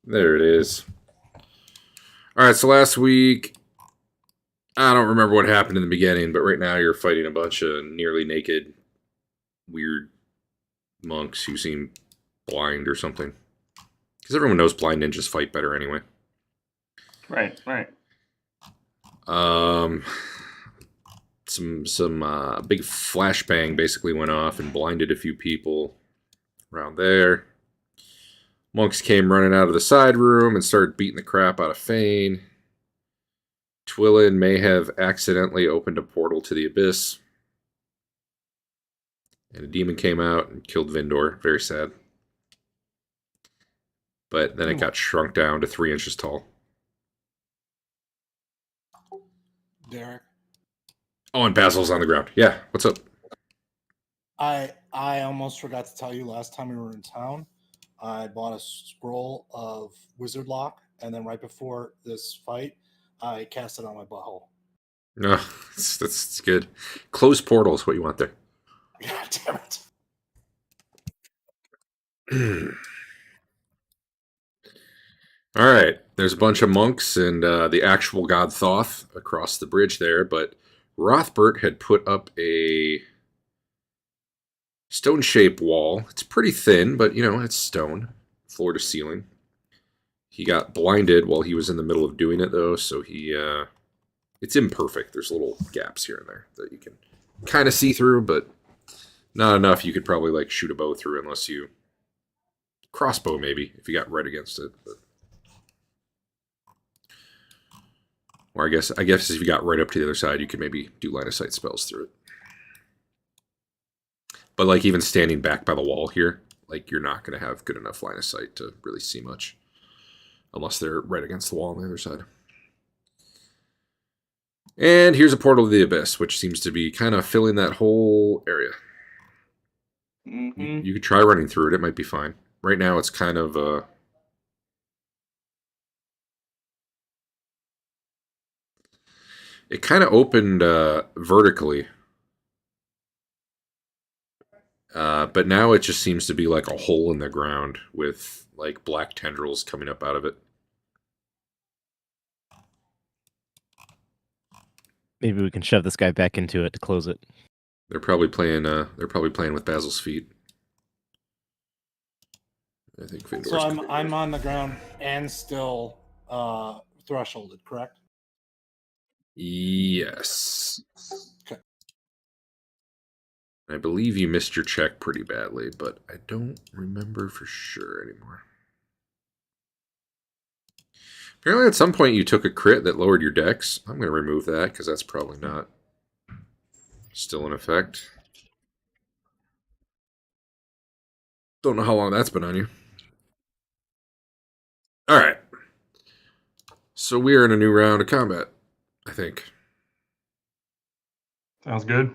There it is. All right, so last week, I don't remember what happened in the beginning, but right now you're fighting a bunch of nearly naked, weird monks who seem blind or something. Because everyone knows blind ninjas fight better anyway. Right, right. Um, some big flashbang basically went off and blinded a few people around there. Monks came running out of the side room and started beating the crap out of Fane. Twillin may have accidentally opened a portal to the abyss. And a demon came out and killed Vindor. Very sad. But then it got shrunk down to 3 inches tall. Derek. Oh, and Basil's on the ground. Yeah, what's up? I almost forgot to tell you last time we were in town. I bought a scroll of Wizard Lock, and then right before this fight, I cast it on my butthole. No, that's good. Closed portal is what you want there. God damn it. All right, there's a bunch of monks and the actual god Thoth across the bridge there, but Rothbert had put up a stone-shaped wall. It's pretty thin, but it's stone, floor to ceiling. He got blinded while he was in the middle of doing it, though, so it's imperfect. There's little gaps here and there that you can kind of see through, but not enough. You could probably shoot a bow through unless you crossbow maybe if you got right against it. But or I guess if you got right up to the other side, you could maybe do line of sight spells through it. But even standing back by the wall here, you're not going to have good enough line of sight to really see much, unless they're right against the wall on the other side. And here's a portal to the abyss, which seems to be kind of filling that whole area. Mm-hmm. You could try running through it; it might be fine. Right now, it's kind of it kind of opened vertically. But now it just seems to be like a hole in the ground with black tendrils coming up out of it. Maybe we can shove this guy back into it to close it. They're probably playing. They're probably playing with Basil's feet. I think Vindor's So I'm on the ground and still thresholded, correct? Yes. Okay. I believe you missed your check pretty badly, but I don't remember for sure anymore. Apparently, at some point, you took a crit that lowered your dex. I'm going to remove that because that's probably not still in effect. Don't know how long that's been on you. All right. So we are in a new round of combat, I think. Sounds good.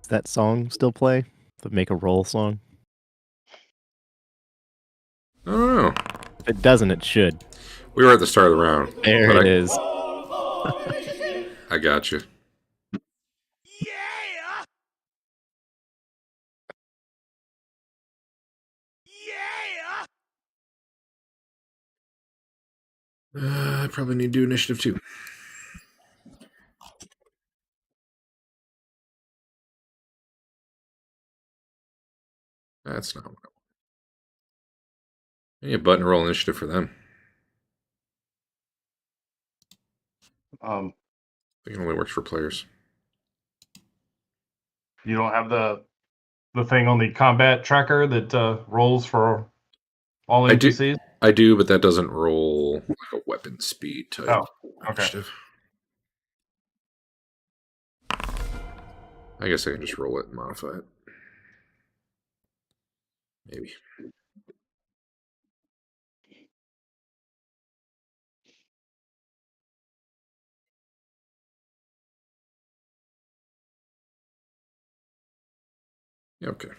Does that song still play? The Make a Roll song? I don't know. If it doesn't, it should. We were at the start of the round. There it is. I got you. I probably need to do initiative too. That's not what I want. I need a button roll initiative for them. I think it only works for players. You don't have the thing on the combat tracker that rolls for all NPCs? I do, but that doesn't roll like a weapon speed type initiative. I guess I can just roll it and modify it. Maybe. Okay.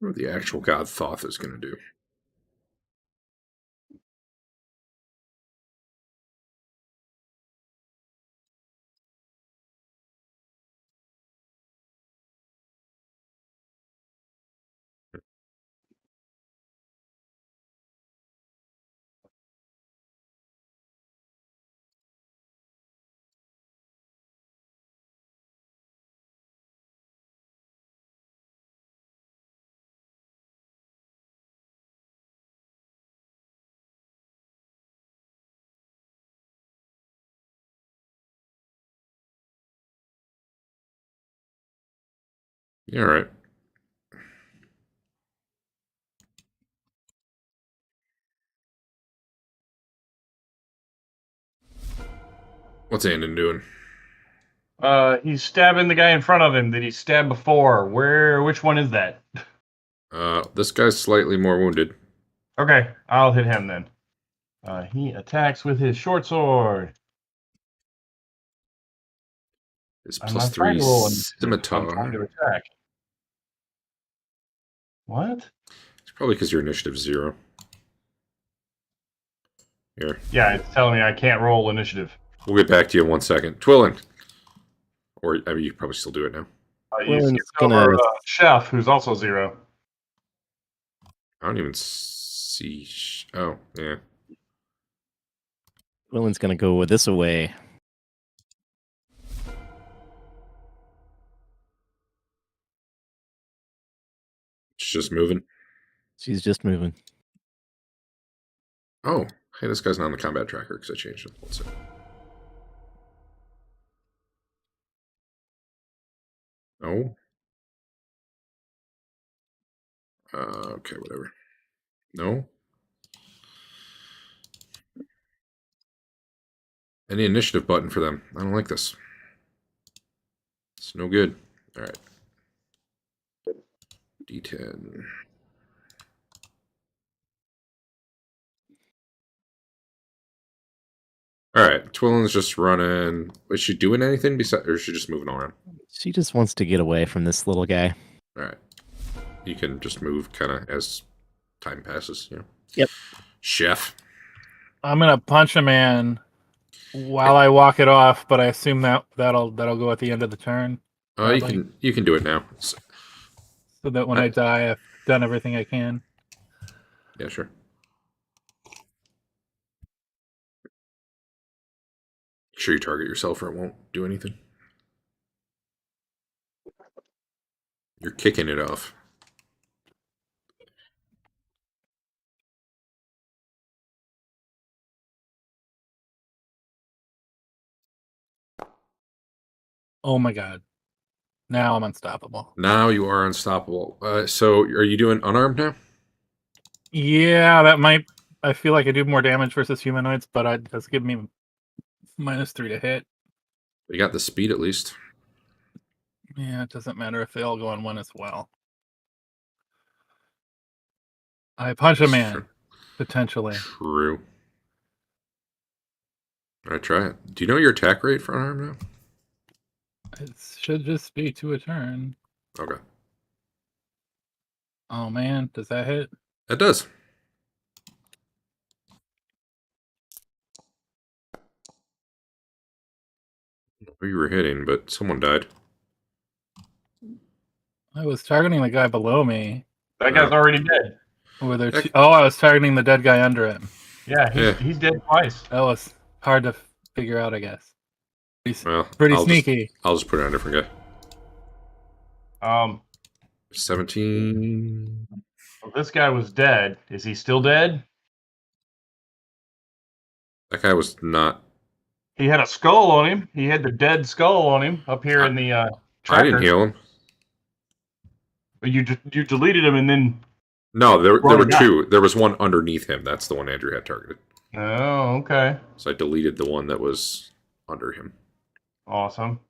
What the actual God Thoth is going to do. Yeah, all right. What's Andon doing? He's stabbing the guy in front of him that he stabbed before. Which one is that? This guy's slightly more wounded. Okay, I'll hit him then. He attacks with his short sword. His I'm not +3 trying to roll initiative. I'm trying to scimitar. attack. What? It's probably because your initiative's 0. Here. Yeah, it's telling me I can't roll initiative. We'll get back to you in 1 second. Twillin. Or, I mean, you can probably still do it now. You Willen's skipped gonna- over Chef, who's also 0. I don't even see... Oh, yeah. Willen's gonna go with this away. It's just moving. She's just moving. Oh, hey, this guy's not on the combat tracker because I changed him. Let's see. No. Okay, whatever. No. Any initiative button for them. I don't like this. It's no good. All right. D10. All right. Twillin's just running. Is she doing anything besides, or is she just moving around? She just wants to get away from this little guy. All right. You can just move kind of as time passes. You know. Yep. Chef. I'm gonna punch a man while I walk it off, but I assume that'll go at the end of the turn, You can do it now. so that when I die, I've done everything I can. Yeah, sure. Make sure you target yourself or it won't do anything. You're kicking it off. Oh my god! Now I'm unstoppable. Now you are unstoppable. So are you doing unarmed now? Yeah, that might. I feel like I do more damage versus humanoids, but that's giving me -3 to hit. You got the speed at least. Yeah, it doesn't matter if they all go on one as well. I punch a man, Sure. potentially. True. All right, try it. Do you know your attack rate for unarmed now? It should just be 2 a turn. Okay. Oh man, does that hit? It does. Who you were hitting, but someone died. I was targeting the guy below me. That guy's already dead. Were there Heck. I was targeting the dead guy under him. Yeah, Yeah. he's dead twice. That was hard to figure out, I guess. Well, Pretty I'll sneaky. I'll just put it on a different guy. 17. Well, this guy was dead. Is he still dead? That guy was not. He had a skull on him. He had the dead skull on him up here in the tracker. I didn't heal him. You deleted him and then. No, there Brought were him back. 2. There was one underneath him. That's the one Andrew had targeted. Oh, okay. So I deleted the one that was under him. Awesome.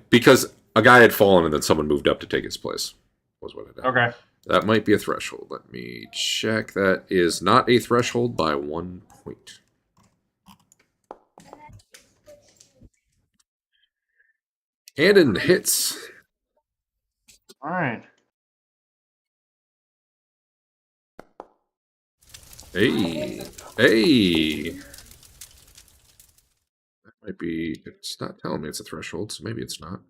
Because a guy had fallen and then someone moved up to take his place. Was what I did. Okay. That might be a threshold. Let me check. That is not a threshold by 1 point. Andon hits. All right. Hey. Hey. That might be... It's not telling me it's a threshold, so maybe it's not.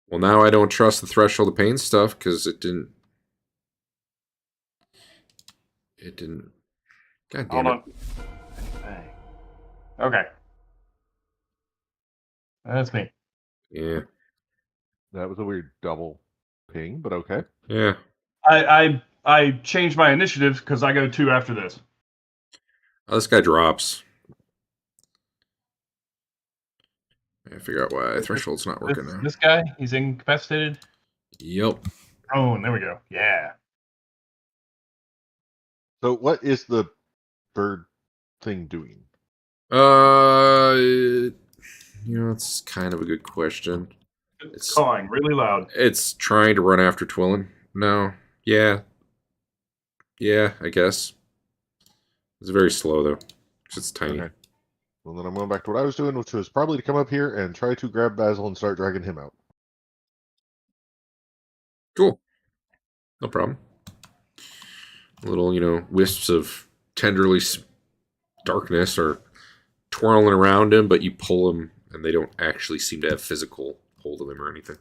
Well, now I don't trust the threshold of pain stuff because it didn't... It didn't... God damn Hold it. on. Okay. That's me. Yeah. That was a weird double ping, but okay. Yeah. I changed my initiative because I go 2 after this. Oh, this guy drops. I figure out why threshold's not working now. This guy, he's incapacitated. Yep. Oh, there we go. Yeah. So what is the bird thing doing? It's kind of a good question. It's cawing really loud. It's trying to run after Twillin. No. Yeah. Yeah, I guess. It's very slow, though. 'Cause it's tiny. Okay. Well, then I'm going back to what I was doing, which was probably to come up here and try to grab Basil and start dragging him out. Cool. No problem. Little, wisps of tenderly darkness are twirling around him, but you pull him, and they don't actually seem to have physical hold of him or anything.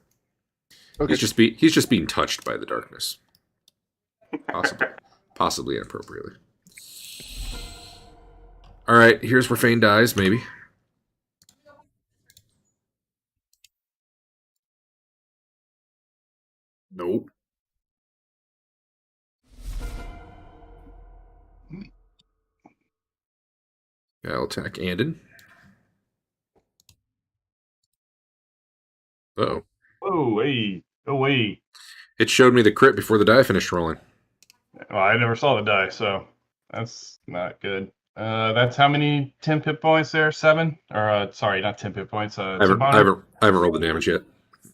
Okay. He's just being touched by the darkness. Possibly inappropriately. All right, here's where Fane dies, maybe. Nope. I'll attack Andon. Uh-oh. Oh, hey. Oh, hey. It showed me the crit before the die finished rolling. Well, I never saw the die, so that's not good. That's how many 10 hit points there? 7? Or, sorry, not 10 hit points. I haven't rolled the damage yet.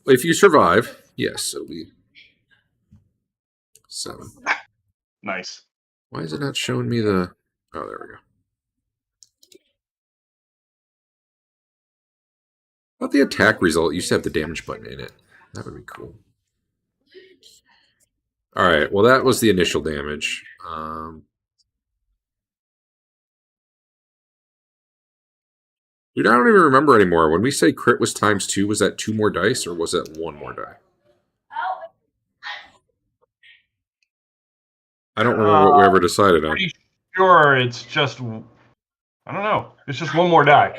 If you survive, yes, it'll be 7. Nice. Why is it not showing me the... Oh, there we go. How about the attack result used to have the damage button in it? That would be cool. All right, well, that was the initial damage. Dude, I don't even remember anymore. When we say crit was ×2, was that 2 more dice or was that 1 more die? I don't remember what we ever decided on. Pretty sure it's just... I don't know. It's just 1 more die.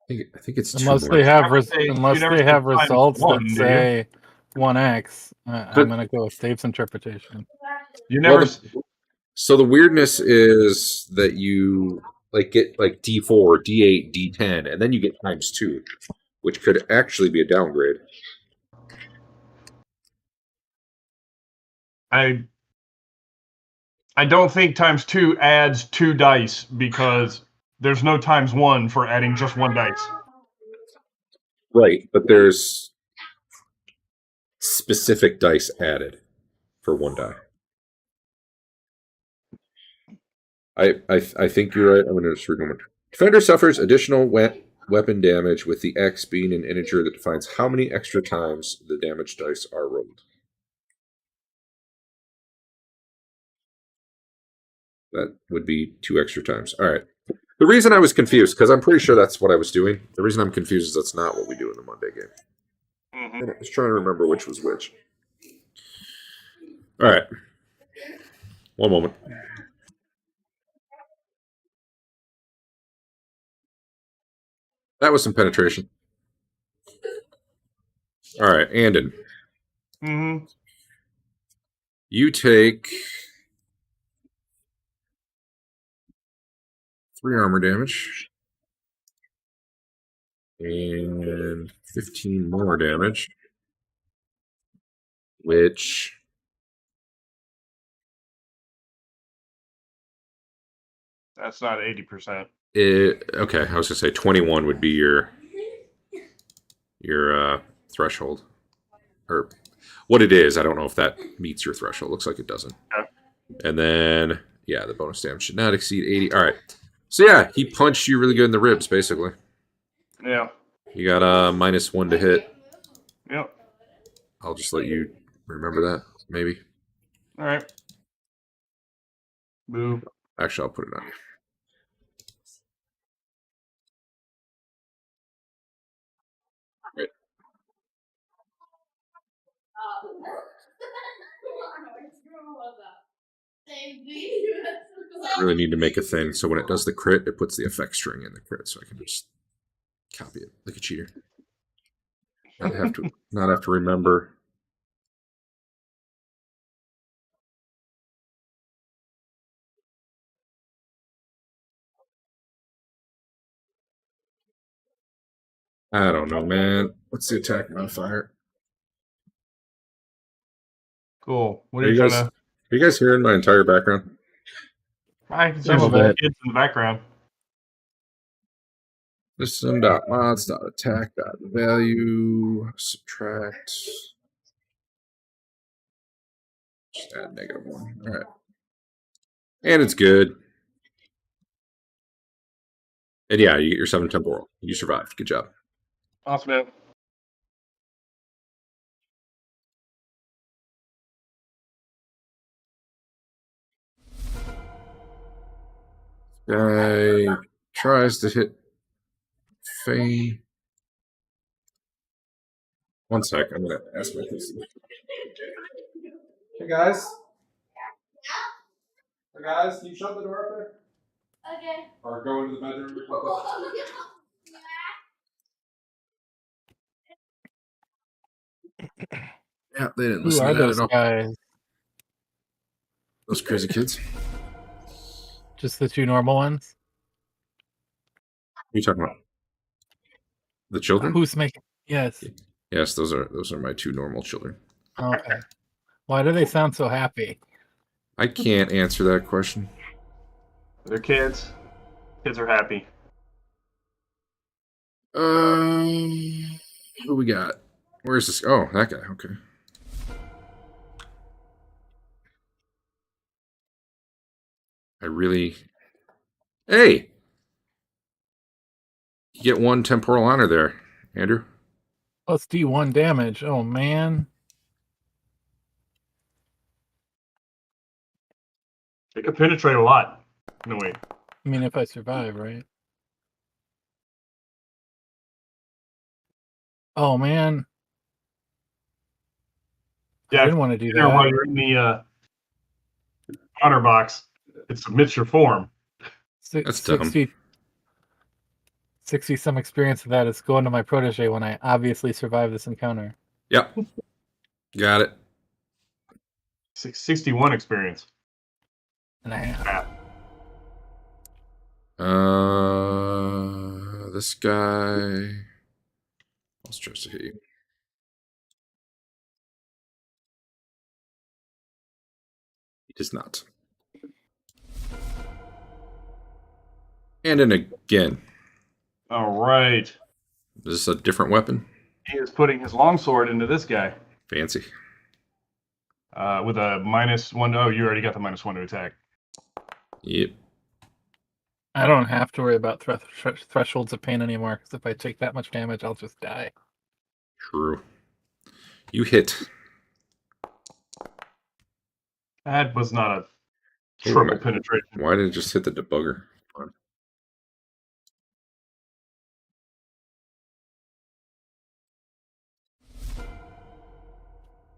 I think it's 2 Unless more. they have You never have said times results 1, that do you? say 1x, I'm gonna go with Dave's interpretation. You never... So the weirdness is that you get D4, D8, D10, and then you get ×2, which could actually be a downgrade. I don't think ×2 adds 2 dice because there's no ×1 for adding just 1 dice. Right, but there's specific dice added for 1 die. I think you're right. I'm going to just read one. Defender suffers additional weapon damage with the X being an integer that defines how many extra times the damage dice are rolled. That would be 2 extra times. All right. The reason I was confused, because I'm pretty sure that's what I was doing. The reason I'm confused is that's not what we do in the Monday game. Mm-hmm. And I was trying to remember which was which. All right. One moment. That was some penetration. All right, Andon. Mm-hmm. You take 3 armor damage. And 15 more damage. Which... That's not 80%. Okay, I was going to say 21 would be your threshold. Or what it is, I don't know if that meets your threshold. Looks like it doesn't. Okay. And then, yeah, the bonus damage should not exceed 80. All right. So, yeah, he punched you really good in the ribs, basically. Yeah. You got a -1 to hit. Yep. I'll just let you remember that. maybe. All right. Boo. Actually, I'll put it on you. Right. I really need to make a thing so when it does the crit, it puts the effect string in the crit, so I can just copy it like a cheater. Not have to remember. I don't know, man. What's the attack modifier? Cool. What Are are you you trying guys? to? Are you guys hearing my entire background? I can Some see of the it. kids in the background. System.mods.attack.value subtract. Just add -1. All right. And it's good. And yeah, you get your 7 temporal. You survived. Good job. Awesome, man. Guy tries to hit Faye. One sec. I'm going to ask my PC. Hey, guys. Hey, guys. Can you shut the door up there? Okay. Or go into the bedroom. Yeah, they didn't Who listen are to that those at all. guys? Those crazy kids. Just the 2 normal ones? What are you talking about? The children? Who's making? Yes. Yes, those are my 2 normal children. Okay. Why do they sound so happy? I can't answer that question. They're kids. Kids are happy. Who we got? Where's this? Oh, that guy. Okay. I really. Hey, you get 1 temporal honor there, Andrew. Plus D1 damage. Oh man. They could penetrate a lot. No wait. I mean, if I survive, right? Oh man. Yeah, I didn't want to do While that. you're in the honor box, it submits your form. That's dumb. 60 some experience of that is going to my protege when I obviously survive this encounter. Yep. Got it. 61 experience. And a half. This guy. Let's try to hit you. He does not. And then again. All right. Is this a different weapon? He is putting his longsword into this guy. Fancy. With a -1. Oh, you already got the -1 to attack. Yep. I don't have to worry about thresholds of pain anymore, because if I take that much damage, I'll just die. True. You hit. That was not a triple penetration. Why did it just hit the debugger?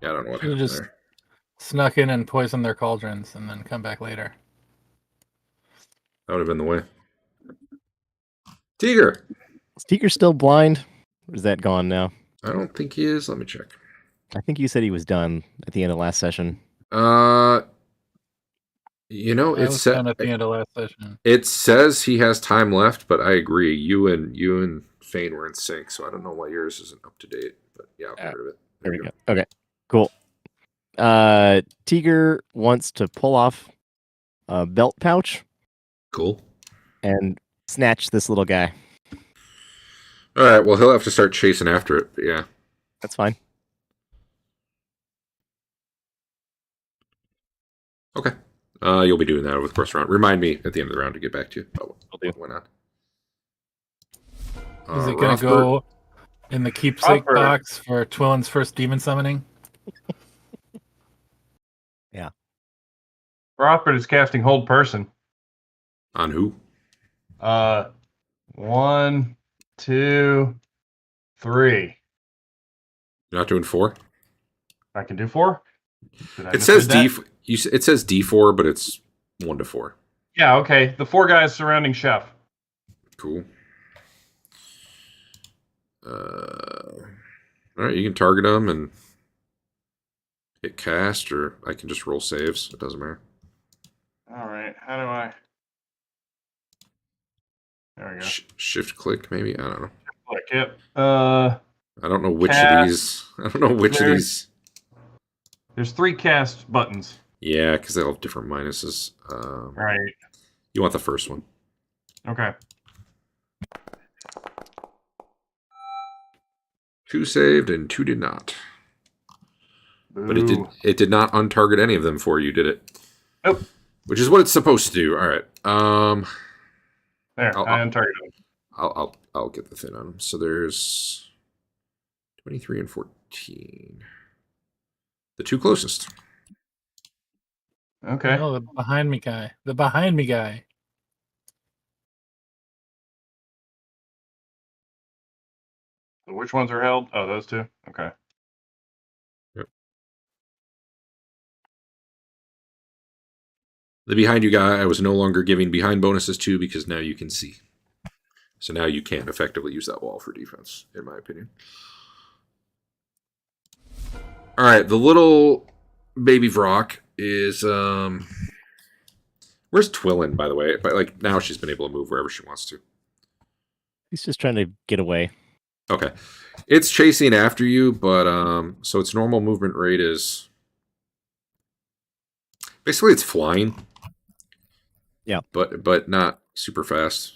Yeah, I don't know what happened there. Snuck in and poisoned their cauldrons and then come back later. That would have been the way. Tiger! Is Tiger still blind? Or is that gone now? I don't think he is. Let me check. I think you said he was done at the end of last session. You know, I was done at the end of last session. It says he has time left, but I agree. You and Fane were in sync, so I don't know why yours isn't up to date. But yeah, I'll get rid of it. There we go. Okay, cool. Tiger wants to pull off a belt pouch. Cool. And snatch this little guy. All right. Well, he'll have to start chasing after it. But yeah, that's fine. Okay. You'll be doing that over the course of the round. Remind me at the end of the round to get back to you about what went on. Is it going to go in the keepsake box for Twillen's first demon summoning? Rothbard is casting Hold Person. On who? 1, 2, 3. You're not doing 4? I can do 4. Did I It says misread D. that? It says D4, but it's 1 to 4. Yeah, okay. The 4 guys surrounding Chef. Cool. All right, you can target them and hit cast, or I can just roll saves. It doesn't matter. All right. How do I? There we go. Shift click, maybe. I don't know. Click. Yep. I don't know which of these. I don't know which of these. There's 3 cast buttons. Yeah, because they'll have different minuses. Right. You want the first one. Okay. 2 saved and 2 did not. But it did. Boo. It did not untarget any of them for you, did it? Nope. Which is what it's supposed to do. All right. There. I untargeted them. I'll get the thing on them. So there's 23 and 14. The 2 closest. Okay. No, the behind me guy. The behind me guy. So which ones are held? Oh, those 2. Okay. The behind you guy, I was no longer giving behind bonuses to because now you can see. So now you can't effectively use that wall for defense, in my opinion. All right, the little baby Vrock is where's Twillin, by the way? But like now she's been able to move wherever she wants to. He's just trying to get away. Okay. It's chasing after you, but so its normal movement rate is basically it's flying. Yeah. But not super fast.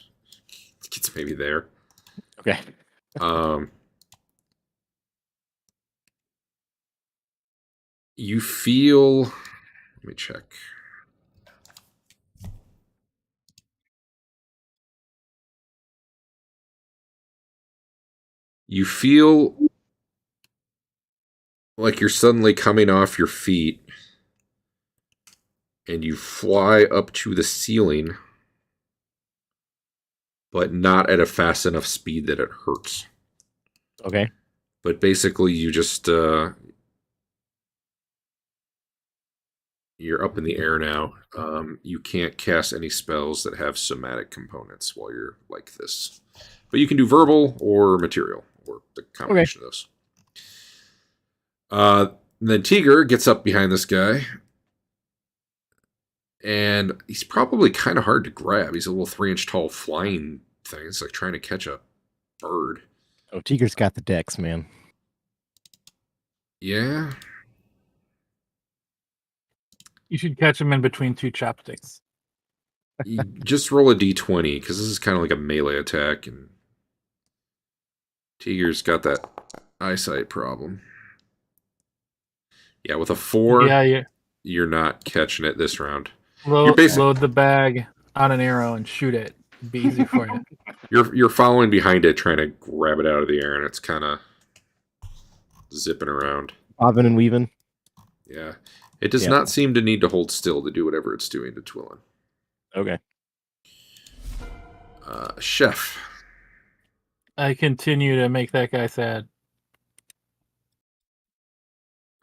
It's maybe there. Okay. You feel, let me check. You feel like you're suddenly coming off your feet and you fly up to the ceiling, but not at a fast enough speed that it hurts. Okay. But basically you just you're up in the air now. You can't cast any spells that have somatic components while you're like this. But you can do verbal or material, or the combination of those. Then Tiger gets up behind this guy. And he's probably kind of hard to grab. He's a little 3-inch tall flying thing. It's like trying to catch a bird. Oh, Tiger's got the dex, man. Yeah. You should catch him in between 2 chopsticks. You just roll a d20, because this is kind of like a melee attack. And Tiger's got that eyesight problem. Yeah, with a 4, you're not catching it this round. Load the bag on an arrow and shoot it. It'd be easy for you. You're following behind it, trying to grab it out of the air, and it's kind of zipping around. Bobbing and weaving. Yeah. It does not seem to need to hold still to do whatever it's doing to Twillin. Okay. Chef. I continue to make that guy sad.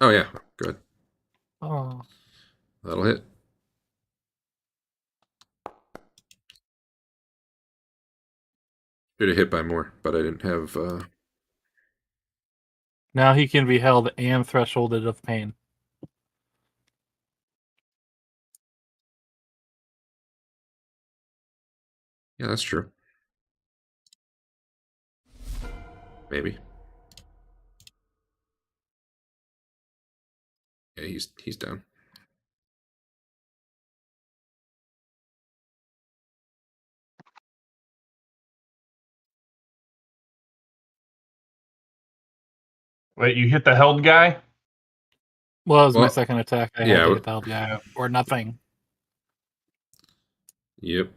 Oh, yeah. Good. Oh. That'll hit. Should have hit by more, but I didn't have... Now he can be held and thresholded of pain. Yeah, that's true. Maybe. Yeah, he's down. Wait, you hit the held guy? Well, it was my second attack. I had yeah, to hit the held guy or nothing. Yep.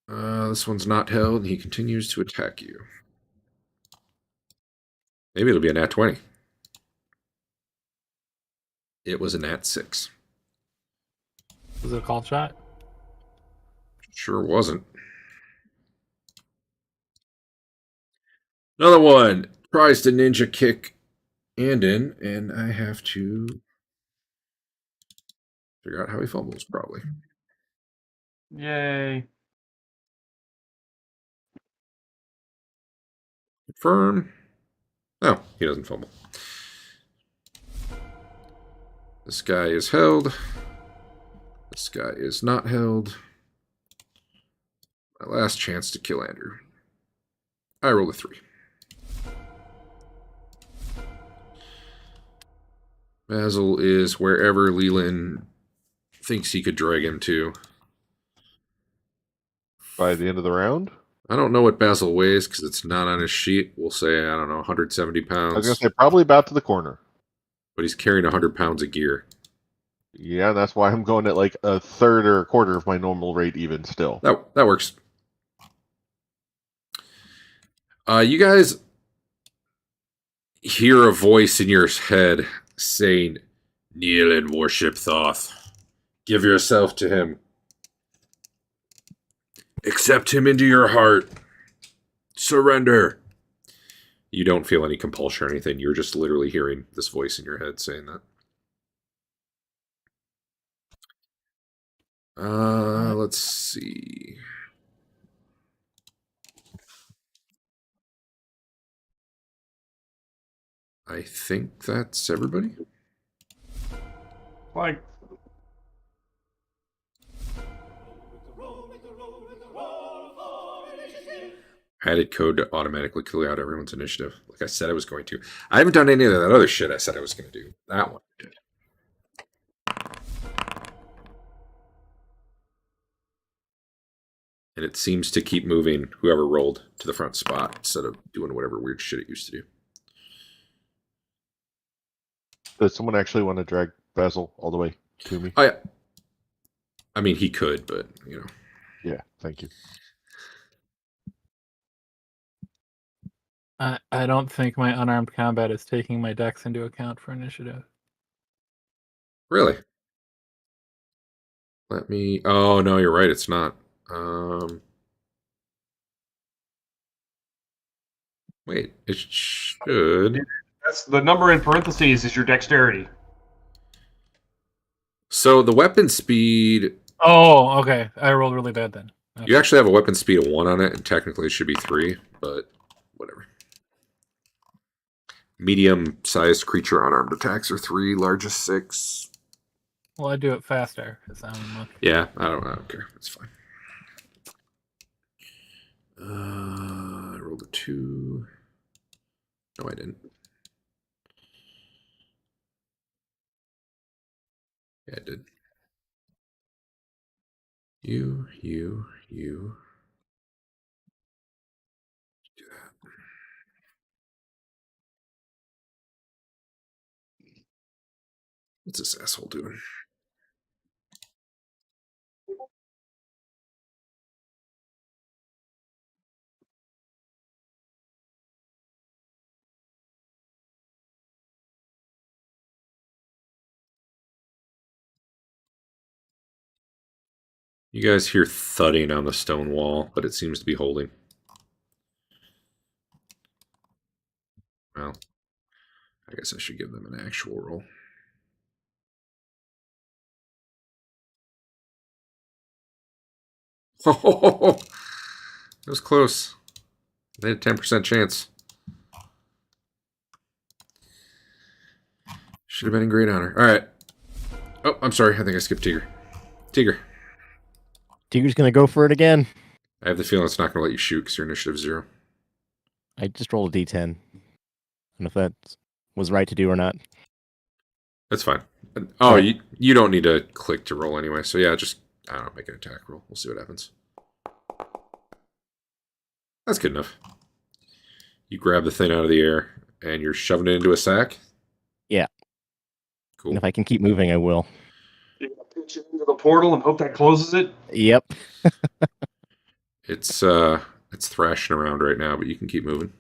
This one's not held, and he continues to attack you. Maybe it'll be a nat 20. It was a nat 6. Was it a called shot? Sure wasn't. Another one tries to ninja kick Andon, and I have to figure out how he fumbles, probably. Yay. Confirm. No, he doesn't fumble. This guy is held. This guy is not held. My last chance to kill Andrew. I rolled a 3. Basil is wherever Leland thinks he could drag him to. By the end of the round? I don't know what Basil weighs because it's not on his sheet. We'll say, I don't know, 170 I was going pounds. to say probably about to the corner. But he's carrying 100 pounds of gear. Yeah, that's why I'm going at like a third or a quarter of my normal rate even still. That works. You guys hear a voice in your head saying, "Kneel and worship Thoth. Give yourself to him. Accept him into your heart. Surrender." You don't feel any compulsion or anything. You're just literally hearing this voice in your head saying that. Let's see. I think that's everybody. Like, I added code to automatically clear out everyone's initiative, like I said I was going to. I haven't done any of that other shit I said I was going to do. That one I did. And it seems to keep moving whoever rolled to the front spot instead of doing whatever weird shit it used to do. Does someone actually want to drag Basil all the way to me? I mean, he could, but, you know. Yeah, thank you. I don't think my unarmed combat is taking my dex into account for initiative. Really? Let me... Oh, no, you're right. It's not. Wait, it should... that's the number in parentheses is your dexterity. So the weapon speed... Oh, okay. I rolled really bad then. Okay. You actually have a weapon speed of 1 on it, and technically it should be 3, but whatever. Medium-sized creature unarmed attacks are 3, largest 6. Well, I do it faster. 'Cause Yeah, I don't care. It's fine. I rolled a 2. No, I didn't. Yeah, I did. You. Do that. What's this asshole doing? You guys hear thudding on the stone wall, but it seems to be holding. Well, I guess I should give them an actual roll. Oh, it was close. They had a 10% chance. Should have been in great honor. All right. Oh, I'm sorry. I think I skipped Tigger. Tigger. Tigger's gonna go for it again. I have the feeling it's not going to let you shoot because your initiative 0. I just rolled a d10. I don't know if that was right to do or not. That's fine. Oh, you don't need to click to roll anyway. So yeah, just, I don't know, make an attack roll. We'll see what happens. That's good enough. You grab the thing out of the air and you're shoving it into a sack? Yeah. Cool. And if I can keep moving, I will. You're gonna pitch it into the portal and hope that closes it. Yep. It's thrashing around right now, but you can keep moving.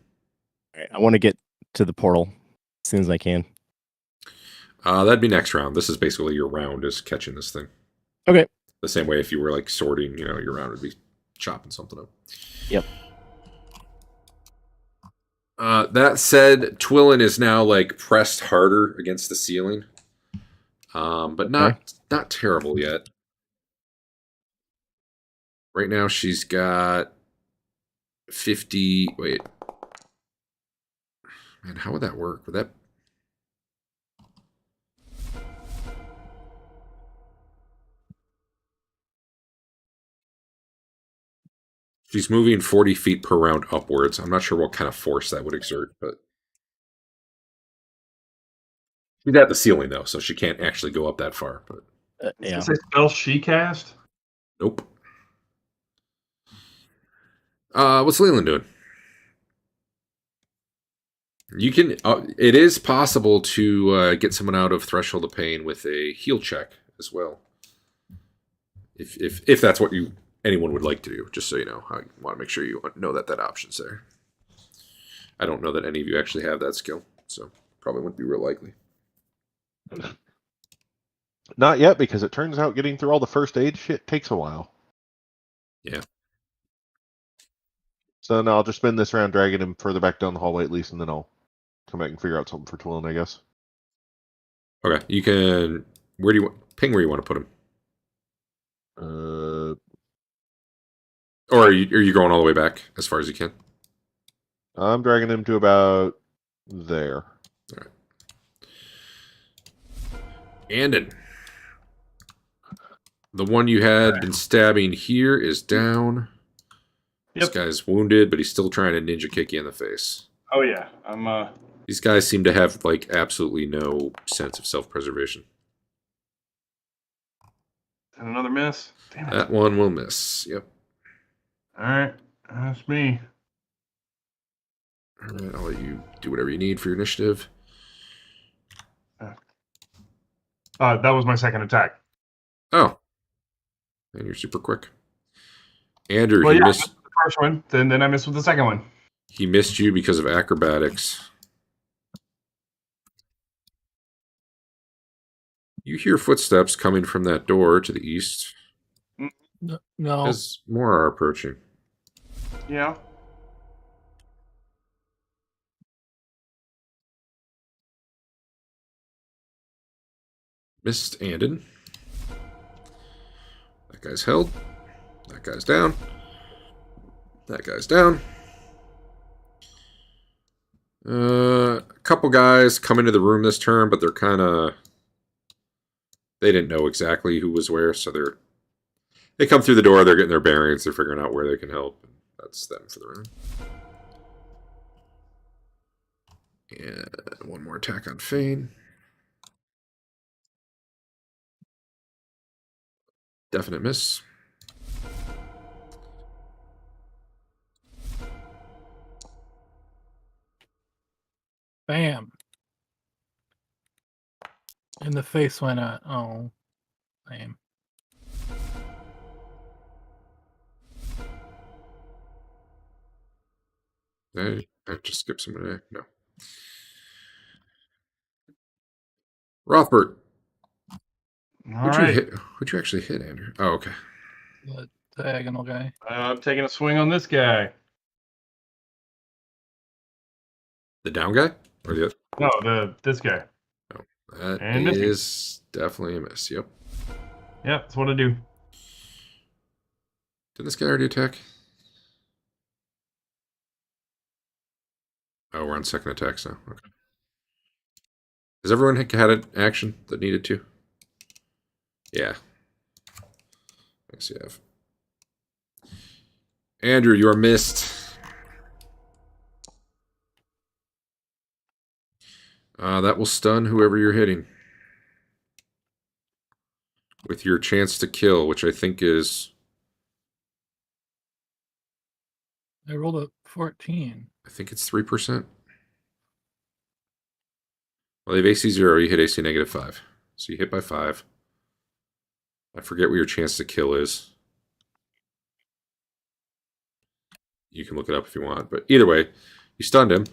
All right, I want to get to the portal as soon as I can. That'd be next round. This is basically your round is catching this thing. Okay. The same way if you were like sorting, your round would be chopping something up. Yep. That said, Twillin is now like pressed harder against the ceiling, but not terrible yet. Right now she's got 50. Wait, man, how would that work? Would that? She's moving 40 feet per round upwards. I'm not sure what kind of force that would exert, but she's at the ceiling though, so she can't actually go up that far. But Yeah. Is this a spell she cast? nope. What's Leland doing? You can. It is possible to get someone out of Threshold of Pain with a heal check as well, if that's what anyone would like to do. Just so you know, I want to make sure you know that option's there. I don't know that any of you actually have that skill, so probably wouldn't be real likely. Not yet, because it turns out getting through all the first aid shit takes a while. Yeah. So no, I'll just spend this round dragging him further back down the hallway at least, and then I'll come back and figure out something for Twillin, I guess. Okay, you can. Where do you ping? Where you want to put him? Or are you going all the way back as far as you can? I'm dragging him to about there. All right. Andon. The one you had been stabbing here is down. Yep. This guy's wounded, but he's still trying to ninja kick you in the face. Oh yeah, I'm. These guys seem to have like absolutely no sense of self-preservation. And another miss. Damn it. That one will miss. Yep. All right, that's me. All right, I'll let you do whatever you need for your initiative. That was my second attack. Oh. And you're super quick. Andrew, Well, he yeah, missed. the first one, then I missed with the second one. He missed you because of acrobatics. You hear footsteps coming from that door to the east. No. As more are approaching. Yeah. Missed Andon. That guy's held. That guy's down. That guy's down. A couple guys come into the room this turn, but they're kind of... They didn't know exactly who was where, so they come through the door, they're getting their bearings, they're figuring out where they can help. That's them for the round. And one more attack on Fane. Definite miss. Bam. In the face, why not? Oh, lame. I just skipped someone. No. Rothbert. All right. Who'd you actually hit, Andrew? Oh, okay. The diagonal guy. I'm taking a swing on this guy. The down guy? Or the other? No, this guy. No. That And is definitely a miss. Yep. Yeah, that's what I do. Did this guy already attack? Oh, we're on second attacks now. Okay. Has everyone had an action that needed to? Yeah. I guess you have. Andrew, you are missed. That will stun whoever you're hitting. With your chance to kill, which I think is... I rolled a 14. I think it's 3%. Well, they have AC 0, you hit AC -5. So you hit by 5. I forget what your chance to kill is. You can look it up if you want. But either way, you stunned him.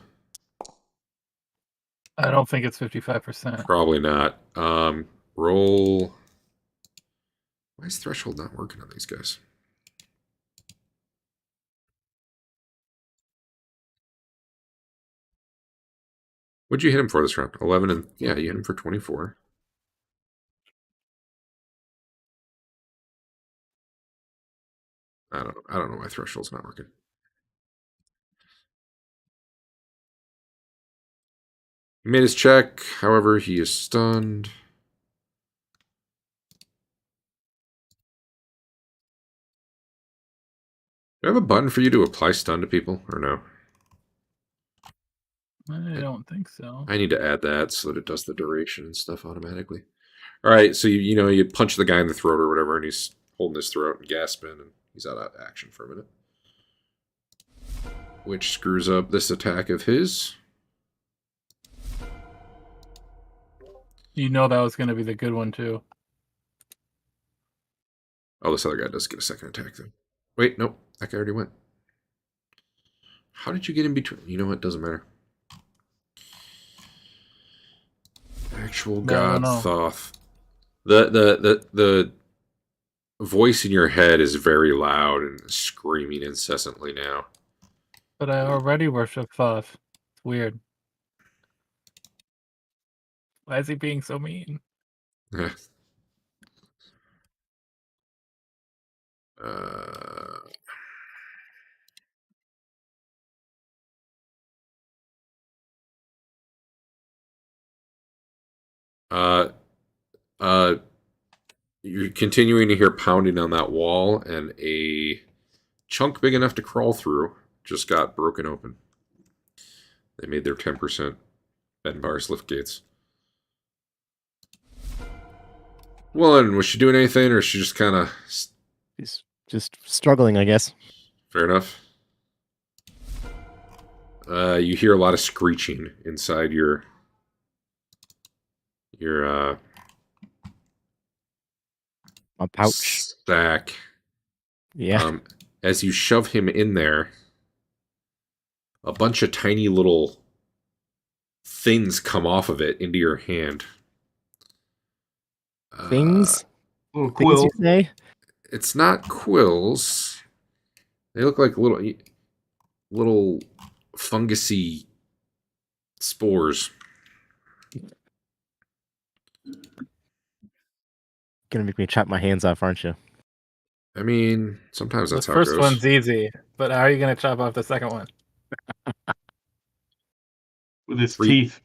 I don't think it's 55%. Probably not. Roll. Why is threshold not working on these guys? What'd you hit him for this round? 11 and yeah, you hit him for 24. I don't know why threshold's not working. He made his check, however, he is stunned. Do I have a button for you to apply stun to people, or no? I don't think so. I need to add that so that it does the duration and stuff automatically. All right, so you punch the guy in the throat or whatever, and he's holding his throat and gasping, and he's out of action for a minute. Which screws up this attack of his. You know that was going to be the good one, too. Oh, this other guy does get a second attack, though. Wait, nope. That guy already went. How did you get in between? You know what? Doesn't matter. Actual God Thoth. The voice in your head is very loud and screaming incessantly now. But I already worship Thoth. It's weird. Why is he being so mean? You're continuing to hear pounding on that wall, and a chunk big enough to crawl through just got broken open. They made their 10% bend bars lift gates. Well, and was she doing anything, or is she just kind of... He's just struggling, I guess. Fair enough. You hear a lot of screeching inside your a pouch stack. Yeah. As you shove him in there, a bunch of tiny little things come off of it into your hand. Things? Little Things quill. you say? It's not quills. They look like little fungusy spores. Gonna make me chop my hands off, aren't you? I mean, sometimes that's The how it first goes. one's easy, but how are you going to chop off the second one? With his teeth.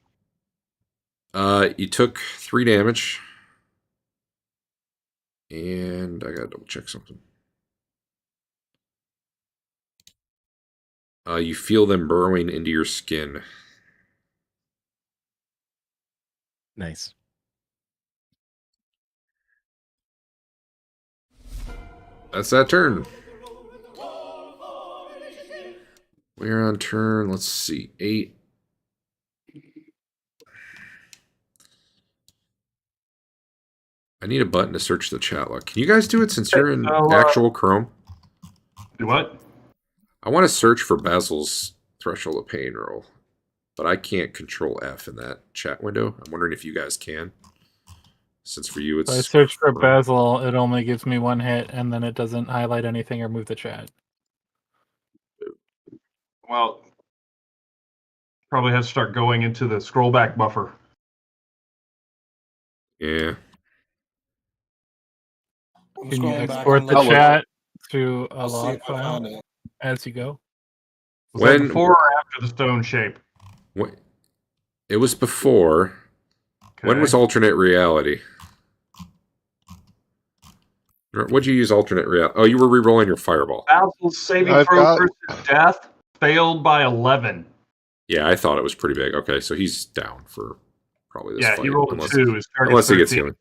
You took 3 damage. And I gotta double check something. You feel them burrowing into your skin. Nice. That's that turn. We're on turn, let's see, 8. I need a button to search the chat log. Can you guys do it since you're in actual Chrome? Do what? I want to search for Basil's Threshold of Pain roll, but I can't control F in that chat window. I'm wondering if you guys can. Since for you it's... If I search for Basil, it only gives me 1 hit, and then it doesn't highlight anything or move the chat. Well, probably have to start going into the scroll back buffer. Yeah. I'm Can you scrolling back export and the look. chat to a I'll see log if I found file it. as you go? Was that before or after the stone shape? It was before. Okay. When was alternate reality? What'd you use alternate reality? Oh, you were re-rolling your fireball. Basil's saving I've throw got- versus death failed by 11. Yeah, I thought it was pretty big. Okay, so he's down for probably this Yeah, fight. he rolled a 2. His target's Unless he gets 13. healing.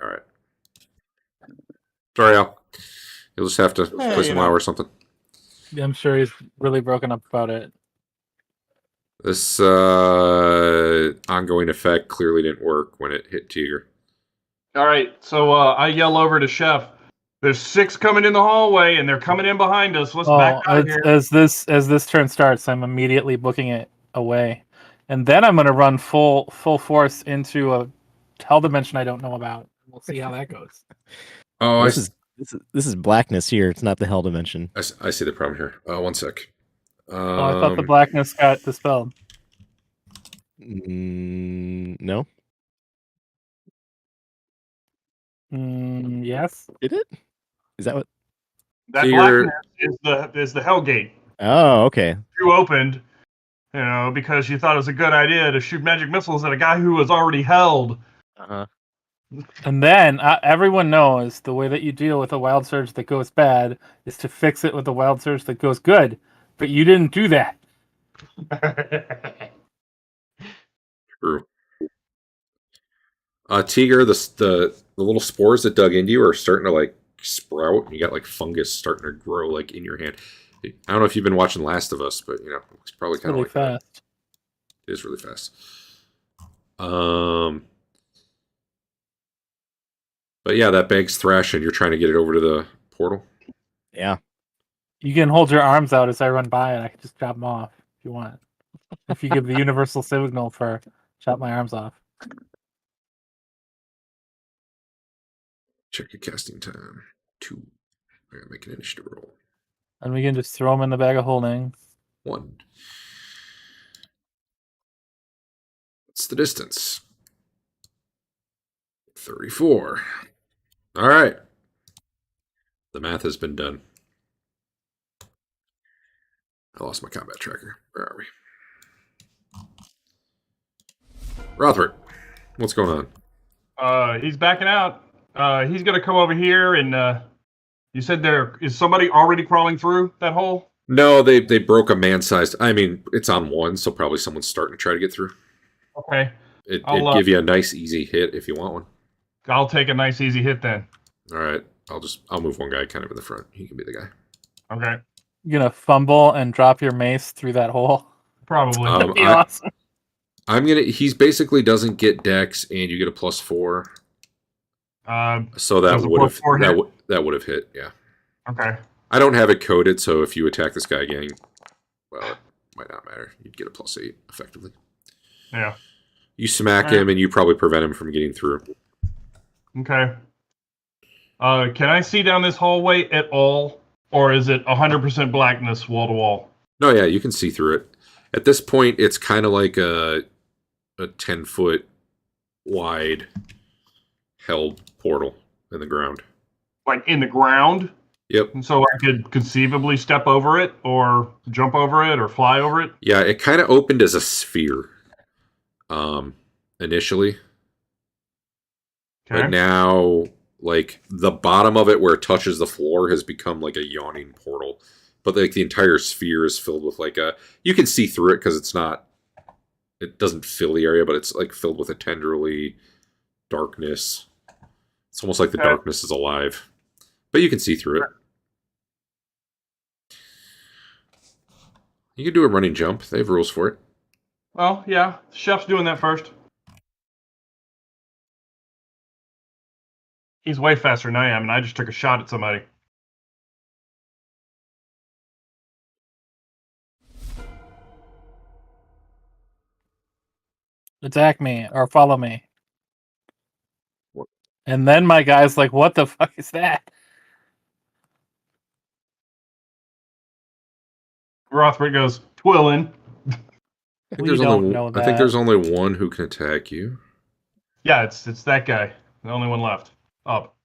All right. Sorry, Al. You'll just have to play some WoW or something. I'm sure he's really broken up about it. This ongoing effect clearly didn't work when it hit Tiger. All right, so I yell over to Chef. There's 6 coming in the hallway, and they're coming in behind us. Let's back out of here. As this turn starts, I'm immediately booking it away and then I'm going to run full force into a hell dimension I don't know about. We'll see how that goes. Oh, This is blackness here. It's not the hell dimension. I see the problem here. 1 sec. Oh, I thought the blackness got dispelled. No. Yes. Did it? Is that what? That So you're- blackness is the Hellgate. Oh, okay. You opened, because you thought it was a good idea to shoot magic missiles at a guy who was already held. Uh-huh. And then everyone knows the way that you deal with a wild surge that goes bad is to fix it with a wild surge that goes good. But you didn't do that. True. Tiger, the little spores that dug into you are starting to like sprout, and you got like fungus starting to grow like in your hand. I don't know if you've been watching Last of Us, but it's probably kind of Really like that. fast. It is really fast. But yeah, that bag's thrashing. You're trying to get it over to the portal. Yeah. You can hold your arms out as I run by, and I can just chop them off if you want. If you give the universal signal for chop my arms off. Check your casting time. 2. I gotta make an initiative roll. And we can just throw them in the bag of holding. 1. What's the distance? 34. All right. The math has been done. I lost my combat tracker. Where are we? Rothbard, what's going on? He's backing out. He's gonna come over here, and you said there is somebody already crawling through that hole. No, they broke a man-sized. I mean, it's on 1, so probably someone's starting to try to get through. Okay, It'd I'll, give you a nice, easy hit if you want one. I'll take a nice easy hit then. All right, I'll move one guy kind of in the front. He can be the guy. Okay, You're gonna fumble and drop your mace through that hole. probably. That'd be awesome. He's basically doesn't get dex, and you get a +4. So that does a would have +4 hit? that would have hit. Yeah. Okay. I don't have it coded, so if you attack this guy again, well, it might not matter. You'd get a +8 effectively. Yeah. You smack him, and you probably prevent him from getting through. Okay. Can I see down this hallway at all, or is it 100% blackness wall to wall? No, yeah, you can see through it. At this point, it's kind of like a 10-foot wide held portal in the ground. Like in the ground? Yep. And so I could conceivably step over it, or jump over it, or fly over it? Yeah, it kind of opened as a sphere initially. Okay. But now, like, the bottom of it where it touches the floor has become like a yawning portal. But like the entire sphere is filled with like you can see through it because it doesn't fill the area, but it's like filled with a tenderly darkness. It's almost like the Okay. darkness is alive. But you can see through it. You can do a running jump. They have rules for it. Well, yeah. Chef's doing that first. He's way faster than I am, and I just took a shot at somebody. Attack me or follow me. What? And then my guy's like, "What the fuck is that?" Rothbard goes, twilling. I think We don't know I think that. there's only one who can attack you. Yeah, it's that guy. The only one left. Up.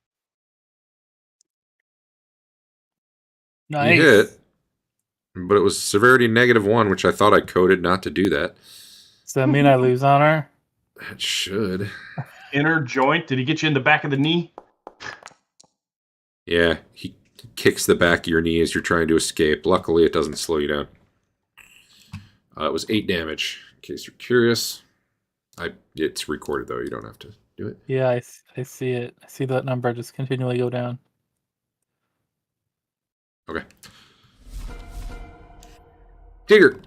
Nice. You hit, but it was severity -1, which I thought I coded not to do that. Does that mean I lose honor? That should. Inner joint. Did he get you in the back of the knee? Yeah, he kicks the back of your knee as you're trying to escape. Luckily, it doesn't slow you down. It was 8 damage, in case you're curious. It's recorded, though. You don't have to do it. Yeah, I see it. I see that number just continually go down. Okay. Digger.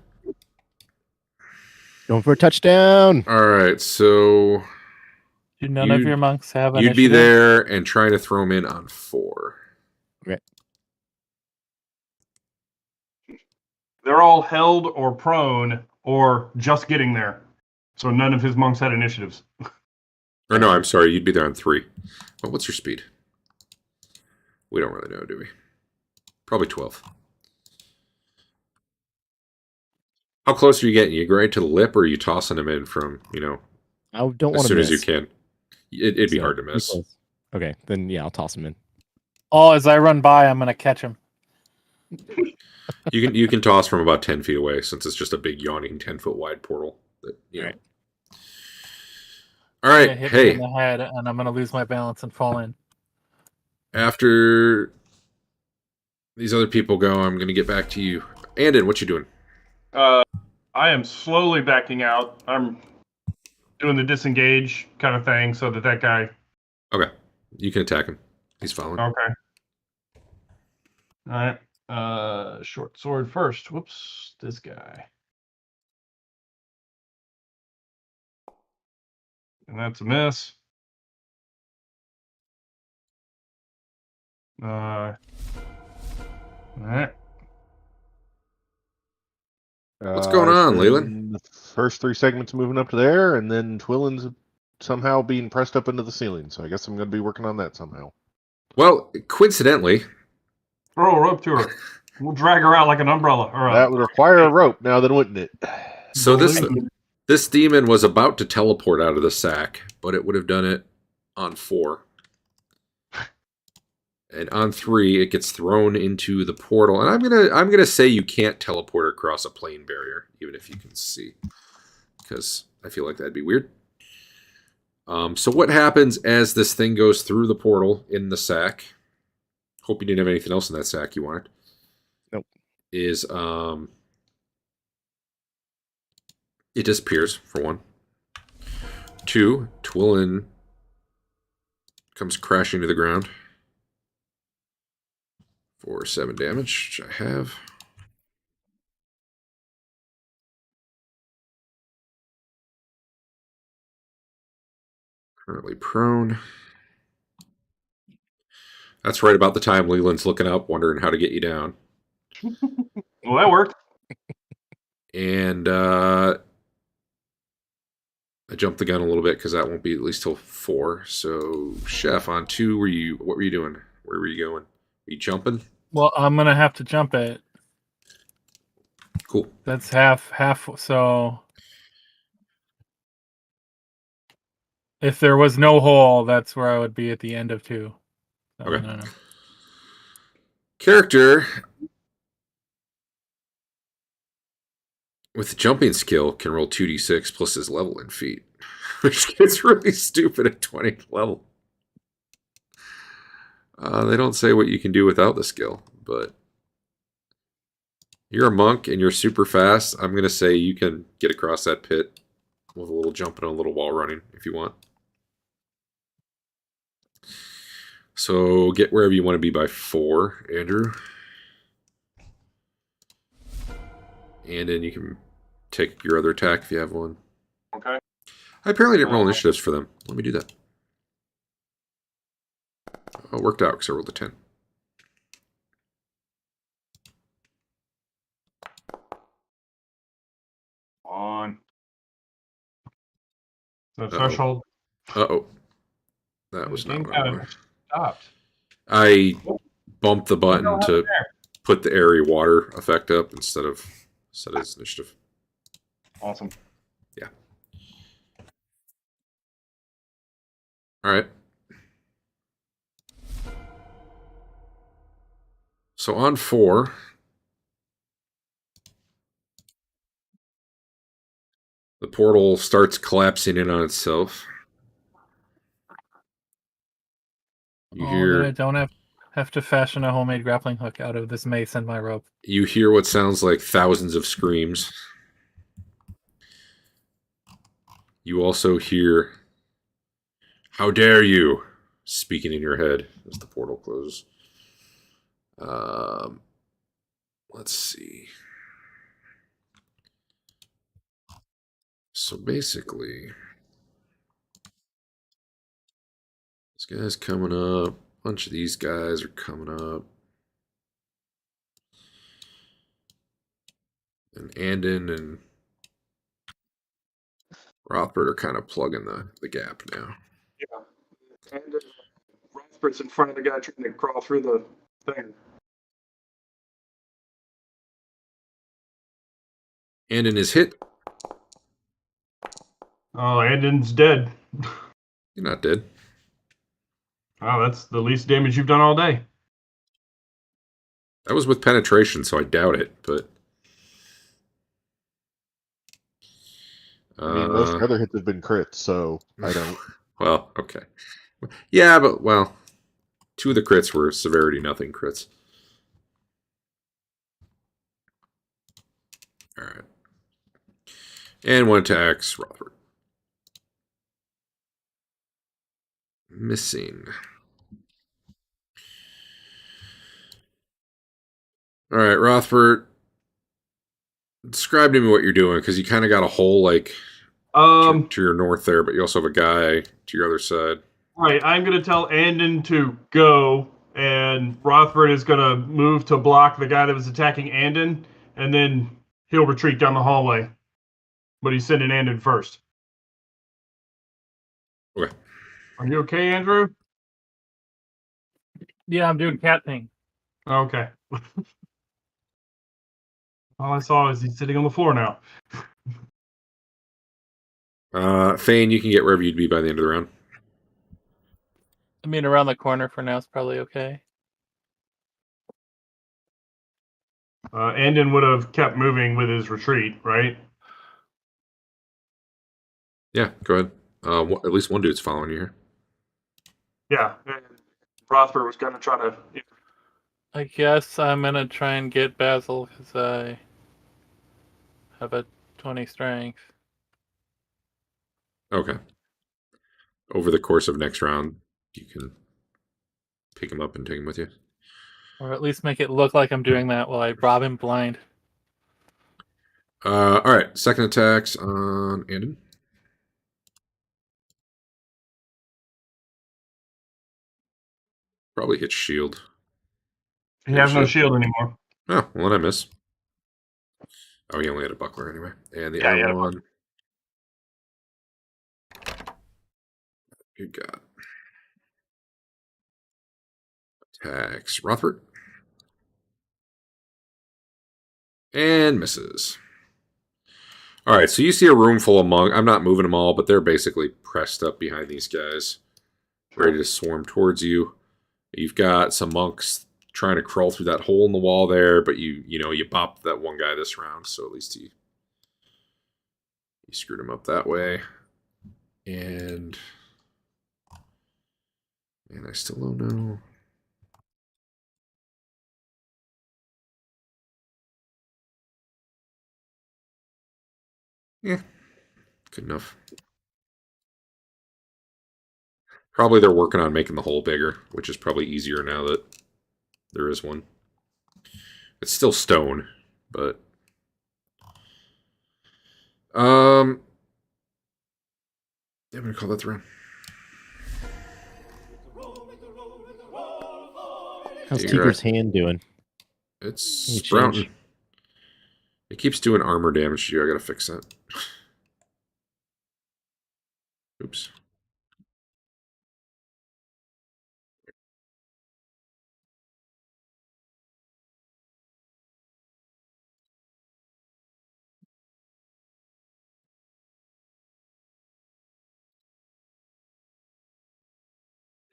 Going for a touchdown. All right, so Do none of You'd- your monks have you'd be initiative? there and trying to throw him in on 4. They're all held or prone or just getting there. So none of his monks had initiatives. Or no, I'm sorry, you'd be there on 3. Well, what's your speed? We don't really know, do we? Probably 12. How close are you getting? You go right to the lip, or are you tossing them in from, I don't want as to soon miss. as you can? It'd be so hard to pretty miss. close. Okay, then yeah, I'll toss him in. Oh, as I run by, I'm gonna catch him. You can toss from about 10 feet away, since it's just a big yawning 10-foot wide portal. That, Alright. All Gonna right. hit me Hey, in the head, and I'm gonna lose my balance and fall in. after these other people go, I'm going to get back to you. Andon, what you doing? I am slowly backing out. I'm doing the disengage kind of thing so that guy. Okay. You can attack him. He's following. Okay. All right. Short sword first. Whoops. This guy. And that's a miss. All right. What's going on, Leland? The first 3 segments moving up to there, and then Twillin's somehow being pressed up into the ceiling. So I guess I'm going to be working on that somehow. Well, coincidentally, Throw a rope to her. We'll drag her out like an umbrella. That would require a rope now, then, wouldn't it? so this demon was about to teleport out of the sack, but it would have done it on 4. And on 3, it gets thrown into the portal. And I'm gonna say you can't teleport across a plane barrier, even if you can see, because I feel like that'd be weird. So what happens as this thing goes through the portal in the sack? Hope you didn't have anything else in that sack you wanted. Nope. Is it disappears, for 1. 2, Twillin comes crashing to the ground for 7 damage, which I have. Currently prone. That's right about the time Leland's looking up, wondering how to get you down. Well, that worked. And I jumped the gun a little bit because that won't be at least till 4. So, Chef, on 2, what were you doing? Where were you going? Were you jumping? Well, I'm gonna have to jump it. Cool. That's half. So if there was no hole, that's where I would be at the end of 2. So, Okay. I don't know. Character with the jumping skill can roll 2d6 plus his level in feet, which gets really stupid at 20th level. They don't say what you can do without the skill, but you're a monk and you're super fast. I'm going to say you can get across that pit with a little jump and a little wall running if you want. So get wherever you want to be by 4, Andrew. And then you can take your other attack if you have one. Okay. I apparently didn't roll initiatives for them. Let me do that. Oh, it worked out because I rolled a 10. On. The Uh-oh. threshold. Uh-oh. That was not Game what I kind wanted. of stopped. I bumped the button No, to there. put the airy water effect up instead of set as initiative. Awesome. Yeah. All right. So on 4, the portal starts collapsing in on itself. You Then I hear don't have to fashion a homemade grappling hook out of this mace and my rope. what sounds like thousands of screams. You also hear, "How dare you!" speaking in your head as the portal closes. Let's see. So basically, this guy's coming up. A bunch of these guys are coming up. And Andon and Rothbard are kind of plugging the gap now. Yeah. And Rothbard's in front of the guy trying to crawl through the thing. And in his hit, Oh, Andon's dead. you're not dead. Wow, that's the least damage you've done all day. That was with penetration, so I doubt it, but... I mean, most of the other hits have been crits, so I don't. Well, okay. Yeah, but, well, 2 of the crits were severity nothing crits. Alright. And 1 attacks, Rothbard. Missing. Alright, Rothbard. Describe to me what you're doing, because you kind of got a hole, like, to your north there, but you also have a guy to your other side. Right, I'm going to tell Andon to go, and Rothbard is going to move to block the guy that was attacking Andon, and then he'll retreat down the hallway. But he's sending Andon first. Okay. Are you okay, Andrew? Yeah, I'm doing cat thing. Okay. All I saw is he's sitting on the floor now. Fane, you can get wherever you'd be by the end of the round. I mean, around the corner for now is probably okay. Andon would have kept moving with his retreat, right? Yeah, go ahead. At least one dude's following you here. Yeah. And Rothbard was going to try to... I guess I'm gonna try and get Basil because I have a 20 strength. Okay. Over the course of next round, you can pick him up and take him with you. Or at least make it look like I'm doing that while I rob him blind. All right, second attacks on Andon. Probably hit shield. He has no shield anymore. Oh, well, then I miss. Oh, he only had a buckler anyway. And the Yeah, he had other a one. Good God. Attacks Rothbard. And misses. All right, so you see a room full of monks. I'm not moving them all, but they're basically pressed up behind these guys, ready to swarm towards you. You've got some monks trying to crawl through that hole in the wall there, but you bopped that one guy this round, so at least you screwed him up that way. And I still don't know. Yeah, good enough. Probably they're working on making the hole bigger, which is probably easier now that there is one. It's still stone, but I'm gonna call that the round. How's You're Tigger's right. hand doing? It's Any sprouting. change? It keeps doing armor damage to you. I gotta fix that. Oops.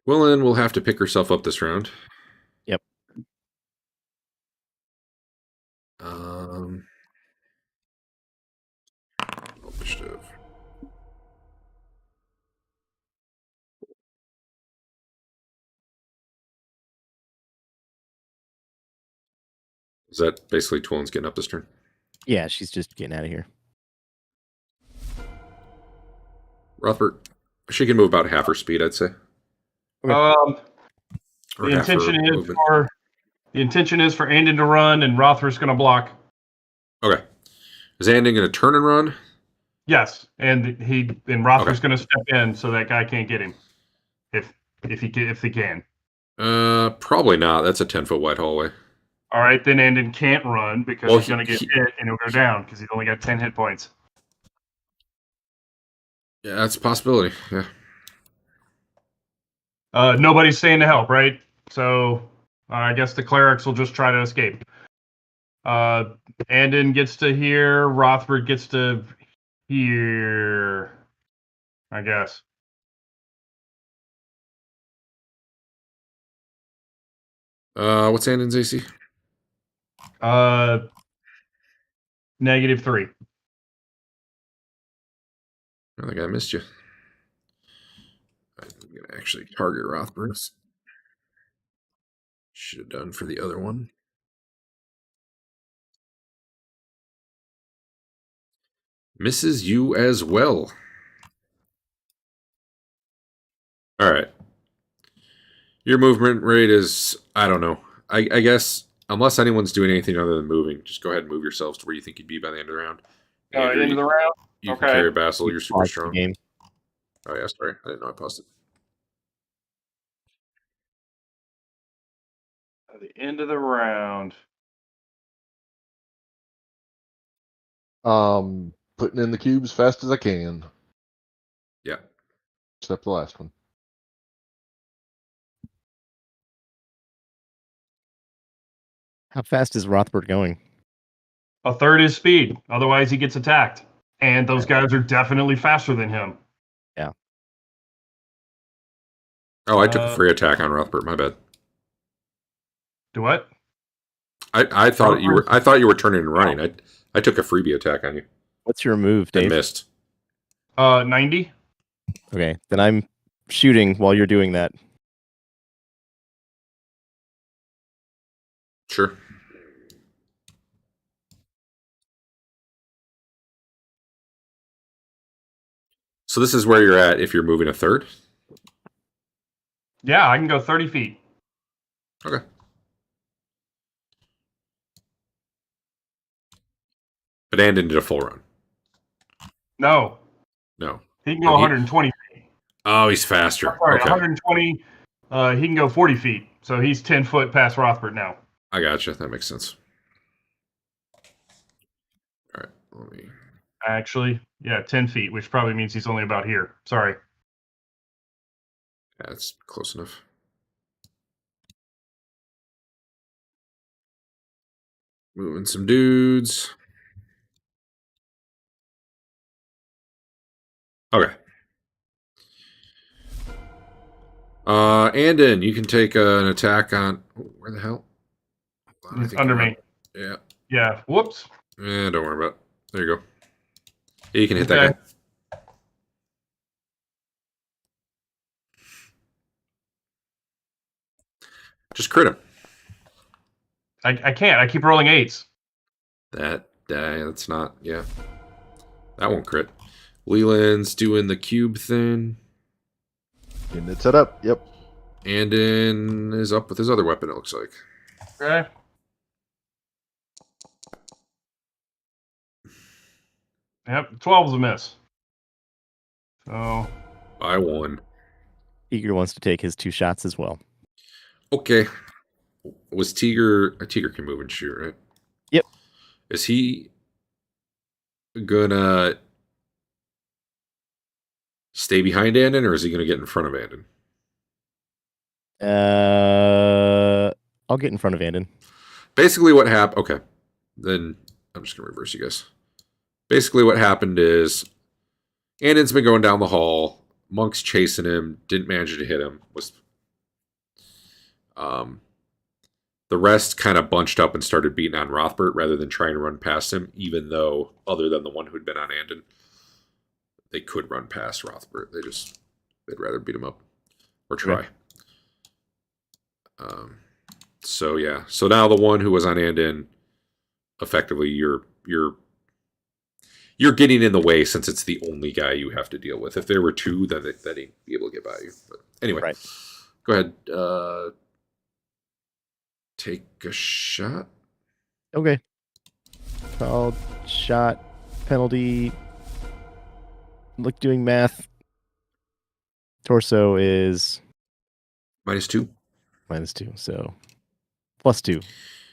Willin will have to pick herself up this round. Yep. Initiative. Is that basically Twillen's getting up this turn? Yeah, she's just getting out of here. Rothbard, she can move about half her speed, I'd say. The Or half her movement. intention is for Andon to run, and Rothbard's going to block. Okay. Is Andon going to turn and run? Yes, and Rothbard's going to step in so that guy can't get him, if he can. Probably not. That's a 10-foot wide hallway. All right, then Andon can't run because he's going to get hit and he'll go down because he's only got 10 hit points. Yeah, that's a possibility. Yeah. Nobody's staying to help, right? So I guess the clerics will just try to escape. Andon gets to here. Rothford gets to here. I guess. What's Andon's AC? -3. I think I missed you. I'm gonna actually target Rothburn. Should have done for the other one. Misses you as well. All right. Your movement rate is, I don't know. I guess, unless anyone's doing anything other than moving, just go ahead and move yourselves to where you think you'd be by the end of the round. Andrew, End of the round. you can Okay. carry Basil. You're super Pause the strong. game. Oh, yeah, sorry. I didn't know I paused it. At the end of the round. Putting in the cubes fast as I can. Yeah. Except the last one. How fast is Rothbard going? A third his speed. Otherwise, he gets attacked. And those guys are definitely faster than him. Yeah. Oh, I took a free attack on Rothbard. My bad. Do what? I thought you were turning and running. I took a freebie attack on you. What's your move, And Dave? missed. 90. Okay, then I'm shooting while you're doing that. Sure. So this is where you're at if you're moving a third? Yeah, I can go 30 feet. Okay. But Andon did a full run. No. No. He can go 120 feet. Oh, he's faster. Sorry, Okay. 120. He can go 40 feet. So he's 10 foot past Rothbard now. I gotcha. That makes sense. All right. Let me. Actually, yeah, 10 feet, which probably means he's only about here. Sorry. That's close enough. Moving some dudes. Okay. Andon, you can take an attack on. Oh, where the hell? I think Under you're me. up. Yeah. Yeah. Whoops. Don't worry about it. There you go. Yeah, you can hit Okay. that guy. Just crit him. I can't. I keep rolling 8s. That's not. Yeah. That won't crit. Leland's doing the cube thing. Getting it set up. Yep. Andon is up with his other weapon, it looks like. Okay. Yep. 12's a miss. So. By 1. Eager wants to take his 2 shots as well. Okay. Was Tiger... A Tiger can move and shoot, right? Yep. Is he gonna stay behind Andon, or is he gonna get in front of Andon? I'll get in front of Andon. Basically what happened... Okay. Then I'm just gonna reverse you guys. Basically what happened is Andon's been going down the hall. Monk's chasing him. Didn't manage to hit him. The rest kind of bunched up and started beating on Rothbard rather than trying to run past him, even though, other than the one who'd been on Andon, they could run past Rothbard. They'd rather beat him up or try. Okay. So yeah. So now the one who was on Andon, effectively you're getting in the way since it's the only guy you have to deal with. If there were 2, then he'd be able to get by you. But anyway, Right. Go ahead. Take a shot. Okay. Called shot penalty. Look, doing math. Torso is -2. -2, so +2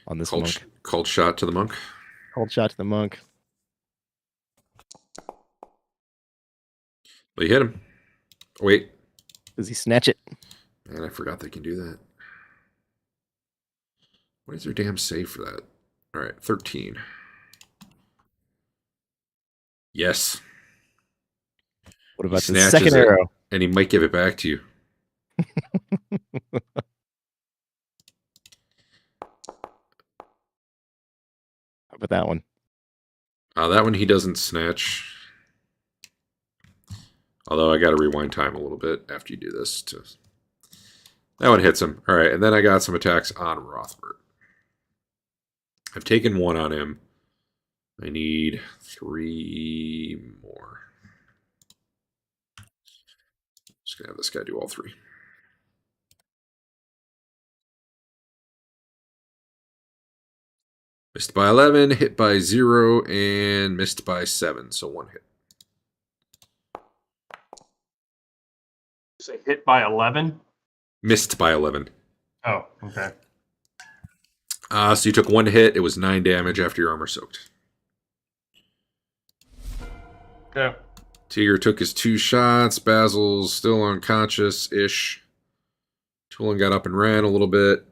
on this monk. Called shot to the monk. Called shot to the monk. Well, you hit him. Wait. Does he snatch it? Man, I forgot they can do that. What is their damn save for that? All right, 13. Yes. What He about the snatches second it, arrow? and he might give it back to you. How about that one? That one he doesn't snatch. Although I got to rewind time a little bit after you do this. That one hits him. All right, and then I got some attacks on Rothbard. I've taken one on him. I need 3 more. Just gonna have this guy do all 3. Missed by 11, hit by 0, and missed by 7. So 1 hit. Say hit by 11. Missed by 11. Oh, okay. So you took 1 hit. It was 9 damage after your armor soaked. Okay. Tiger took his 2 shots. Basil's still unconscious-ish. Tulin got up and ran a little bit.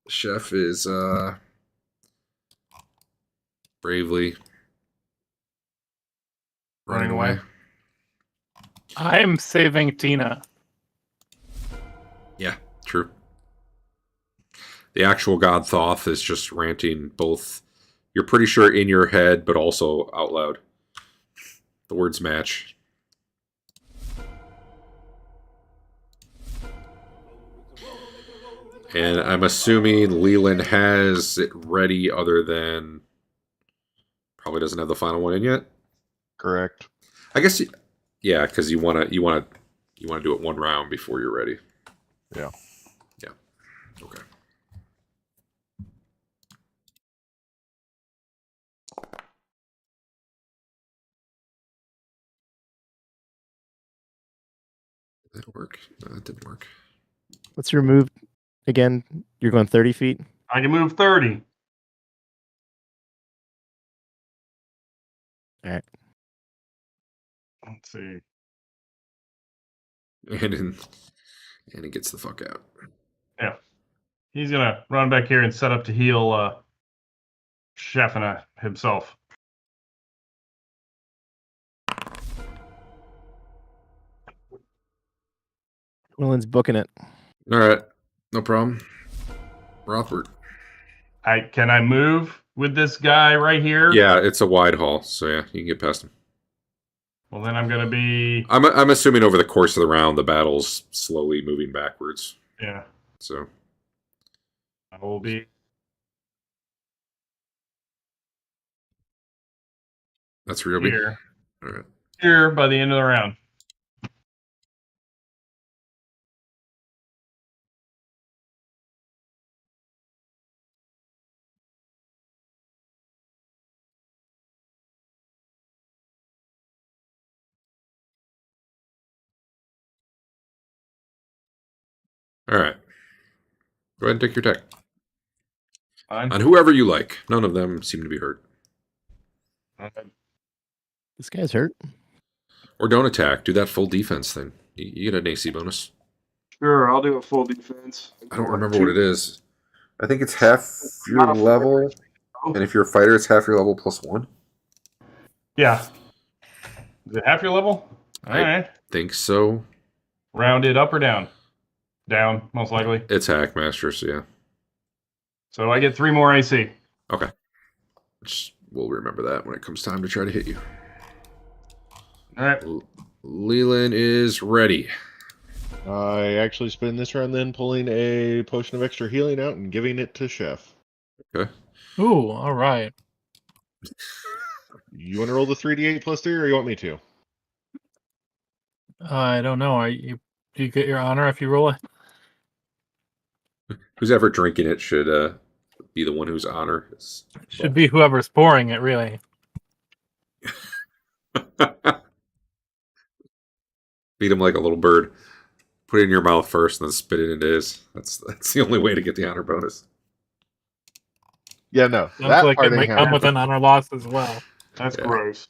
Chef is bravely running away. I'm saving Tina. Yeah, true. The actual God Thoth is just ranting both. You're pretty sure in your head, but also out loud. The words match. And I'm assuming Leland has it ready other than... Probably doesn't have the final one in yet. Correct. I guess, yeah, because you want to do it 1 round before you're ready. Yeah. Yeah. Okay. Did that work? No, that didn't work. What's your move again? You're going 30 feet? I can move 30. All right. Let's see. And he gets the fuck out. Yeah. He's going to run back here and set up to heal Chef and himself. Willen's booking it. All right. No problem. Rothbard. Can I move with this guy right here? Yeah, it's a wide hall, so yeah, you can get past him. Well, then I'm going to be... I'm assuming over the course of the round, the battle's slowly moving backwards. Yeah. So I will be... that's real here. All right. Here by the end of the round. All right. Go ahead and take your attack. Fine. On whoever you like. None of them seem to be hurt. This guy's hurt. Or don't attack. Do that full defense thing. You get an AC bonus. Sure, I'll do a full defense. I don't remember what it is. I think it's half your level. And if you're a fighter, it's half your level plus 1. Yeah. Is it half your level? All I right. think so. Rounded up or down? Down, most likely. It's Hackmaster, so yeah. So I get 3 more AC. Okay. We'll remember that when it comes time to try to hit you. All right. Leland is ready. I actually spend this round then pulling a potion of extra healing out and giving it to Chef. Okay. Ooh, all right. You want to roll the 3d8 plus 3, or you want me to? I don't know. Do you get your honor if you roll it? Who's ever drinking it should be the one whose honor is. Should be whoever's pouring it, really. Beat him like a little bird. Put it in your mouth first and then spit it into his. That's the only way to get the honor bonus. Yeah, no. Sounds that like part it ain't might come happening. with an honor loss as well. That's Yeah. gross.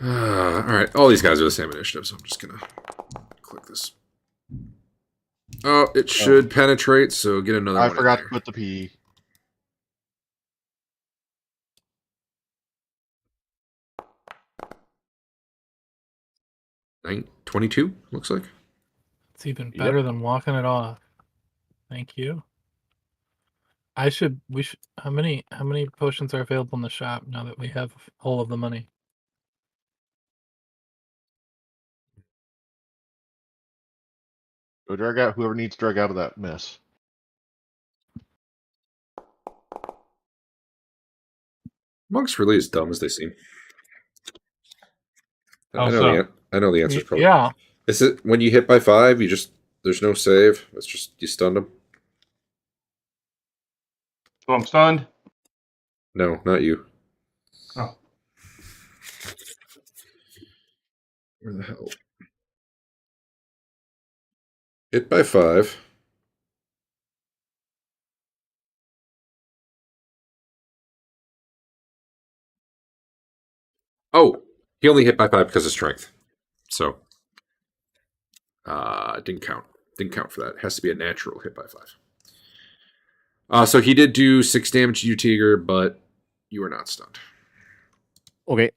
Alright, all these guys are the same initiative, so I'm just gonna click this. Oh, it should penetrate, so get another I one forgot in to put the P. there. 22, looks like. It's even better than walking it off. Thank you. We should. How many potions are available in the shop now that we have all of the money? Go drag out whoever needs to drag out of that mess. Monks really as dumb as they seem. How I know so? I know the answer's probably. Yeah. Is it when you hit by 5, you just there's no save? It's just you stunned them? So I'm stunned. No, not you. Oh. Where the hell? Hit by 5. Oh, he only hit by 5 because of strength. So, didn't count. Didn't count for that. It has to be a natural hit by 5. So he did do 6 damage to you, Tiger, but you are not stunned. Okay.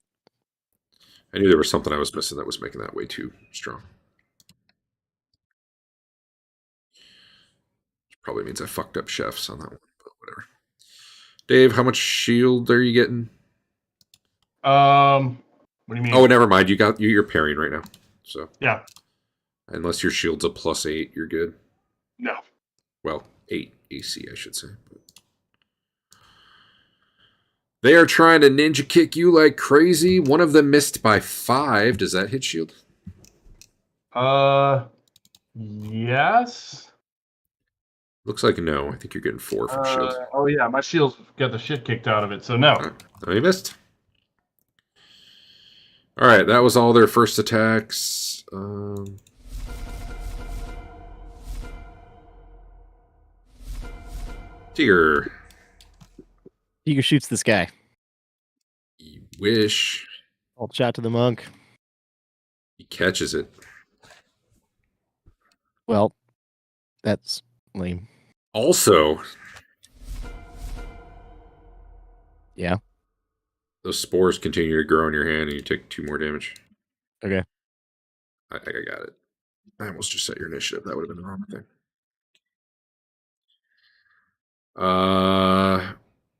I knew there was something I was missing that was making that way too strong. Which probably means I fucked up chefs on that one, but whatever. Dave, how much shield are you getting? What do you mean? Oh, never mind. You're parrying right now. So Yeah. unless your shield's a +8, you're good. No. Well, 8 AC, I should say. They are trying to ninja kick you like crazy. One of them missed by 5. Does that hit shield? Yes. Looks like no. I think you're getting 4 from shield. Oh yeah, my shield's got the shit kicked out of it, so no. Oh, you missed. All right, that was all their first attacks. Tiger. Tiger shoots this guy. You wish. I'll chat to the monk. He catches it. Well, that's lame. Also, Yeah. those spores continue to grow in your hand, and you take 2 more damage. Okay. I think I got it. I almost just set your initiative. That would have been the wrong thing.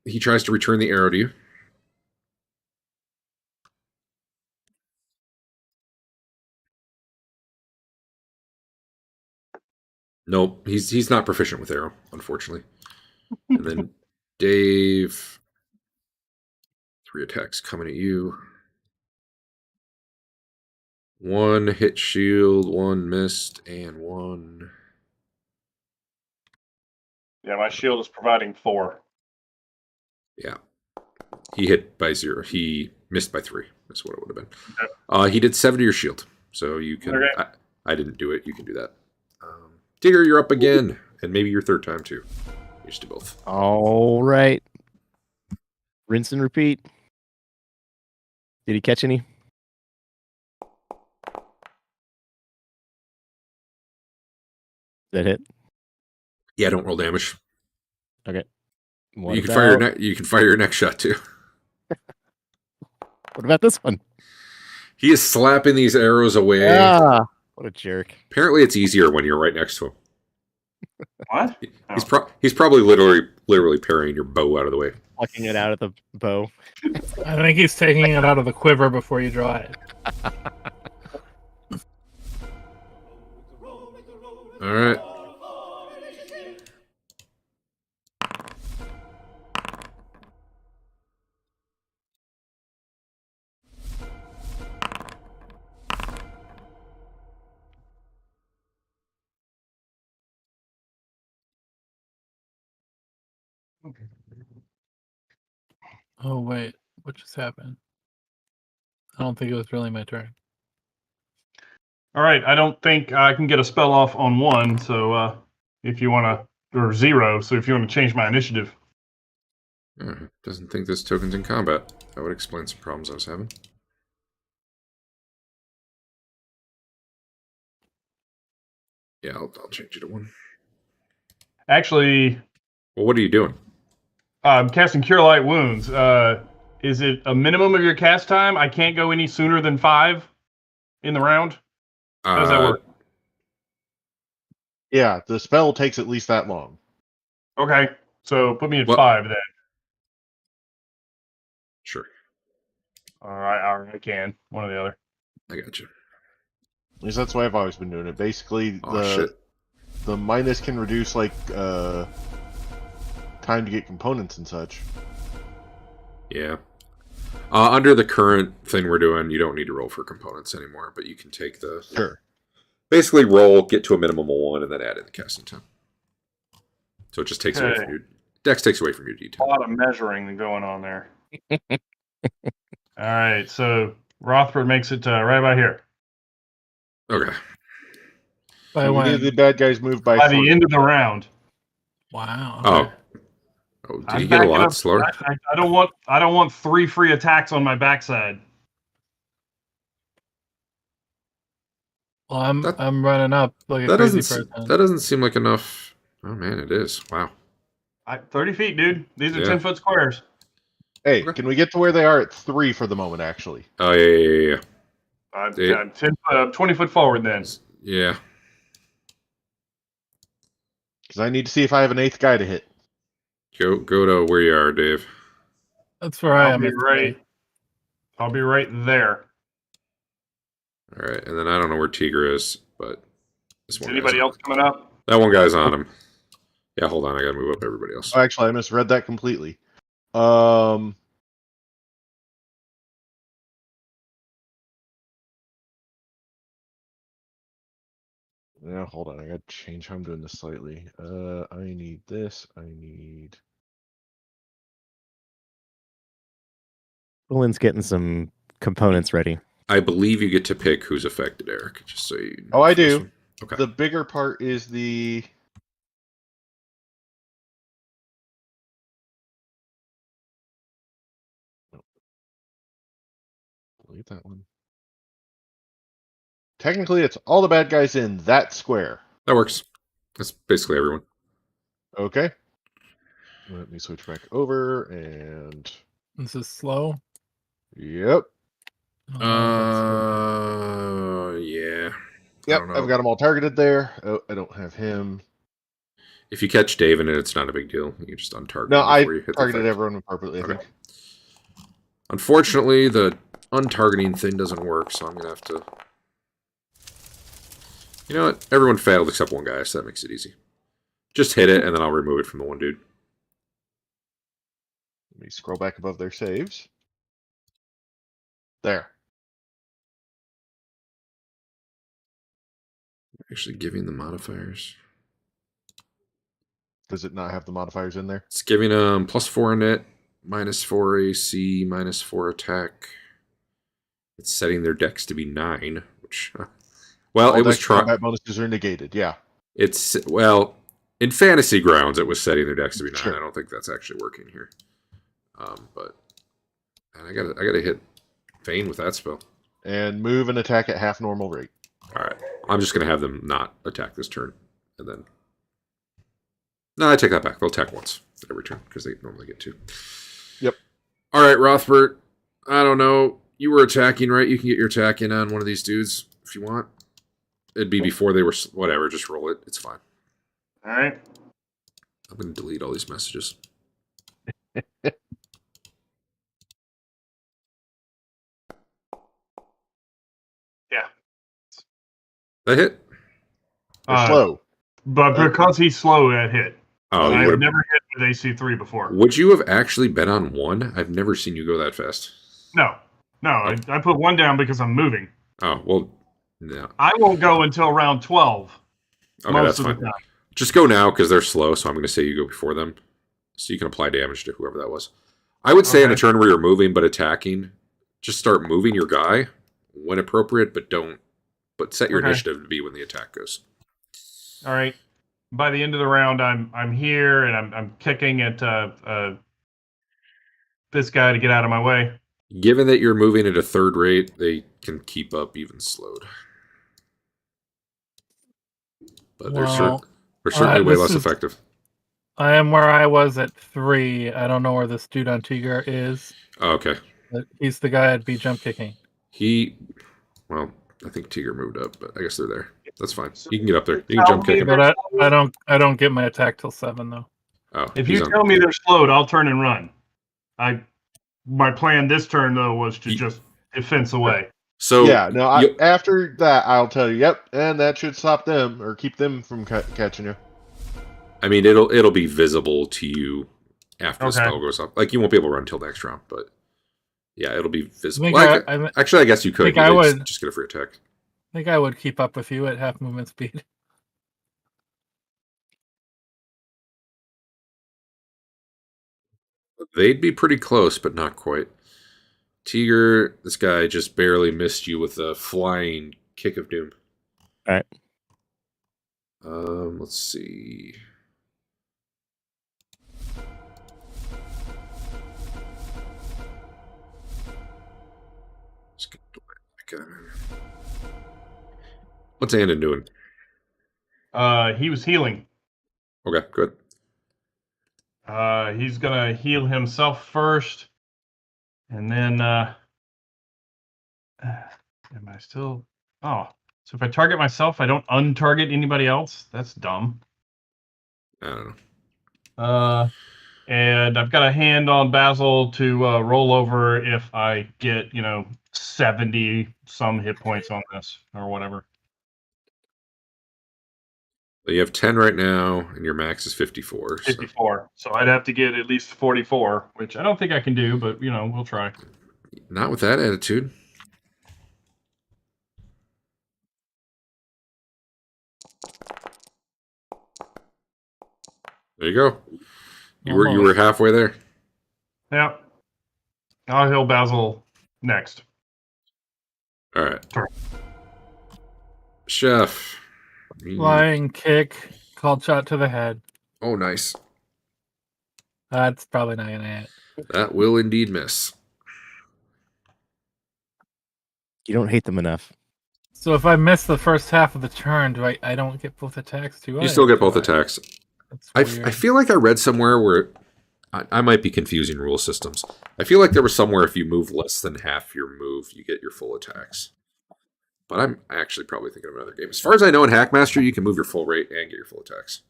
He tries to return the arrow to you. Nope, he's not proficient with arrow, unfortunately. And then Dave, 3 attacks coming at you. 1 hit shield, 1 missed, and 1. Yeah, my shield is providing 4. Yeah, he hit by 0. He missed by 3. That's what it would have been. Okay. He did 7 to your shield, so you can. Okay. I didn't do it. You can do that. Digger, you're up again, and maybe your 3rd time too. You just do both. All right. Rinse and repeat. Did he catch any? That hit? Yeah, don't roll damage. Okay. You can fire your you can fire your next shot too. What about this one? He is slapping these arrows away. Ah, what a jerk. Apparently, it's easier when you're right next to him. What? He's probably literally parrying your bow out of the way. Plucking it out of the bow. I think he's taking it out of the quiver before you draw it. All right. Oh wait, what just happened? I don't think it was really my turn. All right, I don't think I can get a spell off on 1, so if you want to, or 0, so if you want to change my initiative. Doesn't think this token's in combat. That would explain some problems I was having. Yeah, I'll change it to 1. Actually, Well, what are you doing? I'm casting Cure Light Wounds. Is it a minimum of your cast time? I can't go any sooner than 5 in the round? How does that work? Yeah, the spell takes at least that long. Okay, so put me at What? 5 then. Sure. All right, I can. One or the other. I got you. At least that's the way I've always been doing it. Basically, Oh, shit. the minus can reduce like time to get components and such. Yeah. Under the current thing we're doing, you don't need to roll for components anymore, but you can take the... Sure. Basically roll, get to a minimum of 1, and then add in the casting time. So it just takes away from your... Dex takes away from your A D10. lot of measuring going on there. All right, so Rothford makes it right about here. Okay. By So we when? need the bad guys moved by By 3. the end of the round. Wow. Oh. Oh, did I'm he get a backing lot up. slower? I don't want 3 free attacks on my backside. Well, I'm That- running up like a That crazy doesn't person. that doesn't seem like enough. Oh man, it is. Wow. 30 feet, dude. These are Yeah. 10-foot squares. Hey, Okay. can we get to where they are at 3 for the moment, actually? Oh yeah. I'm 20 foot forward then. Yeah. Because I need to see if I have an 8th guy to hit. Go to where you are, Dave. That's where I I'll am. be at right. 3. I'll be right there. All right, and then I don't know where Tiger is, but this Is one. anybody guy's else coming up? That one guy's on him. Yeah, hold on. I gotta move up everybody else. Oh, actually, I misread that completely. Yeah, hold on. I gotta change how I'm doing this slightly. I need this. I need. Willen's getting some components ready. I believe you get to pick who's affected, Eric. Just so you know. Oh, I for this do. one. Okay. The bigger part is the. Delete that one. Technically, it's all the bad guys in that square. That works. That's basically everyone. Okay. Let me switch back over and. This is slow. Yep. Yeah. Yep. I don't know. I've got them all targeted there. Oh, I don't have him. If you catch Dave in it, it's not a big deal. You just untarget No, him I before you hit the targeted effect. everyone appropriately, I Okay. think. Unfortunately, the untargeting thing doesn't work, so I'm going to have to... You know what? Everyone failed except one guy, so that makes it easy. Just hit it, and then I'll remove it from the one dude. Let me scroll back above their saves. There. Actually giving the modifiers. Does it not have the modifiers in there? It's giving them +4 on it, -4 AC, -4 attack. It's setting their dex to be 9, which... Well, All it was dex trying... combat bonuses are negated, yeah. It's... Well, in fantasy grounds, it was setting their dex to be 9. Sure. I don't think that's actually working here. But... And I gotta hit Vayne with that spell. And move and attack at half normal rate. Alright. I'm just going to have them not attack this turn. And then... No, I take that back. They'll attack once every turn, because they normally get 2. Yep. Alright, Rothbert. I don't know. You were attacking, right? You can get your attack in on one of these dudes if you want. It'd be before they were... Whatever, just roll it. It's fine. All right. I'm going to delete all these messages. Yeah. That hit? They're slow. But because he's slow, that hit. Oh, you I've would never hit with AC3 before. Would you have actually been on 1? I've never seen you go that fast. No. I put 1 down because I'm moving. Oh, well, no. I won't go until round 12. Okay, most that's of fine. the time. Just go now, because they're slow, so I'm going to say you go before them. So you can apply damage to whoever that was. I would say on a Okay. turn where you're moving but attacking, just start moving your guy when appropriate, but don't... But set your Okay. initiative to be when the attack goes. All right. By the end of the round, I'm here and I'm kicking at this guy to get out of my way. Given that you're moving at a 3rd rate, they can keep up even slowed. but Well, they're certainly way this less is- effective. I am where I was at 3. I don't know where this dude on Tiger is. Oh, okay. But he's the guy I'd be jump kicking. Well, I think Tiger moved up, but I guess they're there. That's fine. You can get up there. You can Tell jump me kick him. But I don't get my attack till 7 though. Oh, If he's you on. tell me they're slowed, I'll turn and run. My plan this turn though was to just defense away. So yeah, no. After that, I'll tell you. Yep, and that should stop them or keep them from catching you. I mean, it'll be visible to you after the Okay. spell goes up. Like you won't be able to run until next round, but yeah, it'll be visible. I Actually, I guess you could. think You I could would- just get a free attack. think I would keep up with you at half movement speed. They'd be pretty close, but not quite. Tiger, this guy just barely missed you with a flying kick of doom. All right. Let's see. Just get back out of here. What's Andon doing? He was healing. Okay, good. He's gonna heal himself first, and then am I still? Oh, so if I target myself, I don't untarget anybody else. That's dumb. I don't know. And I've got a hand on Basil to roll over if I get 70 some hit points on this or whatever. Well, you have 10 right now, and your max is 54. 54. So I'd have to get at least 44, which I don't think I can do, but we'll try. Not with that attitude. There you go. You were halfway there. Yep. I'll heal Basil next. All right. Sure. Chef. Flying kick, called shot to the head. Oh, nice. That's probably not gonna hit. That will indeed miss. You don't hate them enough. So if I miss the first half of the turn, do I don't get both attacks too? You still get both attacks. That's I weird. feel like I read somewhere where I might be confusing rule systems. I feel like there was somewhere if you move less than half your move, you get your full attacks. But I'm actually probably thinking of another game. As far as I know, in Hackmaster, you can move your full rate and get your full attacks.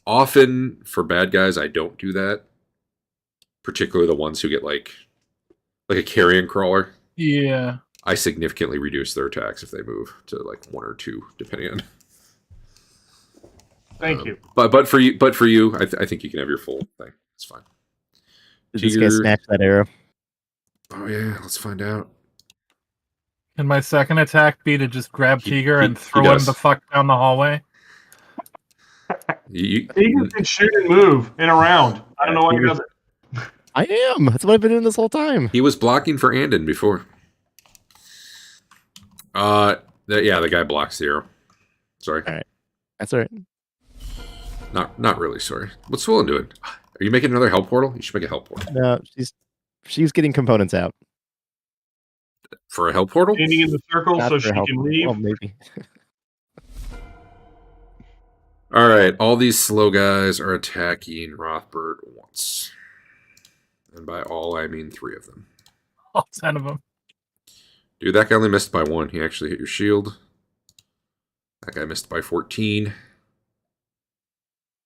Often, for bad guys, I don't do that. Particularly the ones who get like a carrion crawler. Yeah. I significantly reduce their attacks if they move to like 1 or 2, depending on. Thank you. But for you, I think you can have your full thing. It's fine. Did this guy snatch that arrow? Oh yeah, let's find out. Can my second attack be to just grab Tiger and he throw him does. the fuck down the hallway? You, He can shoot and move in a round. I don't know why he does it. I am. That's what I've been doing this whole time. he was blocking for Andon before. The guy blocks the arrow. Sorry. All right. That's all right. Not really, sorry. What's Swollen doing? Are you making another help portal? You should make a help portal. No, she's getting components out. For a help portal? Standing in the circle Not so for she help. can leave. Well, maybe. Alright, all these slow guys are attacking Rothbard once. And by all, I mean 3 of them. All 10 of them. Dude, that guy only missed by 1. He actually hit your shield. That guy missed by 14.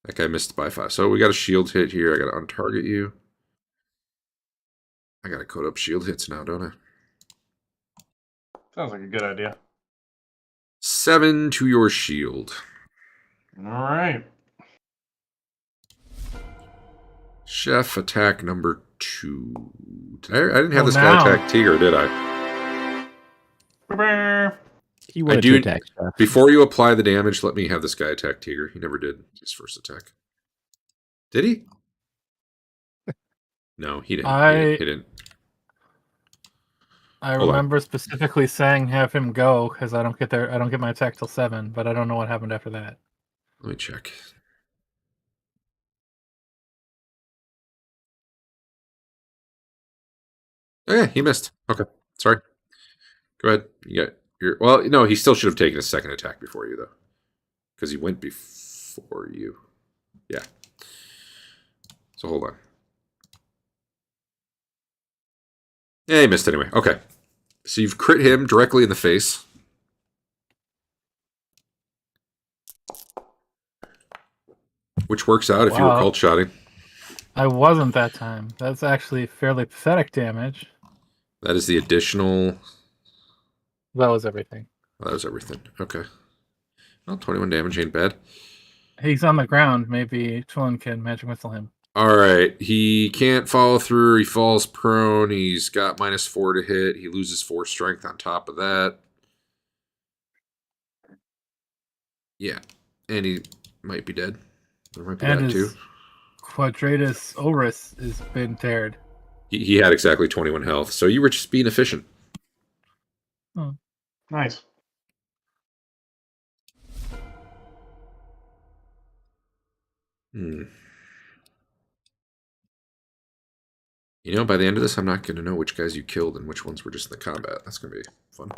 That guy missed by 5. So we got a shield hit here. I got to untarget you. I got to code up shield hits now, don't I? Sounds like a good idea. 7 to your shield. All right. Chef attack number 2. I didn't have Oh, this now. guy attack Tiger, did I? He wanted do- to attack stuff. Before you apply the damage, let me have this guy attack Tiger. He never did his first attack. Did he? No, he didn't. He didn't. I Hold on. remember specifically saying have him go because I don't get my attack till 7, but I don't know what happened after that. Let me check. Oh, yeah, he missed. Okay, sorry. Go ahead. You got your. Well, no, he still should have taken a second attack before you, though. Because he went before you. Yeah. So hold on. Yeah, he missed anyway. Okay. So you've crit him directly in the face. Which works out if you were Wow. called shotting. I wasn't that time. That's actually fairly pathetic damage. That is the additional... That was everything. Oh, that was everything. Okay. Well, 21 damage ain't bad. He's on the ground. Maybe Twillin can magic missile him. Alright. He can't follow through. He falls prone. He's got -4 to hit. He loses 4 strength on top of that. Yeah. And he might be dead. There might be And that his too. Quadratus Oris has been teared. He had exactly 21 health. So you were just being efficient. Nice. Hmm. You know, by the end of this, I'm not going to know which guys you killed and which ones were just in the combat. That's going to be fun.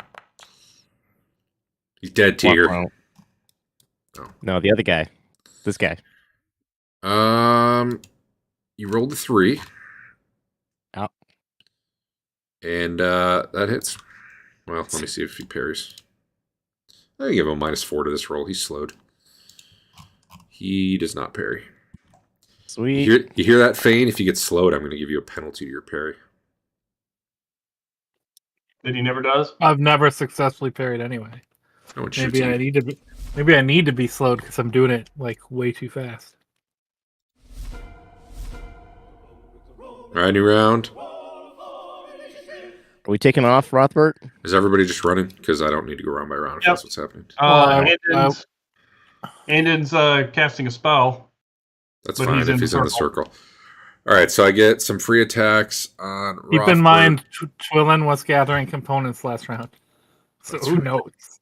He's dead, Tiger. Wow. Oh. No, the other guy. This guy. You rolled a 3. Out. And that hits. Well, let me see if he parries. I can give him a -4 to this roll. He's slowed. He does not parry. Sweet. You hear that, Fane? If you get slowed, I'm going to give you a penalty to your parry. That he never does? I've never successfully parried anyway. No one shoots Maybe I you. need to be. Maybe I need to be slowed because I'm doing it like way too fast. All right, new round. Are we taking off, Rothbert? Is everybody just running? Because I don't need to go round by round if Yep. that's what's happening. Andon's casting a spell. That's But fine he's if in he's the in the circle. All right, so I get some free attacks on Keep Rothbard. in mind, Twillin was gathering components last round, so That's who right. knows?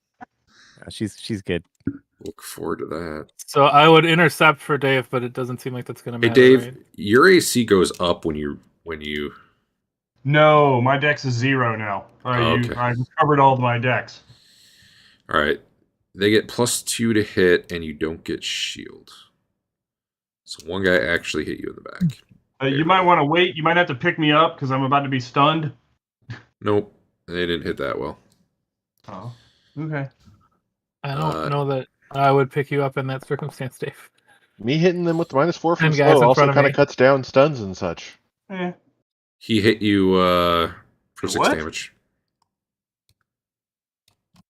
She's good. Look forward to that. So I would intercept for Dave, but it doesn't seem like that's going to Hey, matter. Dave, Right? your AC goes up when you. No, my dex is 0 now. Okay. I've covered all of my decks. All right, they get +2 to hit, and you don't get shield. So one guy actually hit you in the back. You might want to wait. You might have to pick me up because I'm about to be stunned. Nope, they didn't hit that well. Oh, okay. I don't know that I would pick you up in that circumstance, Dave. Me hitting them with the -4 from And guys slow in also front of kind of me. cuts down stuns and such. Eh. He hit you for 6 What? damage.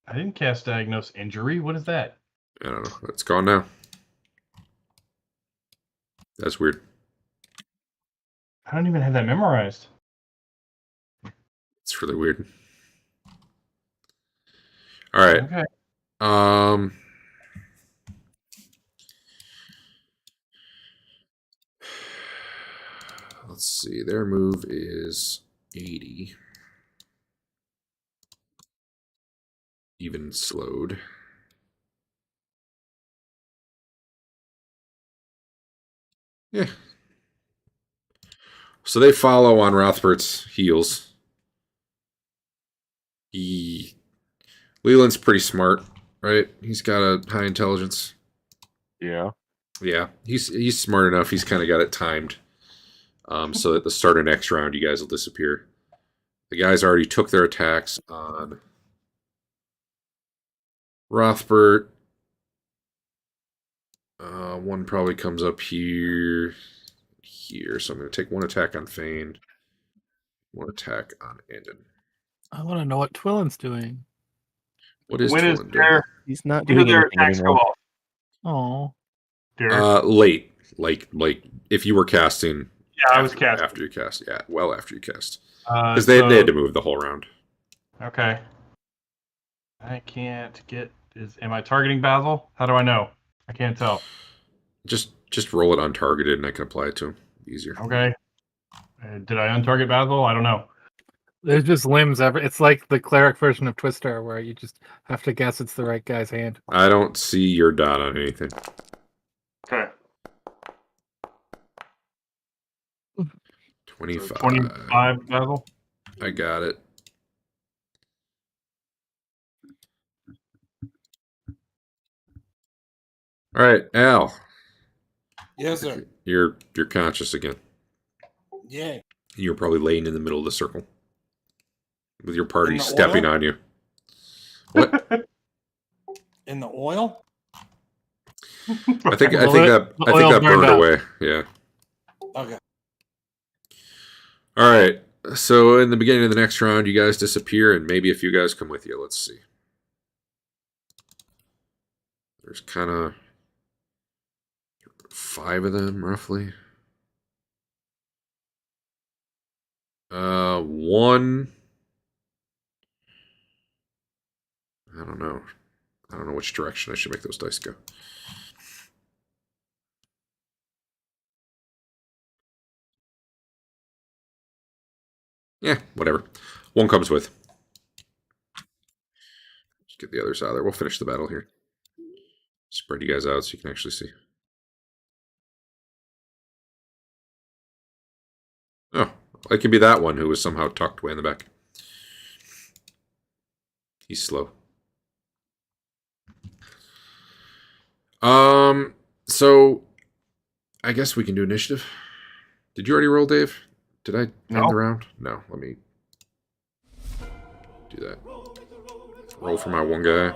I didn't cast Diagnose Injury. What is that? I don't know. It's gone now. That's weird. I don't even have that memorized. It's really weird. All right. Okay. Let's see. Their move is 80. Even slowed. Yeah. So they follow on Rothbert's heels. Leland's pretty smart, right? He's got a high intelligence. Yeah. Yeah, he's smart enough. He's kind of got it timed, so at the start of next round, you guys will disappear. The guys already took their attacks on Rothbert. One probably comes up here. So I'm going to take one attack on Fane, one attack on Andon. I want to know what Twillin's doing. What is When is Twillin doing? their He's not when do doing their anything attacks go anymore. off? Oh, Derek? Late, like if you were casting. Yeah, I was casting. after you cast. Yeah, well after you cast, Because because they had to move the whole round. Okay. I can't get. Am I targeting Basil? How do I know? I can't tell. Just roll it untargeted, and I can apply it to him easier. Okay. Did I untarget Basil? I don't know. there's just limbs every. It's like the cleric version of Twister, where you just have to guess it's the right guy's hand. I don't see your dot on anything. Okay. 25. 25 Basil. I got it. All right, Al. Yes, sir. You're conscious again. Yay. You're probably laying in the middle of the circle with your party In the stepping oil? on you. What? In the oil? I think The that oil burned burned up. away. Yeah. Okay. All right. So in the beginning of the next round, you guys disappear, and maybe a few guys come with you. Let's see. There's kind of 5 of them, roughly. One. I don't know. I don't know which direction I should make those dice go. Yeah, whatever. One comes with. Just get the others out of there. We'll finish the battle here. Spread you guys out so you can actually see. Oh, it could be that one who was somehow tucked way in the back. He's slow. So I guess we can do initiative. Did you already roll, Dave? Did I end No. the round? No, let me do that. Roll for my one guy.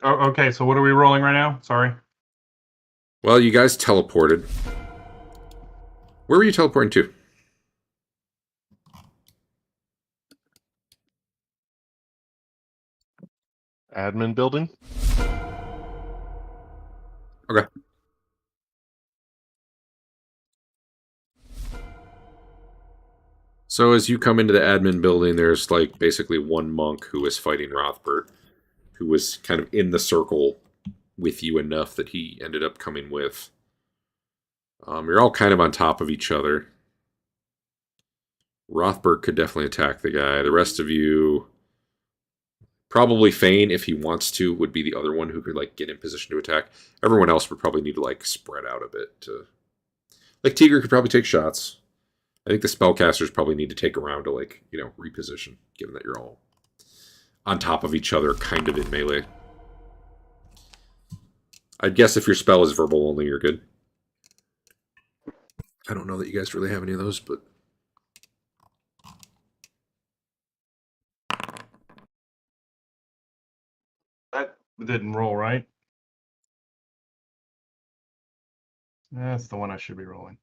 Oh, okay, so what are we rolling right now? Sorry. Well, you guys teleported. Where were you teleporting to? Admin building. Okay. So as you come into the admin building, there's like basically one monk who is fighting Rothbert, who was kind of in the circle with you enough that he ended up coming with. You're all kind of on top of each other. Rothbert could definitely attack the guy. The rest of you, probably Fane, if he wants to, would be the other one who could like get in position to attack. Everyone else would probably need to like spread out a bit. Like Tigger could probably take shots. I think the spellcasters probably need to take a round to like, reposition, given that you're all on top of each other, kind of in melee. I'd guess if your spell is verbal only, you're good. I don't know that you guys really have any of those, but... That didn't roll, right? That's the one I should be rolling.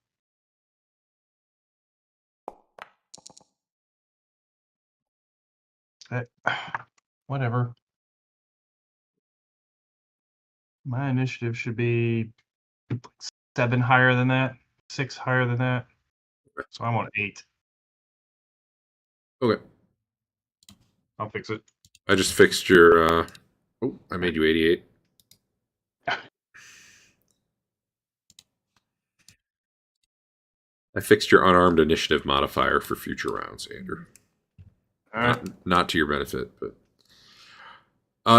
Whatever. My initiative should be 7 higher than that, 6 higher than that. So I'm on 8. Okay. I'll fix it. I just fixed your... Oh, I made you 88. I fixed your unarmed initiative modifier for future rounds, Andrew. All right. Not to your benefit, but...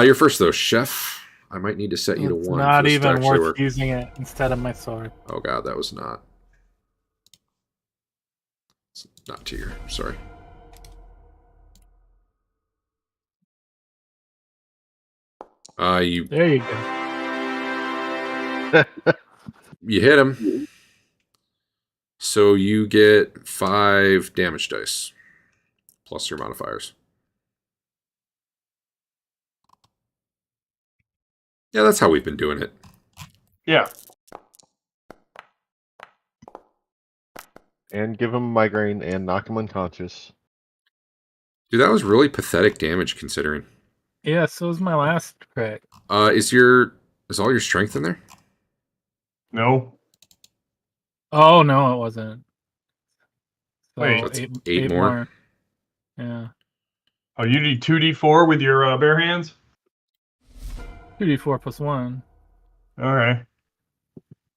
you're first, though. Chef, I might need to set you to It's 1. not for this to even actually worth work. using it instead of my sword. Oh, God, that was not... It's not Tigger. Sorry. There you go. You hit him. So you get 5 damage dice. Plus your modifiers. Yeah, that's how we've been doing it. Yeah. And give him migraine and knock him unconscious. Dude, that was really pathetic damage considering. Yeah, so was my last crit. Is all your strength in there? No. Oh no, it wasn't. So Wait, that's 8, 8 more? Yeah. Oh, you need 2d4 with your bare hands? 2d4 plus 1. Okay.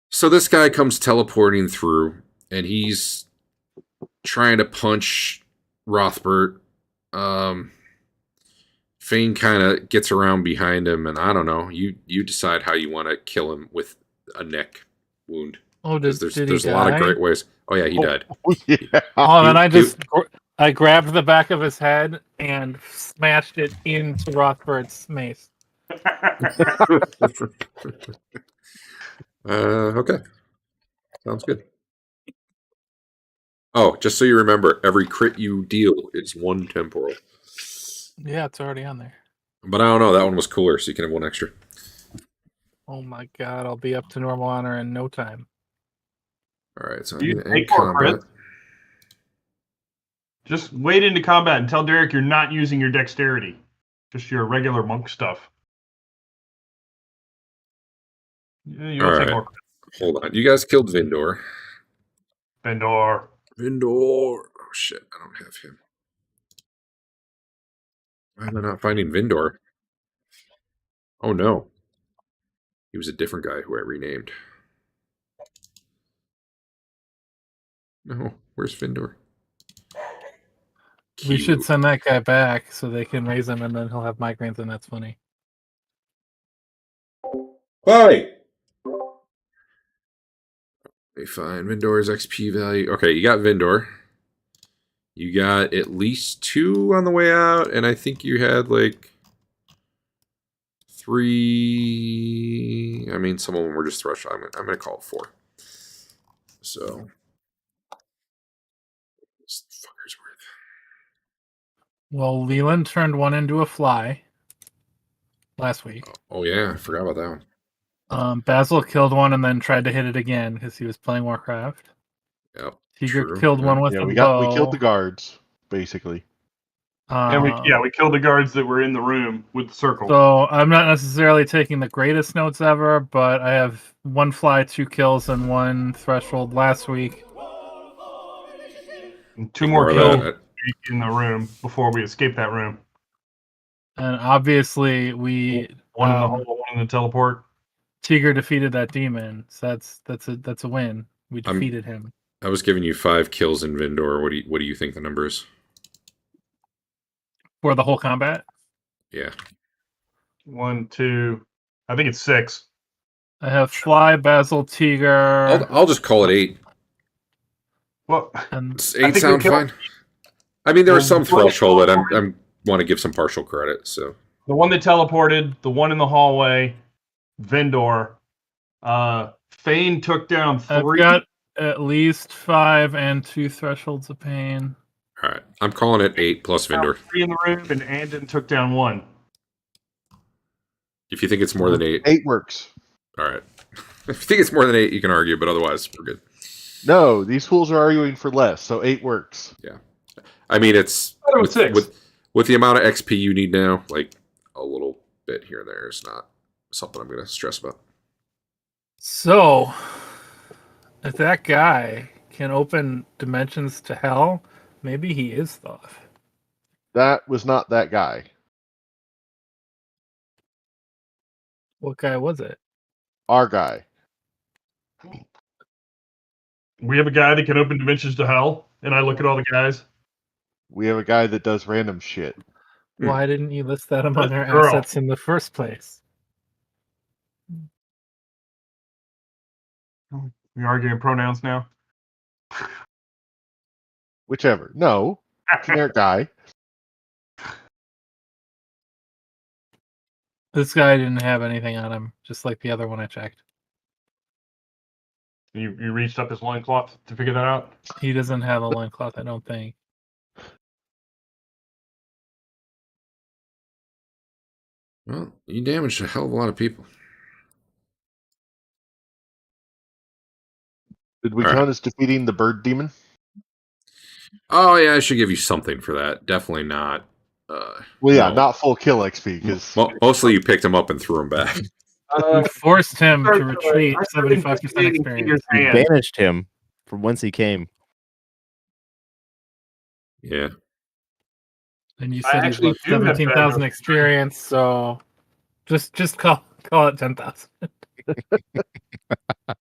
So this guy comes teleporting through, and he's trying to punch Rothbert. Fane kind of gets around behind him, and I don't know. You decide how you want to kill him with a neck wound. Oh, did he There's a die? lot of great ways. Oh yeah, he died. Yeah. Oh, then I just I grabbed the back of his head and smashed it into Rothbard's mace. Okay. Sounds good. Oh, just so you remember, every crit you deal is 1 temporal. Yeah, it's already on there. But I don't know, that one was cooler, so you can have 1 extra. Oh my god, I'll be up to normal honor in no time. Alright, so I'm You going to take end 4 combat. crits. Just wade into combat and tell Derek you're not using your dexterity. Just your regular monk stuff. You'll take Alright, more crits. hold on. You guys killed Vindor. Bendor. Vindor. Oh shit, I don't have him. Why am I not finding Vindor? Oh no. He was a different guy who I renamed. No, where's Vindor? We should Kiwu. send that guy back so they can raise him and then he'll have migraines and that's funny. Hi! Let me find Vindor's XP value. Okay, you got Vindor. You got at least 2 on the way out, and I think you had like 3. I mean, some of them were just threshold. I'm gonna call it 4. So, this fucker's worth. Well, Leland turned one into a fly last week. Oh yeah, I forgot about that one. Basil killed one and then tried to hit it again because he was playing Warcraft. Yep. Tiger True. killed one with Yeah, a we bow. killed the guards, basically. And we killed the guards that were in the room with the circle. So I'm not necessarily taking the greatest notes ever, but I have 1 fly, 2 kills, and 1 threshold last week. And 2 more of kills that. in the room before we escape that room. And obviously we One in the hole, one in the teleport. Tiger defeated that demon, so that's a win. We defeated him. I was giving you 5 kills in Vindor. What do you think the number is? For the whole combat? Yeah. 1, 2. I think it's 6. I have Fly, Basil, Tiger. I'll just call it 8. Well, And Does I 8 think we sound killed- fine? I mean, there was some Well, threshold that I'm want to give some partial credit. So the one that teleported, the one in the hallway, Vendor. Fane took down 3. I've got at least 5 and 2 thresholds of pain. all right, I'm calling it 8 plus Vindor. 3 in the room, and Andon took down 1. If you think it's more than 8, 8 works. all right. If you think it's more than 8, you can argue, but otherwise, we're good. No, these fools are arguing for less, so 8 works. Yeah, I mean it's thought it was 6. with the amount of XP you need now, like a little bit here and there is not something I'm going to stress about. So, if that guy can open dimensions to hell, maybe he is Thoth. That was not that guy. What guy was it? Our guy. We have a guy that can open dimensions to hell, and I look at all the guys. We have a guy that does random shit. Why didn't you list that among our Girl. assets in the first place? We arguing pronouns now. Whichever. No. Generic guy. This guy didn't have anything on him, just like the other one I checked. You reached up his loincloth to figure that out? He doesn't have a loincloth, I don't think. Well, you damaged a hell of a lot of people. Did we All count right. as defeating the bird demon? Oh yeah, I should give you something for that. Definitely not. Well, yeah, No. not full kill XP, because Mostly you picked him up and threw him back. We forced him to started- retreat I started 75% anticipating experience. Peter's You hand. banished him from whence he came. Yeah. And you I said he's actually about do have 17,000 bad experience, so just call it 10,000. I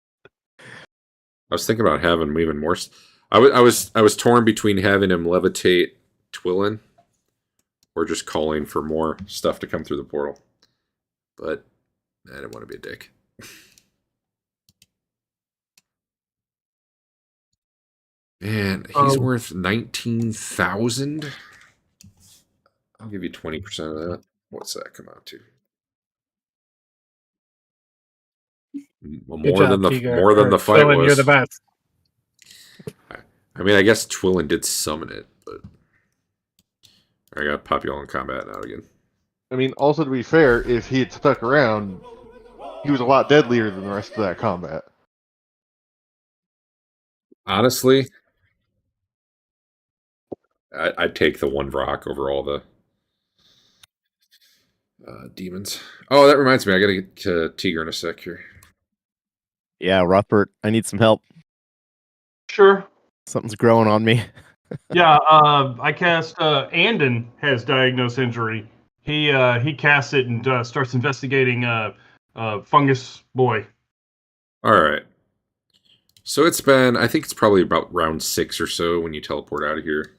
was thinking about having him even more. I was torn between having him levitate Twillin or just calling for more stuff to come through the portal. But I didn't want to be a dick. And he's Oh. worth 19,000. I'll give you 20% of that. What's that come out to? Well, Good more job, than the Tiger. more than Or the fight Twillin, was. You're the best. I mean, I guess Twillin did summon it, but I got pop you all in combat now again. I mean, also to be fair, if he had stuck around, he was a lot deadlier than the rest of that combat. Honestly, I'd take the one rock over all the demons. Oh, that reminds me, I gotta get to Tiger in a sec here. Yeah, Rothbert, I need some help. Sure. Something's growing on me. Yeah, I cast Andon has diagnosed injury. He casts it and starts investigating fungus boy. All right. So it's been, I think it's probably about round 6 or so when you teleport out of here.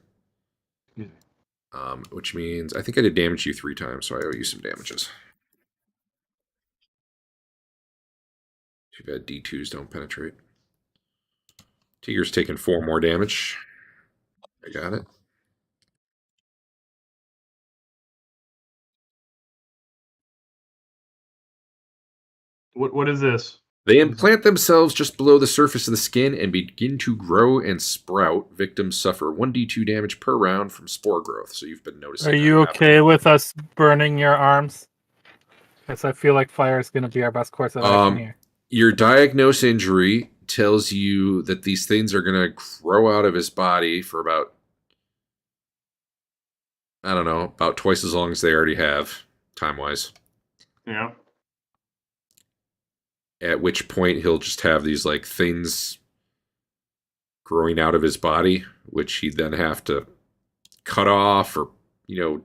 Which means I think I did damage you 3 times, so I owe you some damages. Too bad D2s don't penetrate. Tiger's taking 4 more damage. I got it. What is this? They implant themselves just below the surface of the skin and begin to grow and sprout. Victims suffer 1d2 damage per round from spore growth. So you've been noticing. Are you okay with us burning your arms? Because I feel like fire is going to be our best course of action here. Your diagnosed injury tells you that these things are going to grow out of his body for about, I don't know, about twice as long as they already have, time-wise. Yeah. At which point he'll just have these like things growing out of his body, which he'd then have to cut off or,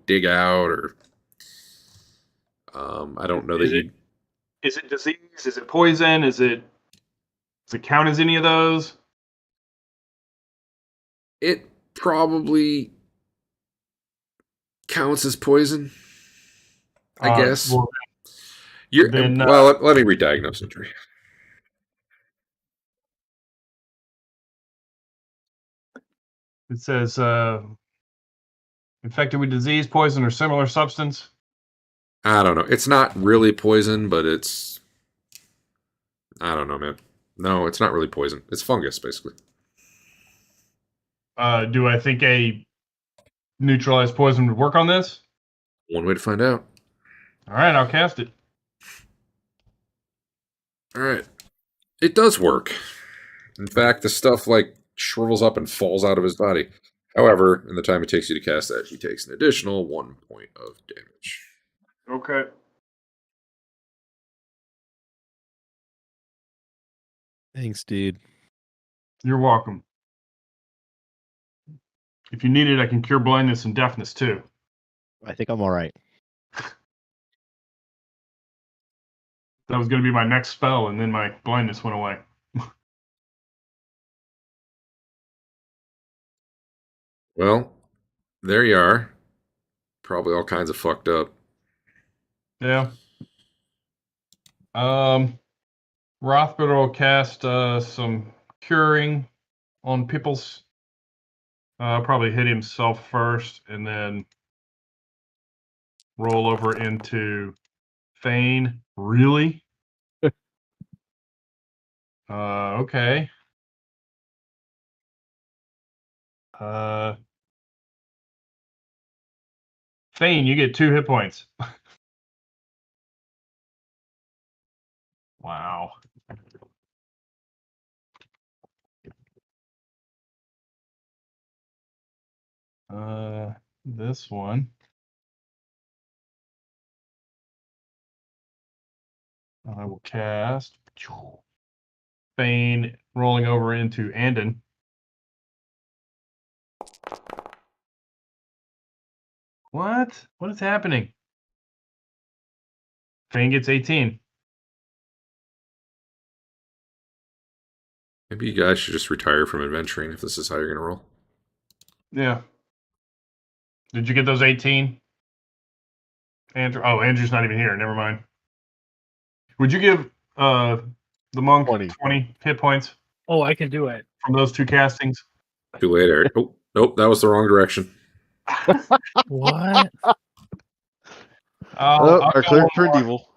dig out or I don't know that you. Is it disease? Is it poison? Does it count as any of those? It probably counts as poison, I guess. Well, let me re-diagnose injury. It says infected with disease, poison, or similar substance. I don't know. It's not really poison, but it's... I don't know, man. No, it's not really poison. It's fungus, basically. Do I think a neutralized poison would work on this? One way to find out. All right, I'll cast it. All right. It does work. In fact, the stuff shrivels up and falls out of his body. However, in the time it takes you to cast that, he takes an additional 1 point of damage. Okay. Thanks, dude. You're welcome. If you need it, I can cure blindness and deafness too. I think I'm all right. That was going to be my next spell, and then my blindness went away. Well, there you are. Probably all kinds of fucked up. Yeah. Rothbard will cast some curing on Pipples. Probably hit himself first, and then roll over into Feign. Really? Okay. Feign, you get 2 hit points. Wow. This one. I will cast Feign, rolling over into Andon. What? What is happening? Feign gets 18. Maybe you guys should just retire from adventuring if this is how you're going to roll. Yeah. Did you get those 18? Andrew? Oh, Andrew's not even here. Never mind. Would you give the monk 20 hit points Oh, I can do it. from those 2 castings? Too late, Eric. Oh, nope, that was the wrong direction. What? I'll Our go cleric one turned more. evil.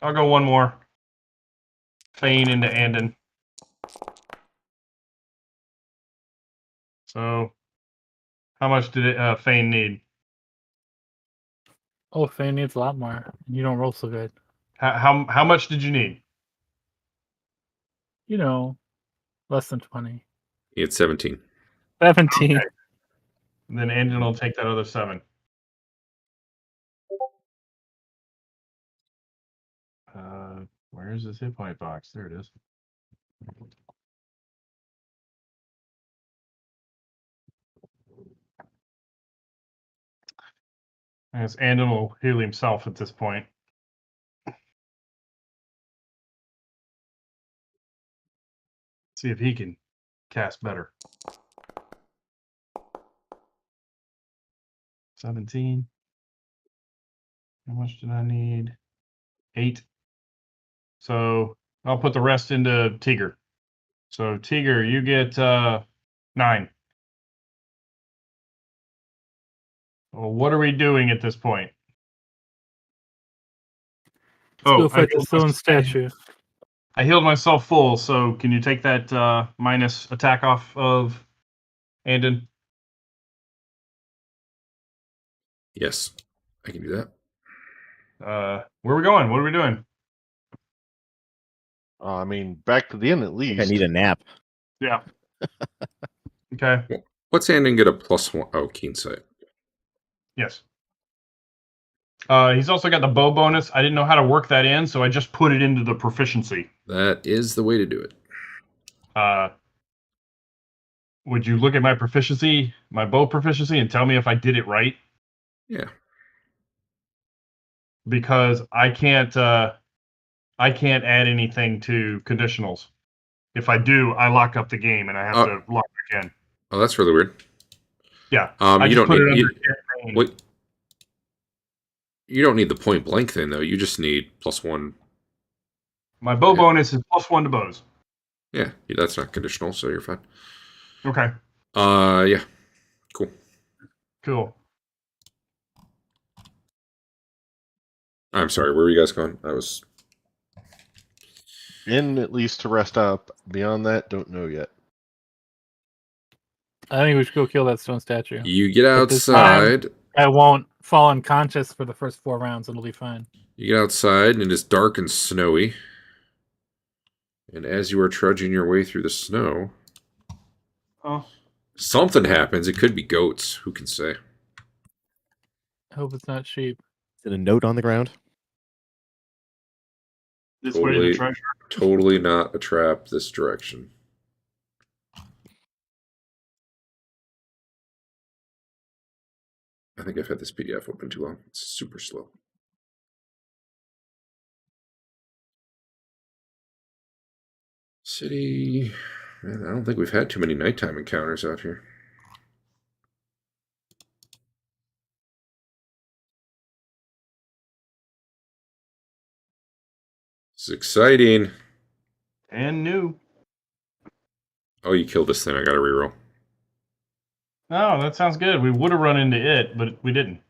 I'll go one more. Feign into Andon. So, how much did it Feign need? Oh, Faye needs a lot more. You don't roll so good. How much did you need? You know, less than 20. He had 17. 17. Okay. And then Andon will take that other 7. Where's this hit point box? There it is. I guess Andon will heal himself at this point. See if he can cast better. 17. How much did I need? 8. So I'll put the rest into Tigger. So Tigger, you get 9. Well, what are we doing at this point? Let's go I fight the healed stone myself- statue. I healed myself full, so can you take that minus attack off of Andon? Yes, I can do that. Where are we going? What are we doing? I mean, back to the inn at I least. think I need a nap. Yeah. Okay. What's Andon get a +1? Oh, keen sight. Yes. He's also got the bow bonus. I didn't know how to work that in, so I just put it into the proficiency. That is the way to do it. Would you look at my proficiency, my bow proficiency, and tell me if I did it right? Yeah. Because I can't add anything to conditionals. If I do, I lock up the game and I have to log back in. Oh, that's really weird. Yeah. You just don't put need it under you, campaign. wait, you don't need the point blank thing though. You just need +1. My bow Yeah. bonus is +1 to bows. Yeah, that's not conditional, so you're fine. Okay. Yeah. Cool. Cool. I'm sorry, where were you guys going? I was Inn at least to rest up. Beyond that, don't know yet. I think we should go kill that stone statue. You get But this time- outside. I won't fall unconscious for the first 4 rounds. It'll be fine. You get outside, and it is dark and snowy. And as you are trudging your way through the snow, something happens. It could be goats. Who can say? I hope it's not sheep. Is it a note on the ground? This way to the treasure. Totally not a trap this direction. I think I've had this PDF open too long. It's super slow. City. Man, I don't think we've had too many nighttime encounters out here. It's exciting. And new. Oh, you killed this thing. I got to reroll. Oh, that sounds good. We would have run into it, but we didn't.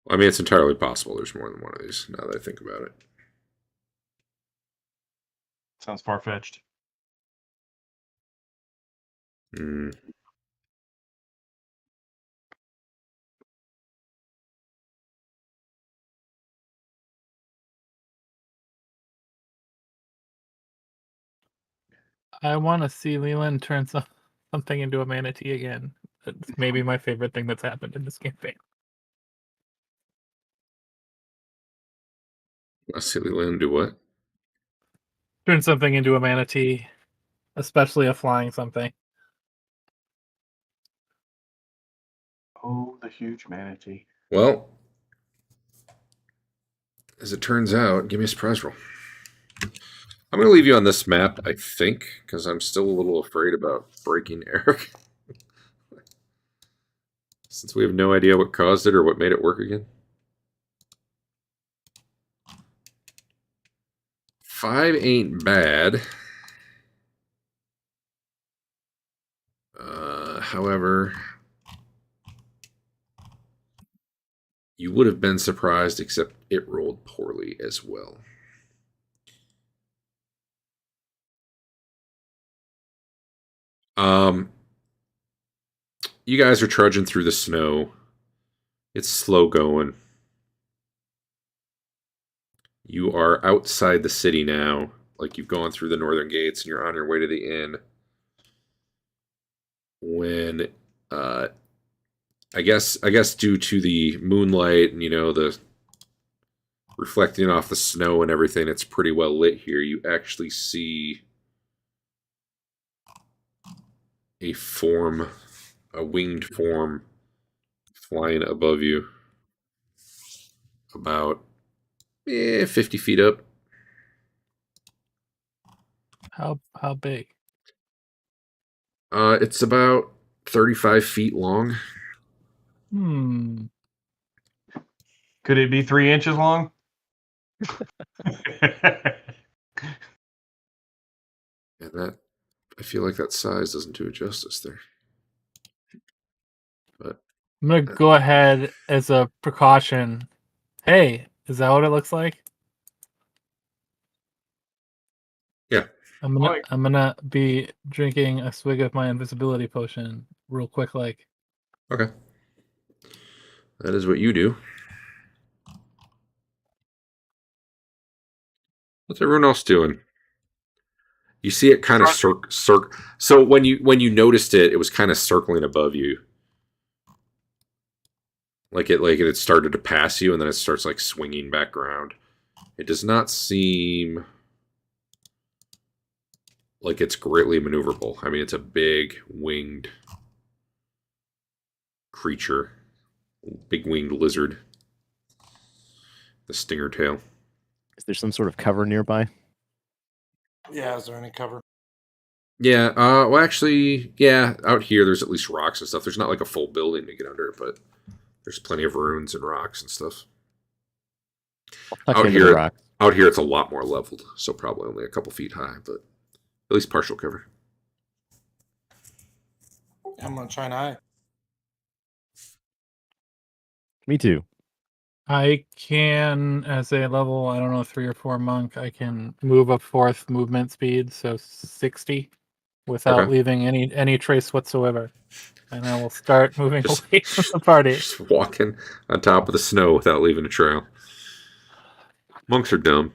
I mean, it's entirely possible there's more than one of these, now that I think about it. Sounds far-fetched. Hmm. I want to see Leland turn something into a manatee again. It's maybe my favorite thing that's happened in this campaign. Silly Lynn, do what? Turn something into a manatee, especially a flying something. Oh, the huge manatee. Well, as it turns out, give me a surprise roll. I'm going to leave you on this map, I think, because I'm still a little afraid about breaking Eric. Since we have no idea what caused it or what made it work again. 5 ain't bad. However, you would have been surprised, except it rolled poorly as well. You guys are trudging through the snow. It's slow going. You are outside the city now. Like, you've gone through the northern gates and you're on your way to the inn. When, I guess due to the moonlight and, the reflecting off the snow and everything, it's pretty well lit here. You actually see a winged form flying above you. About 50 feet up. How big? It's about 35 feet long. Could it be 3 inches long? And that, I feel like that size doesn't do it justice there. But I'm gonna go ahead as a precaution. Hey, is that what it looks like? Yeah. I'm gonna be drinking a swig of my invisibility potion real quick, like. Okay. That is what you do. What's everyone else doing? You see it kind of So when you noticed it, it was kind of circling above you. Like it had started to pass you, and then it starts like swinging back around. It does not seem like it's greatly maneuverable. I mean, it's a big winged creature, big winged lizard. The stinger tail. Is there some sort of cover nearby? Yeah, is there any cover? Yeah, well, actually, yeah, out here there's at least rocks and stuff. There's not like a full building to get under, but there's plenty of ruins and rocks and stuff. Out here, it's a lot more leveled, so probably only a couple feet high, but at least partial cover. I'm gonna try and hide. Me too. I can, as a level, I don't know, 3 or 4 monk, I can move a 4th movement speed, so 60, without leaving any trace whatsoever. And I will start moving away from the party. Just walking on top of the snow without leaving a trail. Monks are dumb.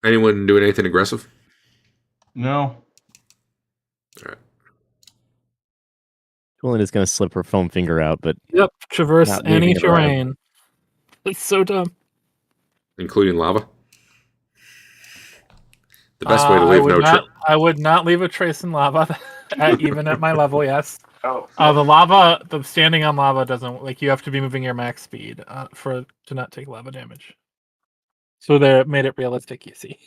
Anyone doing anything aggressive? No. All right. Twillin is going to slip her foam finger out, but yep, traverse any terrain. Around. It's so dumb. Including lava? The best way to leave I would not leave a trace in lava, even at my level, yes. Oh. The standing on lava doesn't, like, you have to be moving your max speed to not take lava damage. So they made it realistic, you see.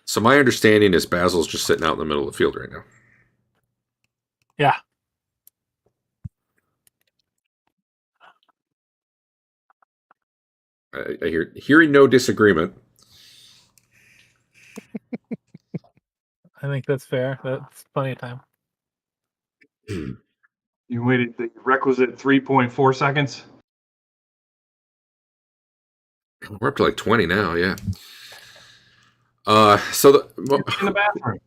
So my understanding is Basil's just sitting out in the middle of the field right now. Yeah. I hearing no disagreement. I think that's fair. That's plenty of time. You waited the requisite 3.4 seconds? We're up to like 20 now, yeah. In the bathroom.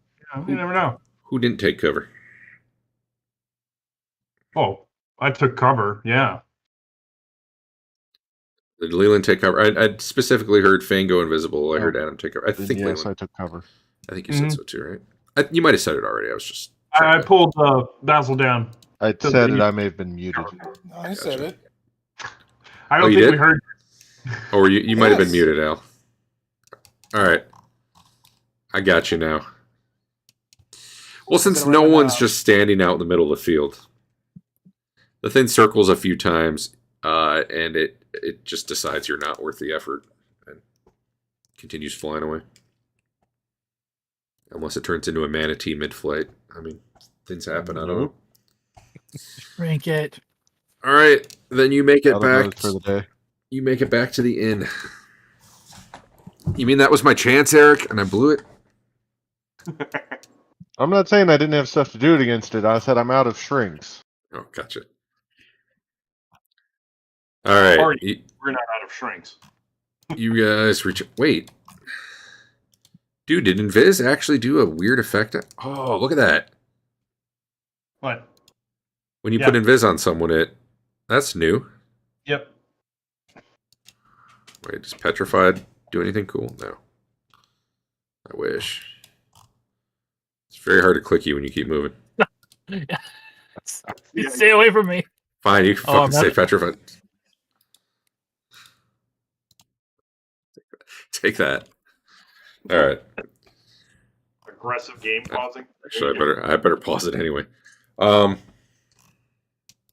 You never know. Who didn't take cover? Oh, I took cover, yeah. Did Leland take cover? I specifically heard Fang go invisible. I heard Adam take cover. I think yes, Leland. I took cover. I think you said so too, right? You might have said it already. I was just. I pulled Basil down. I said it. I may have been muted. No, I said it. I don't think we heard. Or you might have been muted, Al. All right. I got you now. Well, since no one's just standing out in the middle of the field, the thing circles a few times, and it just decides you're not worth the effort and continues flying away. Unless it turns into a manatee mid-flight. I mean, things happen. I don't know. Nope. Drink it. All right, then you make it Out of back. mode for the day. You make it back to the inn. You mean that was my chance, Eric, and I blew it? I'm not saying I didn't have stuff to do it against it. I said I'm out of shrinks. Oh, gotcha. All right, Party. We're not out of shrinks. you guys reach. Wait, dude, did Invis actually do a weird effect? Oh, look at that! What? When you Yeah. put Invis on someone, that's new. Yep. Wait, does Petrified do anything cool? No. I wish. It's very hard to click you when you keep moving. Yeah. Stay away from me. Fine, you can Oh, fucking I'm say not- Petrified. Take that. All right. Aggressive game pausing. Actually, I better pause it anyway.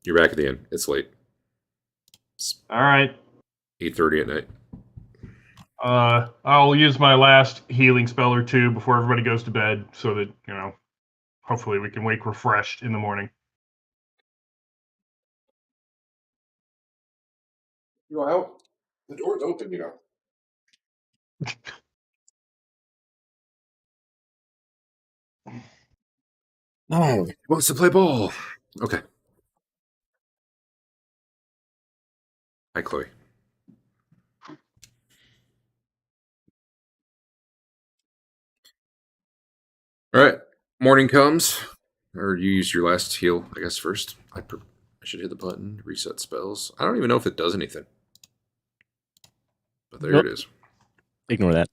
You're back at the inn. It's late. All right. 8:30 at night. I'll use my last healing spell or two before everybody goes to bed, so that hopefully we can wake refreshed in the morning. You know how the door's open, you know. No, he wants to play ball. Okay. Hi, Chloe. All right. Morning comes. Or you use your last heal, I guess, first. I should hit the button. Reset spells. I don't even know if it does anything. But there Nope. it is. Ignore that.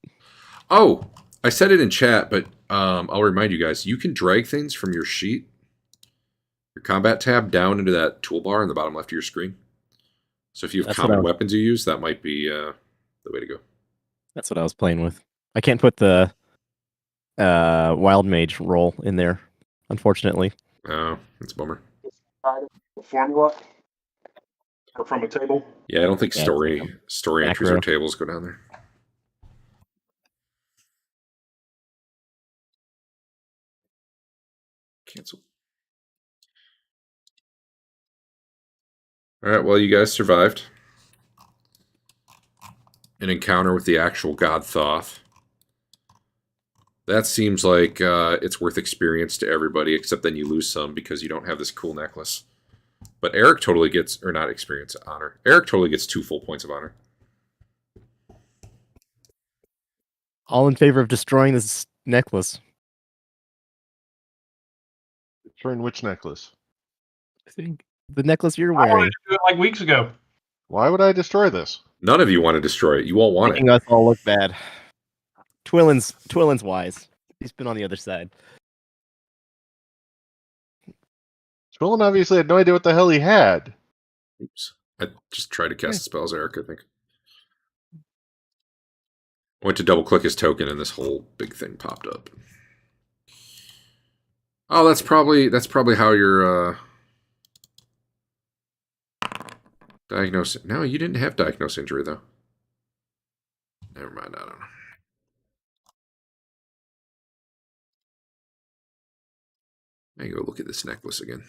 Oh, I said it in chat, but I'll remind you guys. You can drag things from your sheet, your combat tab, down into that toolbar on the bottom left of your screen. So if you have That's what common I was- weapons you use, that might be the way to go. That's what I was playing with. I can't put the wild mage roll in there, unfortunately. Oh, that's a bummer. Formula or from a table. Yeah, I don't think Yeah, story entries macro. or tables go down there. Cancel. All right, well, you guys survived an encounter with the actual god Thoth. That seems like it's worth experience to everybody, except then you lose some because you don't have this cool necklace. But Eric totally gets, or not experience, honor. Eric totally gets 2 full points of honor. All in favor of destroying this necklace. Destroying which necklace? I think the necklace you're I wanted wearing, to do it like weeks ago. Why would I destroy this? None of you want to destroy it. You all want making it. us all look bad. Twillin's wise. He's been on the other side. Swillen obviously had no idea what the hell he had. Oops. I just tried to cast spells, Eric, I think. I went to double click his token and this whole big thing popped up. Oh, that's probably how your diagnose. No, you didn't have diagnosed injury though. Never mind, I don't know. I can go look at this necklace again.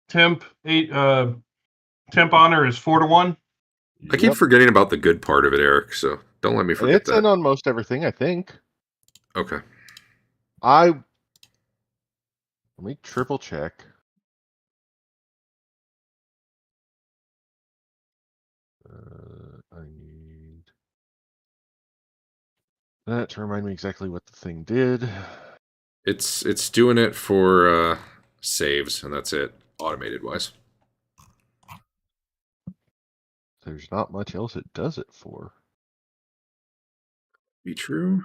Temp honor is 4-1. I keep forgetting about the good part of it, Eric, so don't let me forget It's that. in on most everything, I think. Okay. Let me triple check. I need that to remind me exactly what the thing did. It's doing it for saves, and that's it, automated wise. There's not much else it does it for. Be true.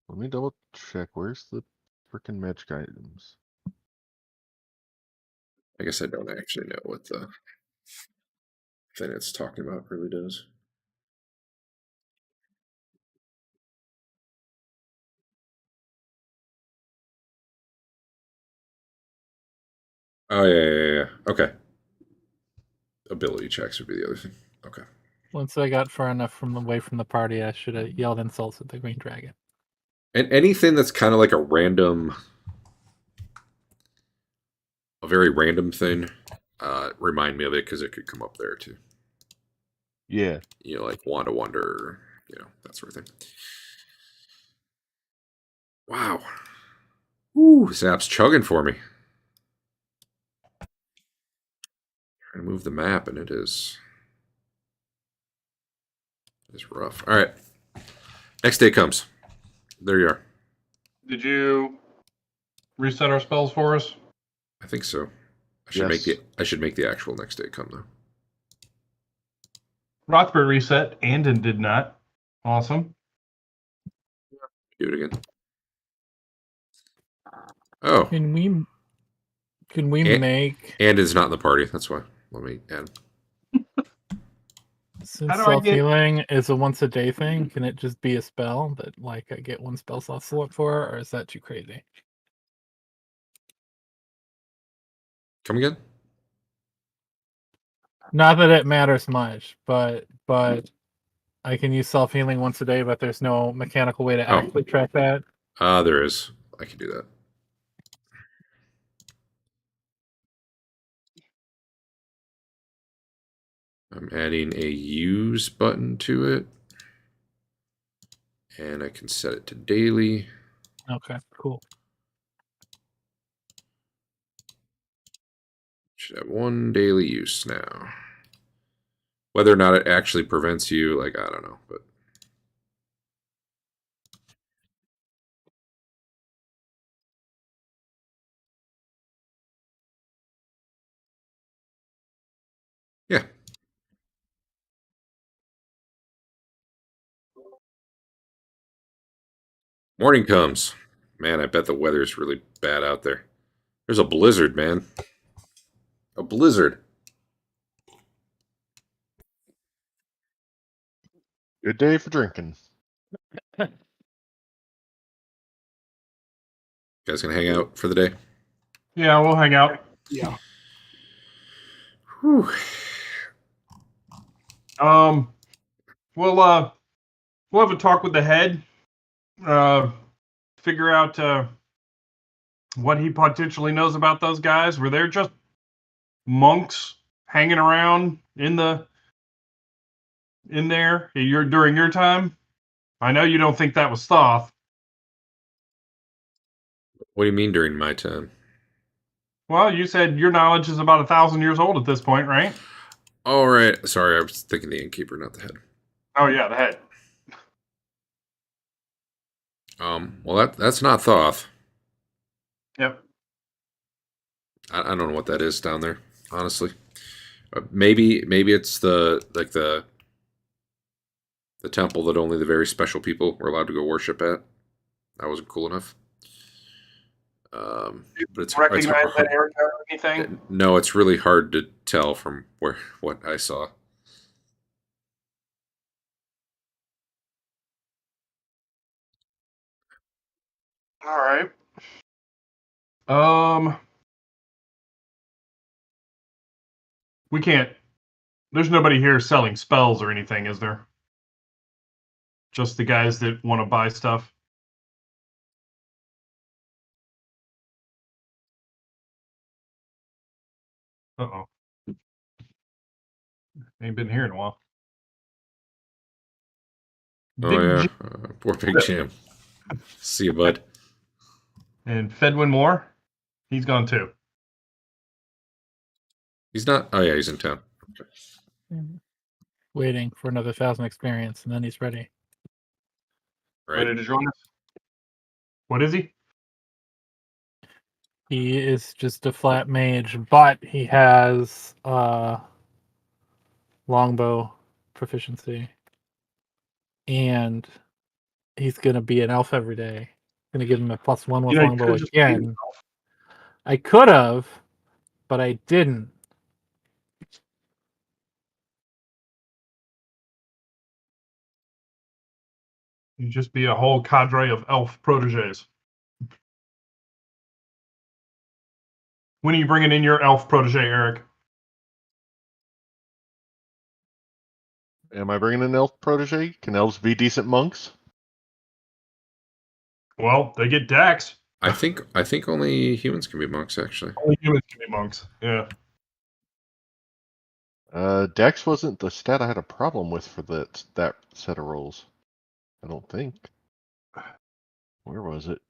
Let me double check. Where's the freaking magic items? I guess I don't actually know what the thing it's talking about really does. Oh, yeah. Okay. Ability checks would be the other thing. Okay. Once I got far enough away from the party, I should have yelled insults at the green dragon. And anything that's kind of like a very random thing, remind me of it because it could come up there too. Yeah. You know, like Wanda Wonder, you know, that sort of thing. Wow. Ooh, this app's chugging for me. Trying to move the map, and it is rough. All right. Next day comes. There you are. Did you reset our spells for us? I think so. I should make the actual next day come though. Rothbard reset. Andon did not. Awesome. Do it again. Oh, Can we make and it's not in the party. That's why. Let me add. since How do I self get- healing is a once a day thing? Can it just be a spell that like I get one spell slot select for, or is that too crazy? Come again? Not that it matters much, but I can use self healing once a day, but there's no mechanical way to Oh. actually track that. There is. I can do that. I'm adding a use button to it. And I can set it to daily. Okay, cool. Should have one daily use now. Whether or not it actually prevents you, like, I don't know. But yeah. Morning comes. Man, I bet the weather's really bad out there. There's a blizzard, man. A blizzard. Good day for drinking. You guys gonna hang out for the day? Yeah, we'll hang out. Yeah. Whew. We'll have a talk with the head. Figure out what he potentially knows about those guys. Were they just monks hanging around in there during your time? I know you don't think that was Thoth. What do you mean during my time? Well, you said your knowledge is about 1,000 years old at this point, right? All right. Sorry, I was thinking the innkeeper, not the head. Oh yeah, the head. Well, that's not Thoth. Yep. I don't know what that is down there, honestly. Maybe it's the temple that only the very special people were allowed to go worship at. That wasn't cool enough. But it's Recognize hard. that area or anything? No, it's really hard to tell from what I saw. All right. We can't. There's nobody here selling spells or anything, is there? Just the guys that want to buy stuff. Uh-oh. Ain't been here in a while. Oh Big yeah, J- poor Big Jam. See you, bud. And Fedwin Moore, he's gone too. He's not. Oh yeah, he's in town. Waiting for another 1,000 experience, and then he's ready. Right. Ready to join us? What is he? He is just a flat mage, but he has longbow proficiency, and he's gonna be an elf every day. Gonna give him a +1 with You longbow could just be an again. I could have, but I didn't. You just be a whole cadre of elf proteges. When are you bringing in your elf protege, Eric? Am I bringing an elf protege? Can elves be decent monks? Well, they get Dex. I think only humans can be monks, actually. Only humans can be monks. Yeah. Dex wasn't the stat I had a problem with for that set of rolls. I don't think. Where was it?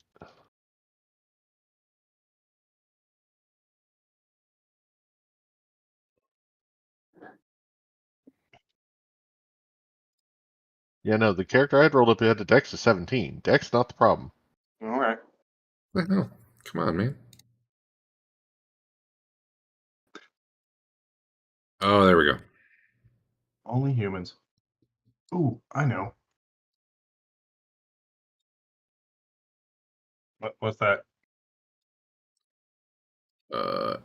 Yeah, no, the character I had rolled up had a Dex of 17. Dex not the problem. All right. What the hell? Come on, man. Oh, there we go. Only humans. Ooh, I know. What's that?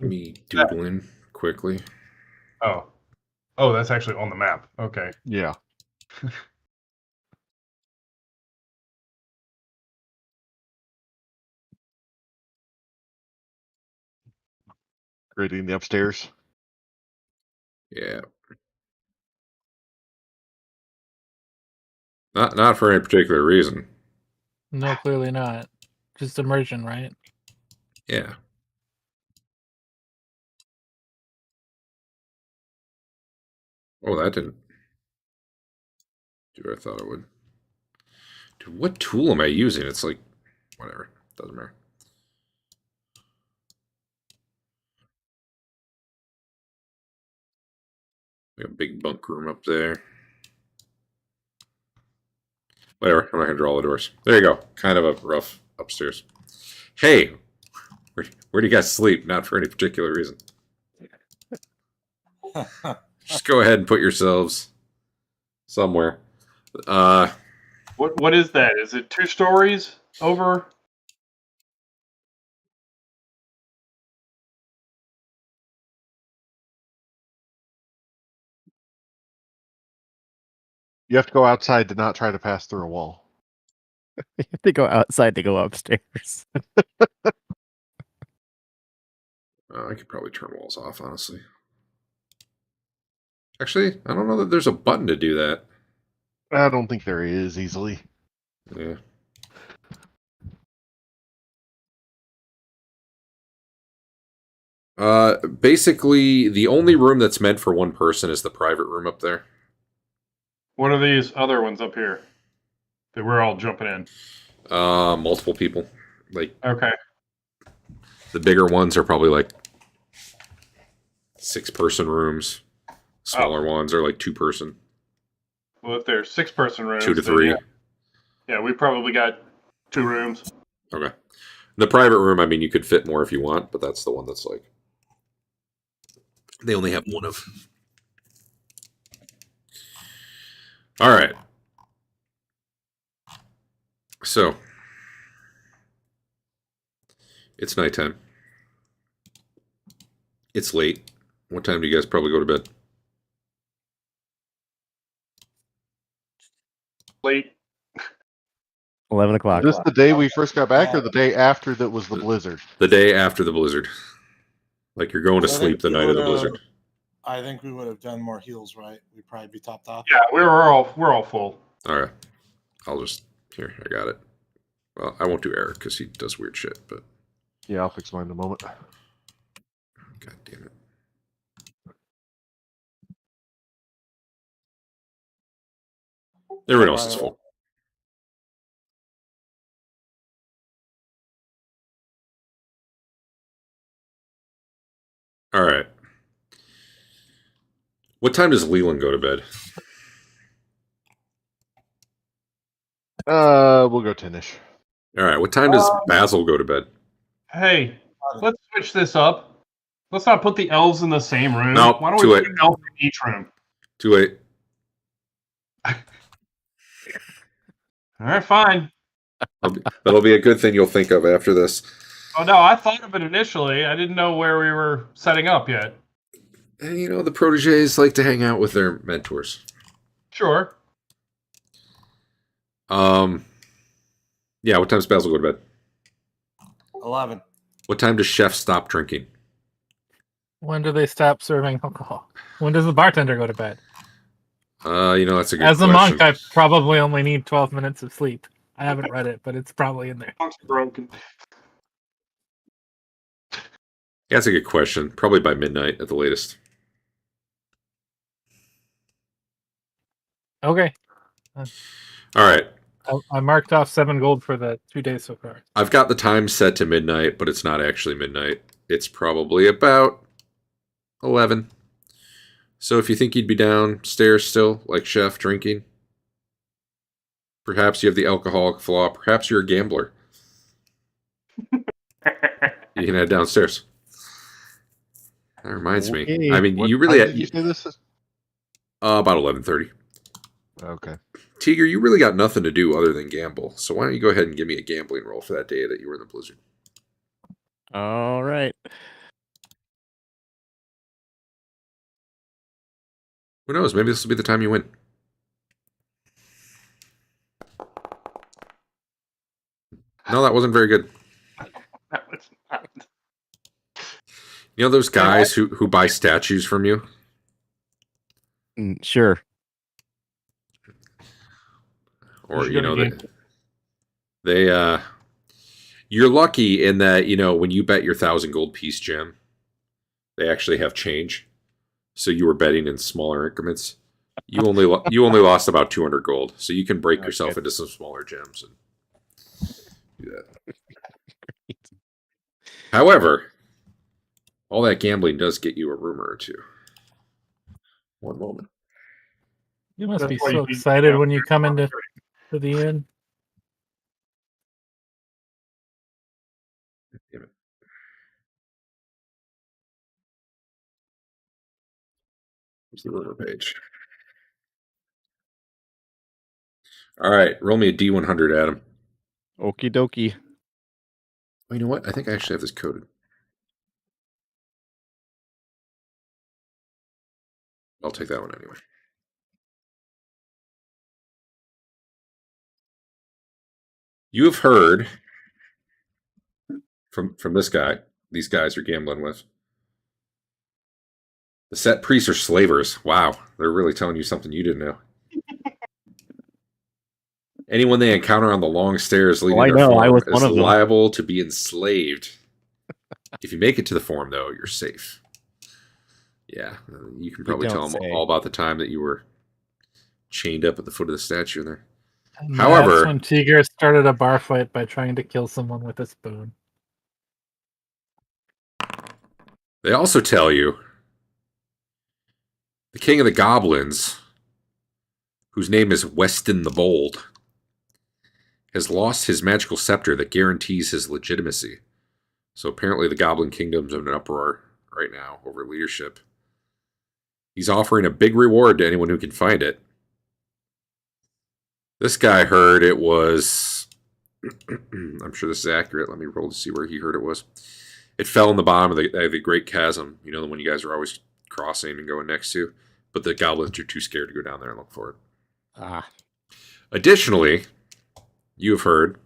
Me doodling quickly. Oh. Oh, that's actually on the map. Okay. Yeah. Grading the upstairs. Yeah. Not for any particular reason. No, clearly not. Just immersion, right? Yeah. Oh, that didn't do what I thought it would. Dude, what tool am I using? It's like, whatever. Doesn't matter. We got a big bunk room up there. Whatever. I'm not going to draw all the doors. There you go. Kind of a rough upstairs. Hey, where do you guys sleep? Not for any particular reason. Just go ahead and put yourselves somewhere. What is that? Is it 2 stories over? You have to go outside to not try to pass through a wall. You have to go outside to go upstairs. I could probably turn walls off, honestly. Actually, I don't know that there's a button to do that. I don't think there is easily. Yeah. Basically, the only room that's meant for one person is the private room up there. What are these other ones up here that we're all jumping in? Multiple people. Like, Okay. the bigger ones are probably like 6-person rooms. Smaller ones are like 2-person. Well, if they're 6-person rooms, 2 to then 3. yeah, we probably got 2 rooms. Okay. The private room, I mean, you could fit more if you want, but that's the one that's like they only have one of. All right. So it's nighttime. It's late. What time do you guys probably go to bed? Late. 11 o'clock. Is this the day we first got back, or the day after that was the blizzard? The day after the blizzard. Like you're going to I sleep think the we night of the would've- blizzard. I think we would have done more heals, right? We'd probably be topped off. Yeah, we're all full. All right. I'll just here. I got it. Well, I won't do Eric because he does weird shit. But Yeah, I'll fix mine in a moment. God damn it. Everyone else is full. All right. What time does Leland go to bed? We'll go 10-ish. All right. What time does Basil go to bed? Hey, let's switch this up. Let's not put the elves in the same room. Nope, Why don't too we late. put an elf in each room? Too late. All right, fine. That'll be a good thing you'll think of after this. Oh no, I thought of it initially. I didn't know where we were setting up yet. And, you know, the proteges like to hang out with their mentors. Sure. Yeah, what time does Basil go to bed? 11. What time does Chef stop drinking? When do they stop serving alcohol? When does the bartender go to bed? That's a good As a question. monk, I probably only need 12 minutes of sleep. I haven't read it, but it's probably in there. Monk's broken. Yeah, that's a good question. Probably by midnight at the latest. Okay. All right. I marked off 7 gold for the 2 days so far. I've got the time set to midnight, but it's not actually midnight. It's probably about 11. So if you think you'd be downstairs still, like Chef, drinking, perhaps you have the alcoholic flaw, perhaps you're a gambler, you can head downstairs. That reminds me. Okay. I mean, What you really time did you say this is? about 11:30. Okay. Tiger, you really got nothing to do other than gamble. So why don't you go ahead and give me a gambling roll for that day that you were in the blizzard? All right. Who knows? Maybe this will be the time you win. No, that wasn't very good. That was not. You know those guys who buy statues from you? Sure. Or, You should go to they you're lucky in that, when you bet your 1,000 gold piece gem, they actually have change. So you were betting in smaller increments. You only lost about 200 gold. So you can break yourself into some smaller gems and do that. However, all that gambling does get you a rumor or two. One moment. You must That's be why so you beat excited me when you up. come into the inn. Damn it. Where's the rumor page? All right, roll me a D100, Adam. Okie dokie. Oh, you know what? I think I actually have this coded. I'll take that one anyway. You have heard from this guy, these guys you're gambling with. The set priests are slavers. Wow, they're really telling you something you didn't know. Anyone they encounter on the long stairs leading I their know, I form was is one of them. liable to be enslaved. If you make it to the forum, though, you're safe. Yeah, you can probably tell don't them say. all about the time that you were chained up at the foot of the statue in there. And However- that's when Tiger started a bar fight by trying to kill someone with a spoon. They also tell you the king of the goblins, whose name is Weston the Bold, has lost his magical scepter that guarantees his legitimacy. So apparently the Goblin Kingdom's in an uproar right now over leadership. He's offering a big reward to anyone who can find it. This guy heard it was... I'm sure this is accurate. Let me roll to see where he heard it was. It fell in the bottom of the Great Chasm. You know, the one you guys are always crossing and going next to. But the goblins are too scared to go down there and look for it. Ah. Additionally, you have heard...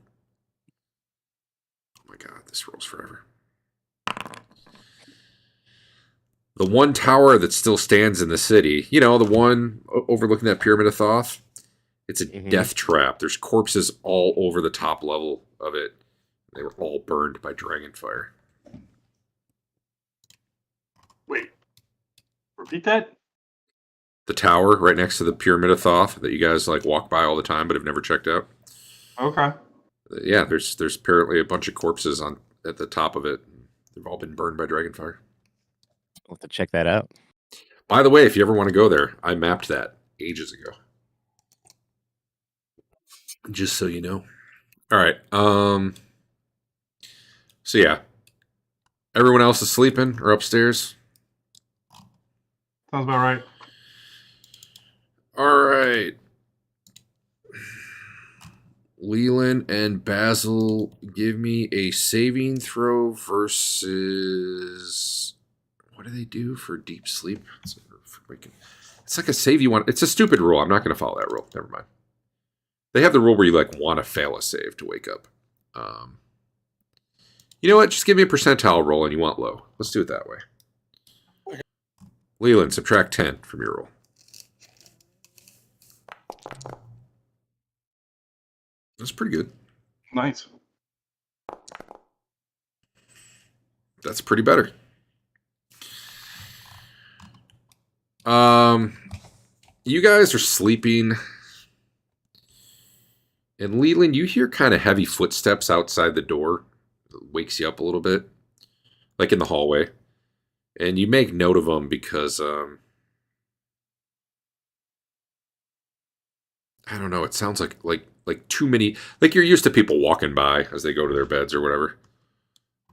Oh my god, this rolls forever. The one tower that still stands in the city, the one overlooking that Pyramid of Thoth, it's a death trap. There's corpses all over the top level of it. They were all burned by dragonfire. Wait. Repeat that? The tower right next to the Pyramid of Thoth that you guys walk by all the time but have never checked out. Okay. Yeah, there's apparently a bunch of corpses at the top of it. They've all been burned by dragonfire. I'll have to check that out. By the way, if you ever want to go there, I mapped that ages ago. Just so you know. All right. So yeah. Everyone else is sleeping or upstairs? Sounds about right. All right. Leland and Basil, give me a saving throw versus... What do they do for deep sleep? It's like a save you want. It's a stupid rule. I'm not going to follow that rule. Never mind. They have the rule where you want to fail a save to wake up. You know what? Just give me a percentile roll and you want low. Let's do it that way. Leland, subtract 10 from your roll. That's pretty good. Nice. That's pretty better. You guys are sleeping. And Leland, you hear kind of heavy footsteps outside the door. It wakes you up a little bit. Like in the hallway. And you make note of them because, I don't know, it sounds like too many, like you're used to people walking by as they go to their beds or whatever.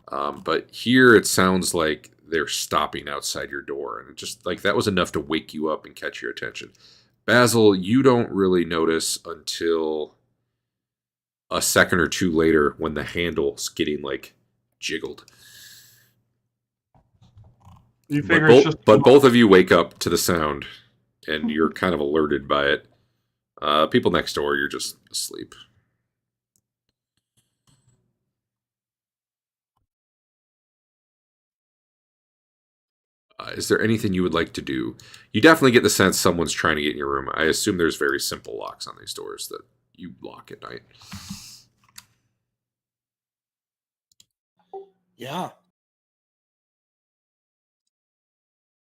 But here it sounds like they're stopping outside your door. And it just, like, that was enough to wake you up and catch your attention. Basil, you don't really notice until a second or two later when the handle's getting, like, jiggled. You figure it's just But both of you wake up to the sound, and you're kind of alerted by it. People next door, you're just asleep. Is there anything you would like to do? You definitely get the sense someone's trying to get in your room. I assume there's very simple locks on these doors that you lock at night. Yeah.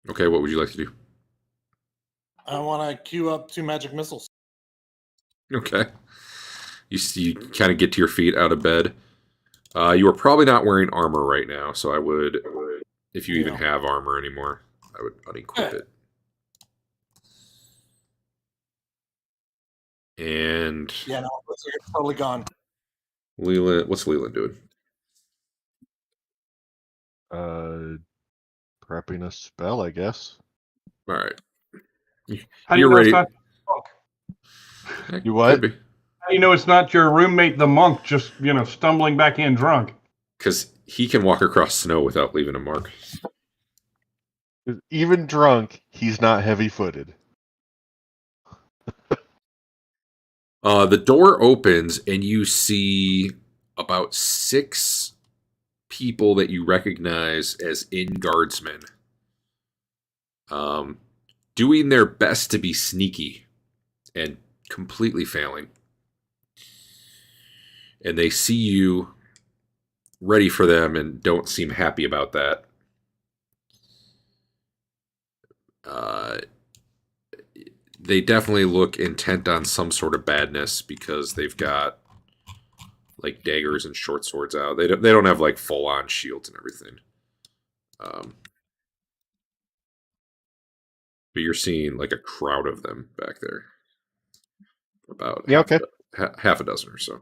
Okay, what would you like to do? I want to queue up 2 magic missiles. Okay. You kind of get to your feet out of bed. You are probably not wearing armor right now, so I would, if you even have armor anymore, I would unequip it. And Yeah, no, it's totally gone. Leland, what's Leland doing? Prepping a spell, I guess. All right. How do you You're know ready. it's not monk? You what? Could be. How do you know it's not your roommate, the monk, just stumbling back in drunk? Because he can walk across snow without leaving a mark. Even drunk, he's not heavy-footed. The door opens and you see about 6 people that you recognize as inn guardsmen, doing their best to be sneaky and completely failing. And they see you ready for them and don't seem happy about that. They definitely look intent on some sort of badness because they've got like daggers and short swords out. They don't have like full on shields and everything. But you're seeing like a crowd of them back there. About half a dozen or so.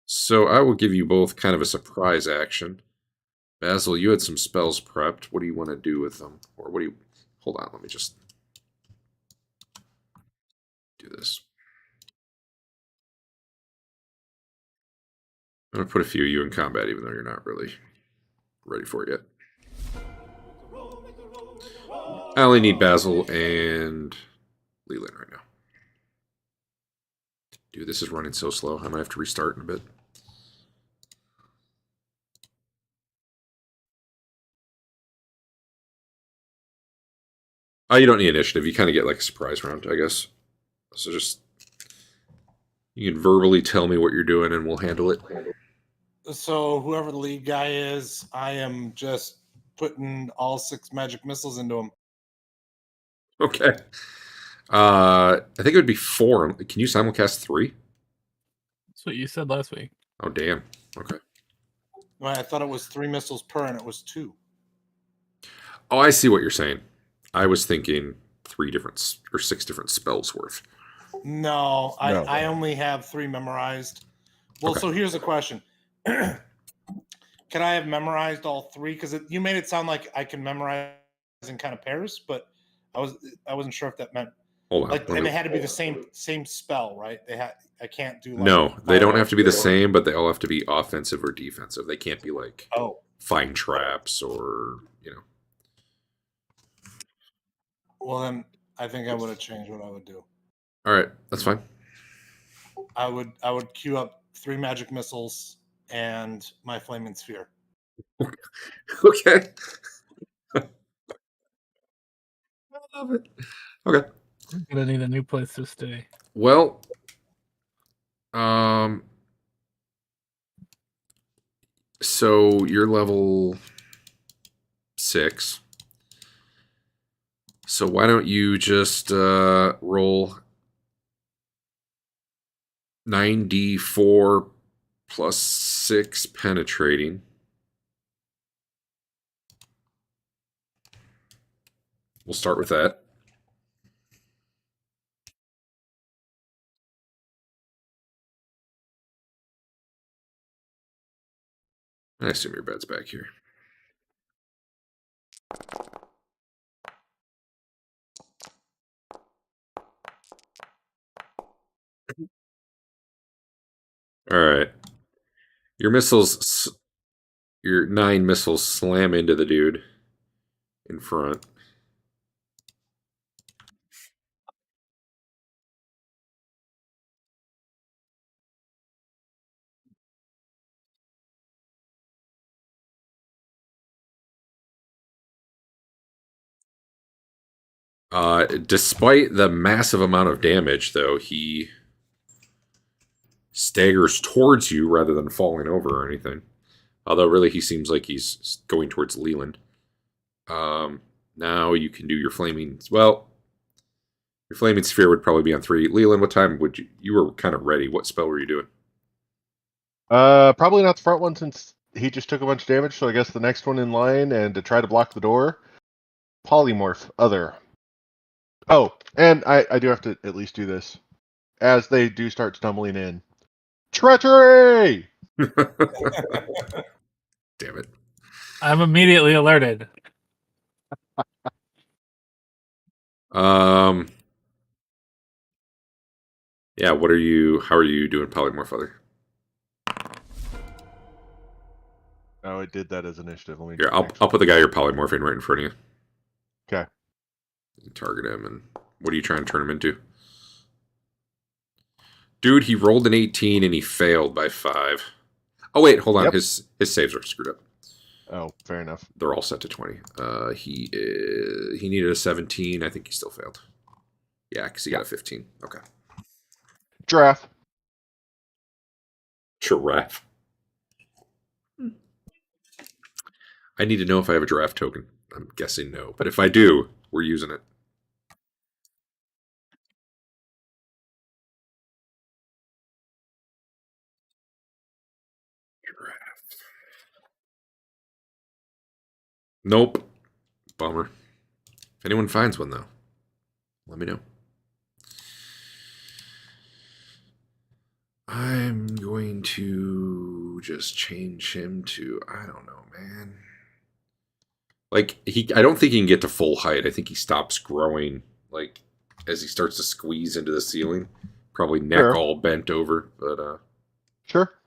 So I will give you both kind of a surprise action. Basil, you had some spells prepped. What do you want to do with them? Or what do you... Hold on, let me just do this. I'm going to put a few of you in combat, even though you're not really ready for it yet. I only need Basil and Leland right now. Dude, this is running so slow. I might have to restart in a bit. Oh, you don't need initiative. You kind of get like a surprise round, I guess. So just... You can verbally tell me what you're doing and we'll handle it. So whoever the lead guy is, I am just putting all 6 magic missiles into him. Okay. I think it would be 4. Can you simulcast 3? That's what you said last week. Oh, damn. Okay. Well, I thought it was 3 missiles per, and it was 2. Oh, I see what you're saying. I was thinking 6 different spells worth. No, I only have 3 memorized. Well, Okay. So here's the question. Can I have memorized all 3? Because you made it sound like I can memorize in kind of pairs, but I wasn't sure if that meant Hold on. like, and they had to be the same spell, right? I can't do like No, they don't have to be the same, but they all have to be offensive or defensive. They can't be like find traps or, Well, then I think I would have changed what I would do. All right, that's fine. I would queue up 3 magic missiles and my flaming sphere. Okay. I love it. Okay. I'm gonna need a new place to stay. Well, so you're level 6. So why don't you just roll 9d4 plus 6 penetrating. We'll start with that. I assume your bed's back here. All right. Your 9 missiles slam into the dude in front. Despite the massive amount of damage, though, he staggers towards you rather than falling over or anything. Although, really, he seems like he's going towards Leland. Now you can do your flaming... Well, your flaming sphere would probably be on 3. Leland, what time would you... You were kind of ready. What spell were you doing? Probably not the front one since he just took a bunch of damage, so I guess the next one in line, and to try to block the door, polymorph, other. Oh, and I do have to at least do this. As they do start stumbling in. Treachery! Damn it. I'm immediately alerted. Yeah, how are you doing polymorph other? Oh, it did that as initiative. Let me Here, I'll put the guy you're polymorphing right in front of you. Okay. You target him, and what are you trying to turn him into? Dude, he rolled an 18 and he failed by 5. Oh wait, hold on. Yep. His saves are screwed up. Oh, fair enough. They're all set to 20. He needed a 17. I think he still failed. Yeah, because he got a 15. Okay. Giraffe. Giraffe. I need to know if I have a giraffe token. I'm guessing no. But if I do, we're using it. Giraffe. Nope. Bummer. If anyone finds one, though, let me know. I'm going to just change him to, I don't know, man. Like, I don't think he can get to full height. I think he stops growing, like, as he starts to squeeze into the ceiling. Probably neck Sure. all bent over, but, Sure.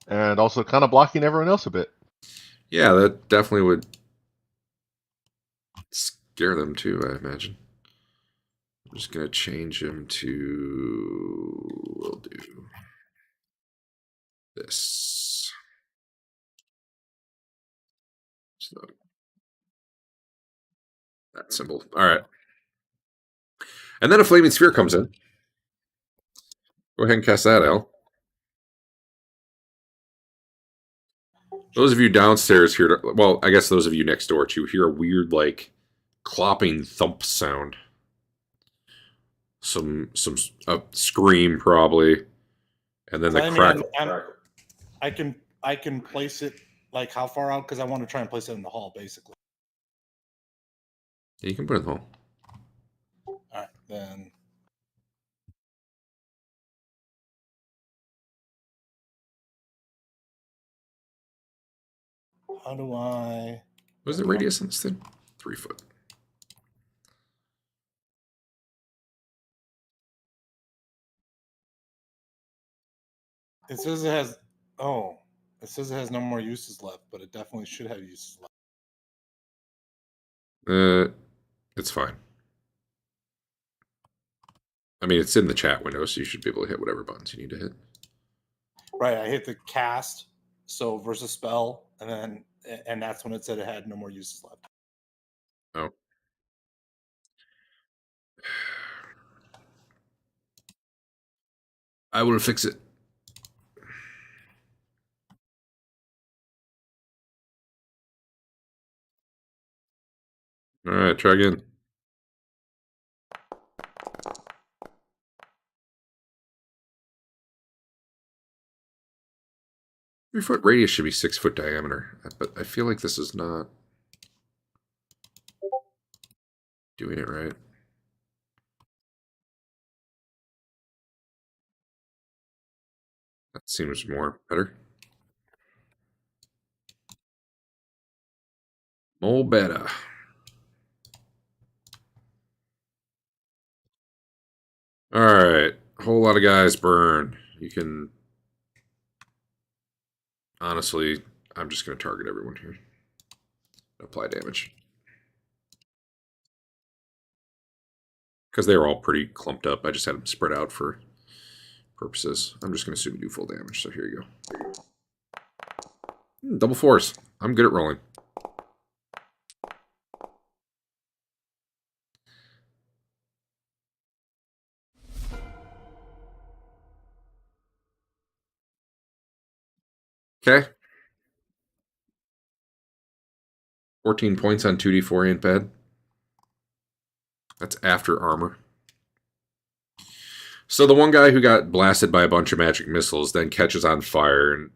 And also kind of blocking everyone else a bit. yeah, that definitely would scare them, too, I imagine. I'm just going to change him to, we'll do this. So, that symbol. All right. And then a flaming sphere comes in. Go ahead and cast that, Al. Those of you downstairs hear, well, I guess those of you next door too, hear a weird, like, clopping thump sound. Some scream probably, and then the crack. I can place it like how far out? Because I want to try and place it in the hall, basically. Yeah, you can put it in the hall. All right, then. How do I? What's the radius on this thing? 3 foot. It says it has. Oh, it says it has no more uses left, but it definitely should have uses left. It's fine. I mean, it's in the chat window, so you should be able to hit whatever buttons you need to hit. Right, I hit the cast, so versus spell, and that's when it said it had no more uses left. Oh. I will fix it. All right, try again. Three-foot radius should be 6-foot diameter, but I feel like this is not doing it right. That seems more better. More better. All right, a whole lot of guys burn. You can honestly, I'm just going to target everyone here. Apply damage. Because they were all pretty clumped up. I just had them spread out for purposes. I'm just going to assume you do full damage, so here you go. Double fours. I'm good at rolling. Okay. 14 points on 2d4 ain't bad. That's after armor. So the one guy who got blasted by a bunch of magic missiles then catches on fire and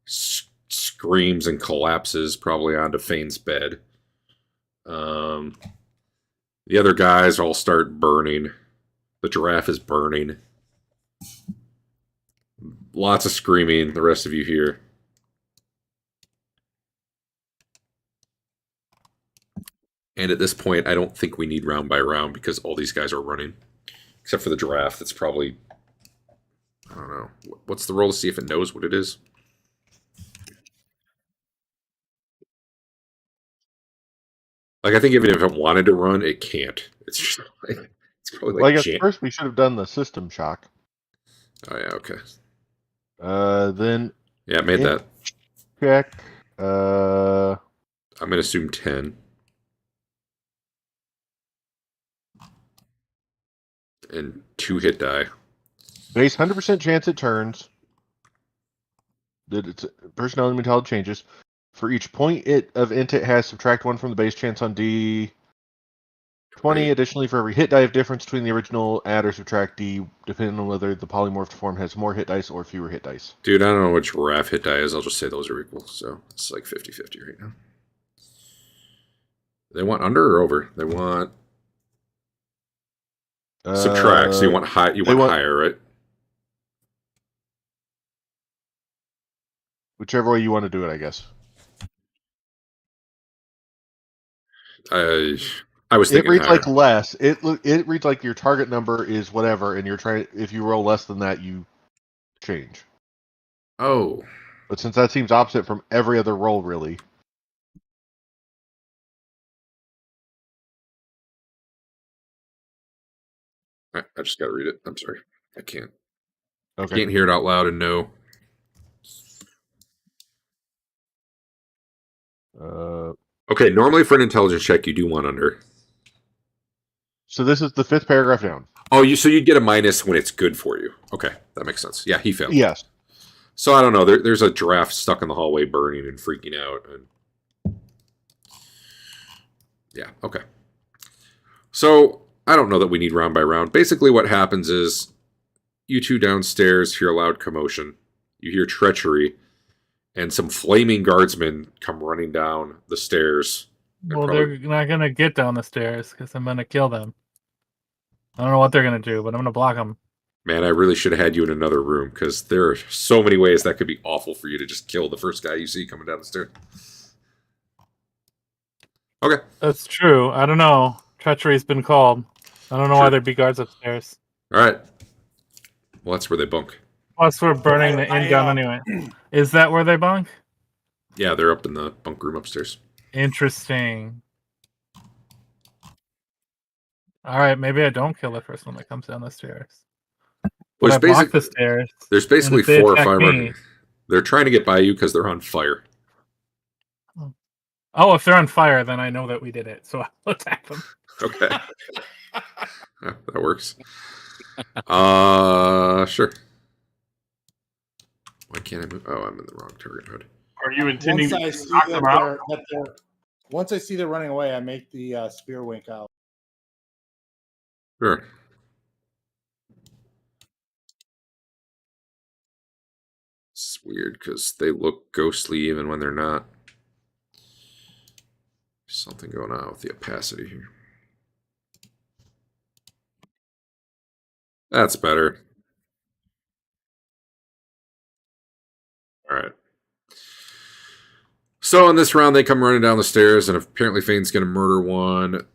screams and collapses probably onto Fane's bed. The other guys all start burning. The giraffe is burning. Lots of screaming, the rest of you hear. And at this point, I don't think we need round by round because all these guys are running. Except for the giraffe, that's probably... I don't know. What's the roll to see if it knows what it is? Like, I think even if it wanted to run, it can't. It's just like... It's probably like... Well, I guess first we should have done the system shock. Oh, yeah, okay. Then... Yeah, I made that. Check. I'm going to assume 10. And 2 hit die. Base 100% chance it turns. That its personality mentality changes. For each point of int it has, subtract 1 from the base chance on D20. Right. Additionally, for every hit die of difference between the original, add or subtract D, depending on whether the polymorphed form has more hit dice or fewer hit dice. Dude, I don't know what giraffe hit die is. I'll just say those are equal. So it's like 50-50 right now. They want under or over? They want... subtract. So you want high. You want higher, right? Whichever way you want to do it, I guess. I was thinking it reads higher. like less. It reads like your target number is whatever, and you're trying. If you roll less than that, you change. Oh, but since that seems opposite from every other roll, really. I just got to read it. I'm sorry, I can't. Okay. I can't hear it out loud and know. Okay, normally for an intelligence check, you do one under. So this is the 5th paragraph down. Oh, so you'd get a minus when it's good for you. Okay, that makes sense. Yeah, he failed. Yes. So I don't know. There's a giraffe stuck in the hallway burning and freaking out. And... yeah, okay. So I don't know that we need round by round. Basically what happens is you two downstairs hear a loud commotion. You hear treachery. And some flaming guardsmen come running down the stairs. Well, they're not going to get down the stairs because I'm going to kill them. I don't know what they're going to do, but I'm going to block them. Man, I really should have had you in another room because there are so many ways that could be awful for you to just kill the first guy you see coming down the stairs. Okay. That's true. I don't know. Treachery's been called. I don't know why there'd be guards upstairs. All right. Well, that's where they bunk. Plus, we're burning the in-gun anyway. Is that where they bunk? Yeah, they're up in the bunk room upstairs. Interesting. All right, maybe I don't kill the first one that comes down the stairs. But I block the stairs. There's basically 4 or 5. They're trying to get by you because they're on fire. Oh, if they're on fire, then I know that we did it. So I'll attack them. Okay. Yeah, that works. Sure. Why can't I move? Oh, I'm in the wrong target mode. Are you intending Once I to see knock that them out? once I see they're running away, I make the spear wink out. Sure. It's weird because they look ghostly even when they're not. Something going on with the opacity here. That's better. All right. So in this round, they come running down the stairs, and apparently Fane's going to murder one.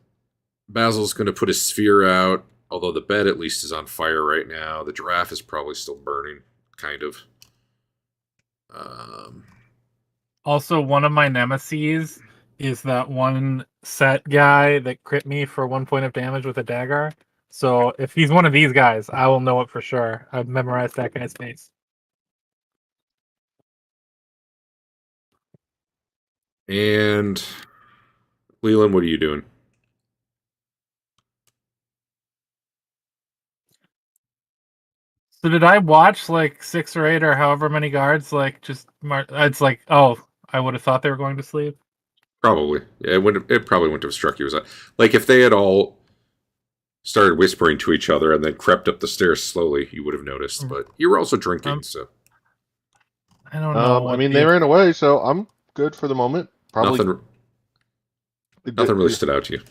Basil's going to put his sphere out, although the bed at least is on fire right now. The giraffe is probably still burning, kind of. Also, one of my nemeses is that one set guy that crit me for 1 point of damage with a dagger. So if he's one of these guys, I will know it for sure. I've memorized that guy's face. And Leland, what are you doing? So did I watch like 6 or 8 or however many guards like just it's like, oh, I would have thought they were going to sleep. Probably. Yeah, it probably wouldn't have struck you as like if they had all started whispering to each other and then crept up the stairs slowly, you would have noticed. But you were also drinking, so I don't know. I mean, they ran away, so I'm good for the moment. Probably nothing really stood out to you.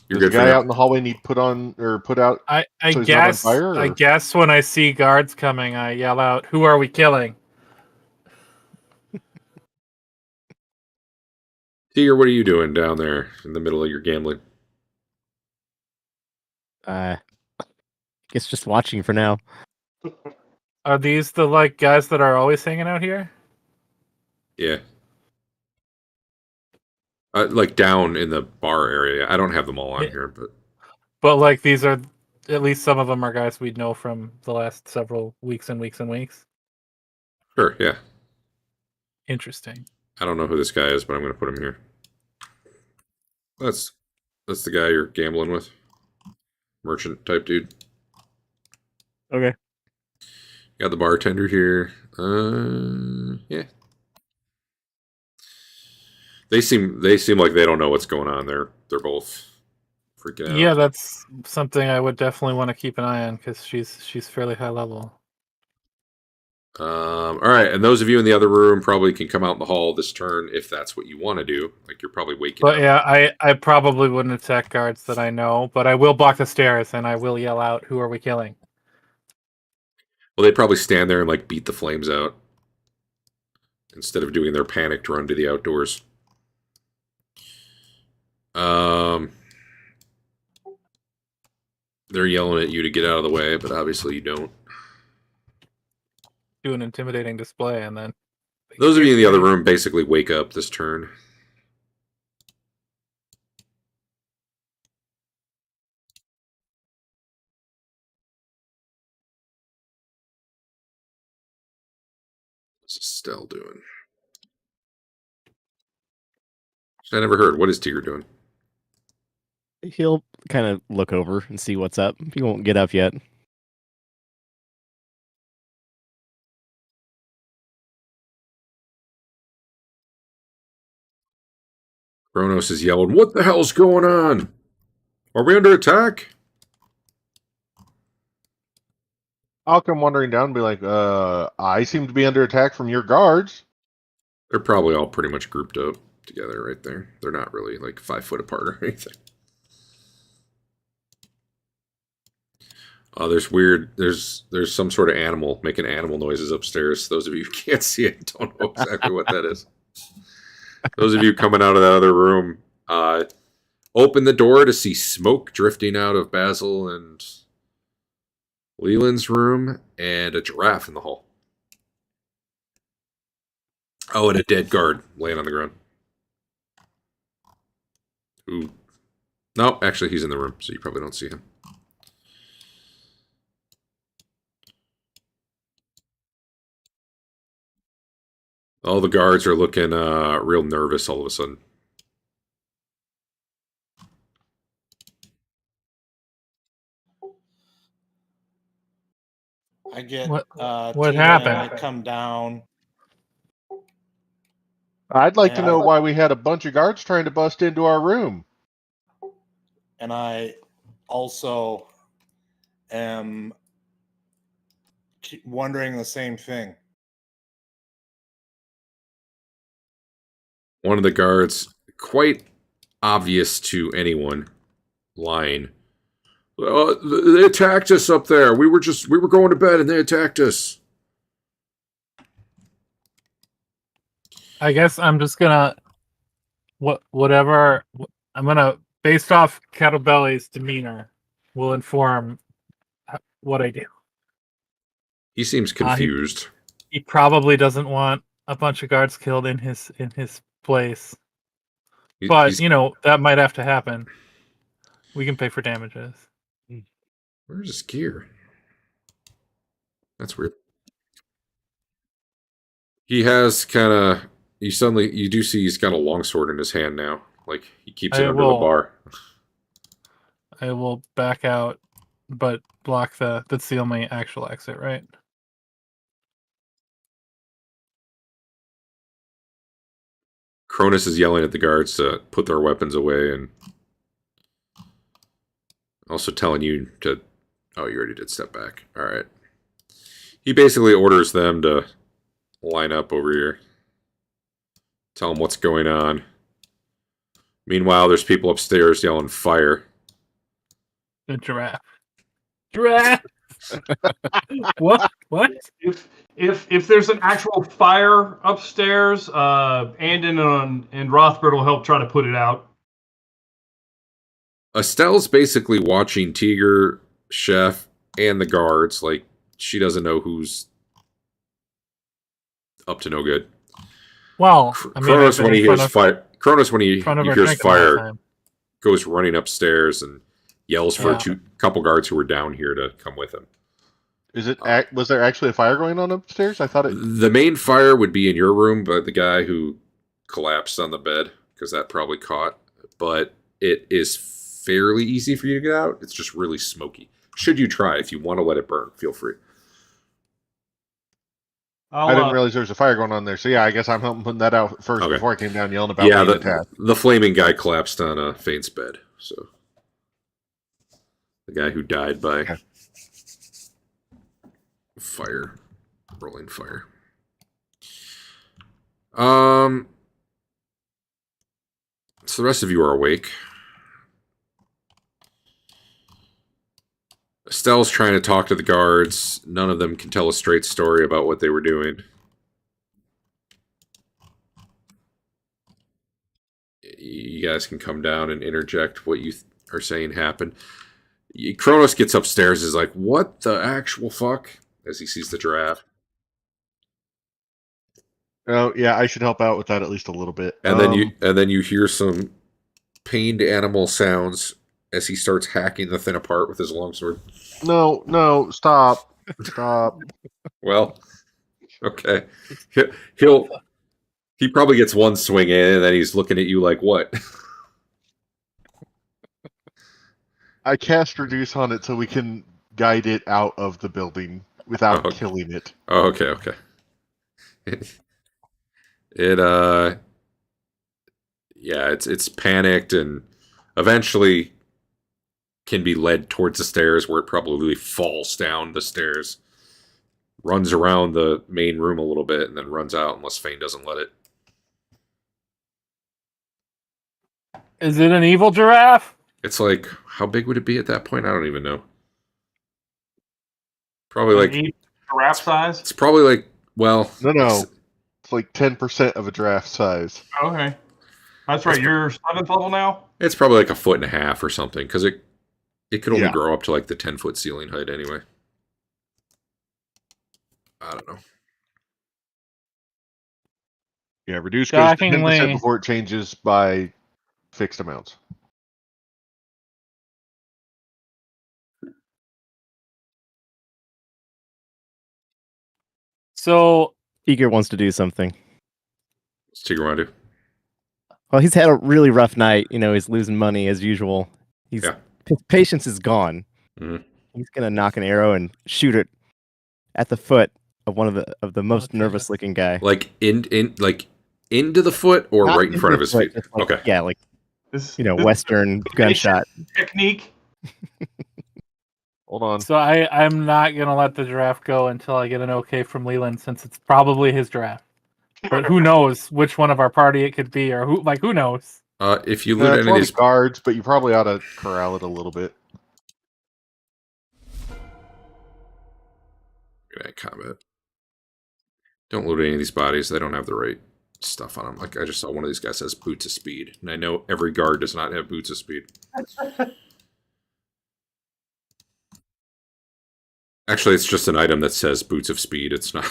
You're Does good the for guy now. out in the hallway need put on or put out? I so he's not on guess fire, I or? guess when I see guards coming, I yell out, "Who are we killing?" Tiger, what are you doing down there in the middle of your gambling? Guess just watching for now. Are these the like guys that are always hanging out here? Yeah. Like down in the bar area. I don't have them all on here, But like these are at least some of them are guys we know from the last several weeks and weeks and weeks. sure, yeah. Interesting. I don't know who this guy is, but I'm going to put him here. That's the guy you're gambling with. Merchant type dude. Okay. Got the bartender here. Yeah. They seem like they don't know what's going on. They're both freaking out. Yeah, that's something I would definitely want to keep an eye on because she's fairly high level. All right, and those of you in the other room probably can come out in the hall this turn if that's what you want to do. Like you're probably waking But up. yeah, I probably wouldn't attack guards that I know, but I will block the stairs and I will yell out, "Who are we killing?" Well, they'd probably stand there and like beat the flames out instead of doing their panicked run to the outdoors. They're yelling at you to get out of the way, but obviously you don't. Do an intimidating display and then. Those of you in the other room basically wake up this turn. What's Estelle doing? I never heard. What is Tigger doing? He'll kind of look over and see what's up. He won't get up yet. Kronos is yelling, "What the hell's going on? Are we under attack?" I'll come wandering down and be like, I seem to be under attack from your guards. They're probably all pretty much grouped up together right there. They're not really like 5 foot apart or anything. There's some sort of animal making animal noises upstairs. Those of you who can't see it don't know exactly what that is. Those of you coming out of that other room, open the door to see smoke drifting out of Basil and Leland's room and a giraffe in the hall. Oh, and a dead guard laying on the ground. Ooh. No, actually he's in the room, so you probably don't see him. All the guards are looking real nervous all of a sudden. I get What Tina happened? and I come down. I'd like to Yeah. know why we had a bunch of guards trying to bust into our room. And I also am wondering the same thing. One of the guards, quite obvious to anyone, lying. They attacked us up there. We were going to bed and they attacked us. I guess I'm just gonna whatever I'm gonna, based off Kettlebelly's demeanor, will inform what I do. He seems confused. He probably doesn't want a bunch of guards killed in his place, but that might have to happen. We can pay for damages. Where's his gear? That's weird. He has kind of. You do see he's got a longsword in his hand now. Like he keeps it under the bar. I will back out, but block the seal my actual exit, right? Cronus is yelling at the guards to put their weapons away and also telling you to... Oh, you already did step back. All right. He basically orders them to line up over here. Tell them what's going on. Meanwhile, there's people upstairs yelling fire. The giraffe. Giraffe! What? If there's an actual fire upstairs, Andon and Rothbard will help try to put it out. Estelle's basically watching Tiger, Chef, and the guards. Like, she doesn't know who's up to no good. Well, Cronus, when he hears fire, hears fire, goes running upstairs and yells for a couple guards who were down here to come with him. Was there actually a fire going on upstairs? I thought the main fire would be in your room, but the guy who collapsed on the bed, because that probably caught. But it is fairly easy for you to get out. It's just really smoky. Should you try? If you want to let it burn, feel free. I didn't realize there was a fire going on there. So yeah, I guess I'm helping put that out first before I came down yelling about being attacked. The flaming guy collapsed on Faint's bed. So the guy who died by fire, rolling fire. So the rest of you are awake. Estelle's trying to talk to the guards. None of them can tell a straight story about what they were doing. You guys can come down and interject what you are saying happened. Kronos gets upstairs, is like, what the actual fuck? As he sees the giraffe. Oh yeah, I should help out with that at least a little bit. And then you hear some pained animal sounds as he starts hacking the thing apart with his longsword. No, stop. Well, okay. He probably gets one swing in, and then he's looking at you like, what? I cast Reduce on it so we can guide it out of the building without killing it. Oh, okay. It's panicked and eventually can be led towards the stairs where it probably falls down the stairs, runs around the main room a little bit, and then runs out unless Fane doesn't let it. Is it an evil giraffe? It's like, how big would it be at that point? I don't even know. Probably like giraffe size? It's probably like, well... No. It's like 10% of a giraffe size. Okay. That's right. You're 7th level now? It's probably like 1.5 feet or something, because it could only grow up to like the 10-foot ceiling height anyway. I don't know. Yeah, reduce goes to 10% before it changes by fixed amounts. So Tigger wants to do something. What's Tigger want to do? Well, he's had a really rough night. He's losing money as usual. His patience is gone. Mm-hmm. He's gonna knock an arrow and shoot it at the foot of one of the most Okay. nervous looking guy. Like into the foot or Not right in into front of the his foot, feet. just like, Okay. yeah, like This, Western gunshot. technique. Hold on. So I'm not gonna let the draft go until I get an okay from Leland, since it's probably his draft. But who knows which one of our party it could be, or who knows? If you loot It's any a of lot these, of guards, but you probably ought to corral it a little bit. combat. Don't loot any of these bodies. They don't have the right stuff on them. Like I just saw one of these guys has boots of speed, and I know every guard does not have boots of speed. Actually, it's just an item that says boots of speed. It's not.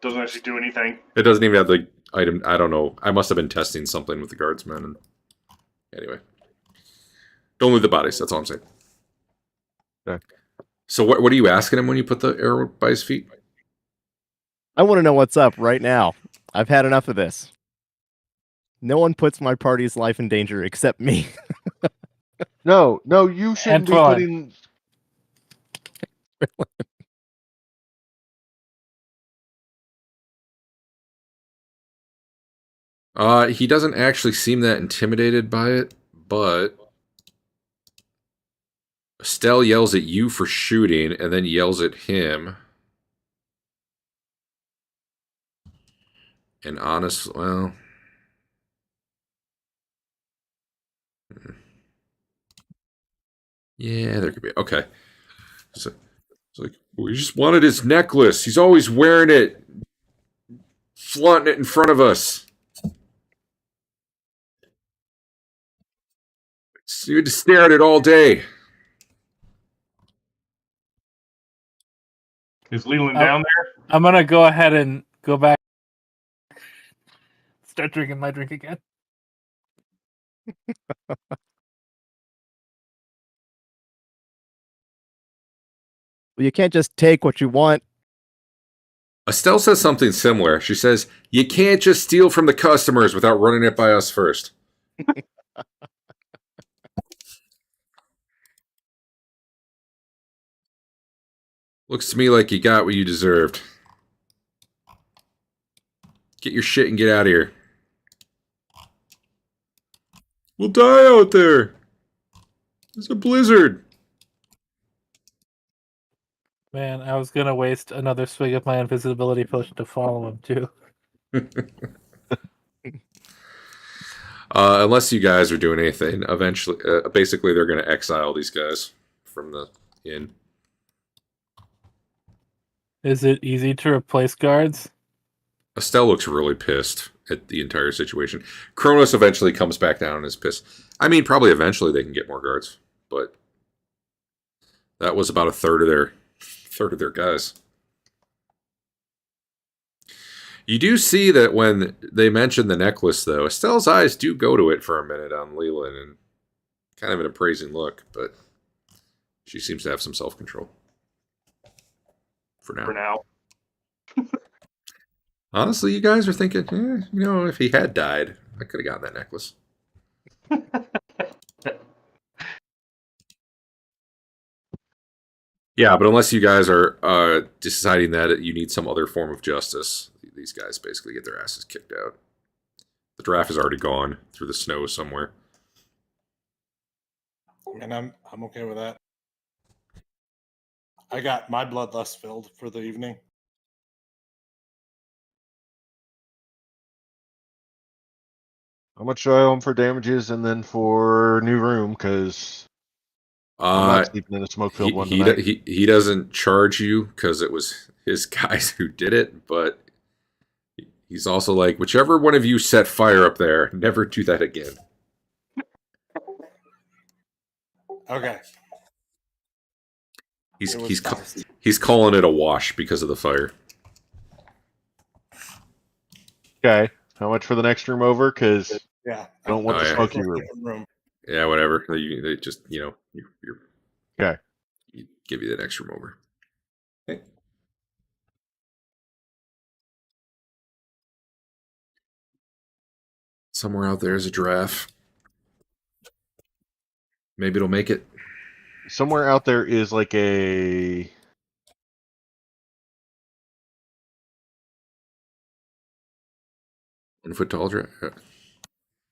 Doesn't actually do anything. It doesn't even have the item. I don't know. I must have been testing something with the guardsmen. And anyway, don't loot the bodies. That's all I'm saying. Okay. So what are you asking him when you put the arrow by his feet? I want to know what's up right now. I've had enough of this. No one puts my party's life in danger except me. No, you shouldn't be Antoine. putting. He doesn't actually seem that intimidated by it, but Estelle yells at you for shooting and then yells at him. And honest, well... Yeah, there could be... Okay. So, it's like, we just wanted his necklace. He's always wearing it. Flaunting it in front of us. So you had to stare at it all day. Is Leland down there? I'm gonna go ahead and go back, start drinking my drink again. Well, you can't just take what you want. Estelle says something similar. She says, you can't just steal from the customers without running it by us first. Looks to me like you got what you deserved. Get your shit and get out of here. We'll die out there. There's a blizzard. Man, I was gonna waste another swig of my invisibility potion to follow him too. Unless you guys are doing anything, eventually, basically they're going to exile these guys from the inn. Is it easy to replace guards? Estelle looks really pissed at the entire situation. Kronos eventually comes back down and is pissed. I mean, probably eventually they can get more guards, but that was about a third of their guys. You do see that when they mention the necklace, though, Estelle's eyes do go to it for a minute on Leland, and kind of an appraising look, but she seems to have some self-control. For now. Honestly, you guys are thinking, if he had died, I could have gotten that necklace. Yeah, but unless you guys are deciding that you need some other form of justice, these guys basically get their asses kicked out. The draft is already gone through the snow somewhere. And I'm okay with that. I got my bloodlust filled for the evening. How much do I owe him for damages and then for new room? Because I'm not sleeping in a smoke-filled one tonight. He doesn't charge you because it was his guys who did it, but he's also like, whichever one of you set fire up there, never do that again. Okay. He's calling it a wash because of the fire. Okay. How much for the next room over? Because yeah, I don't want the smoky room. Yeah, whatever. They just, you're okay. You give you the next room over. Okay. Somewhere out there is a giraffe. Maybe it'll make it. Somewhere out there is like a 1 foot tall giraffe.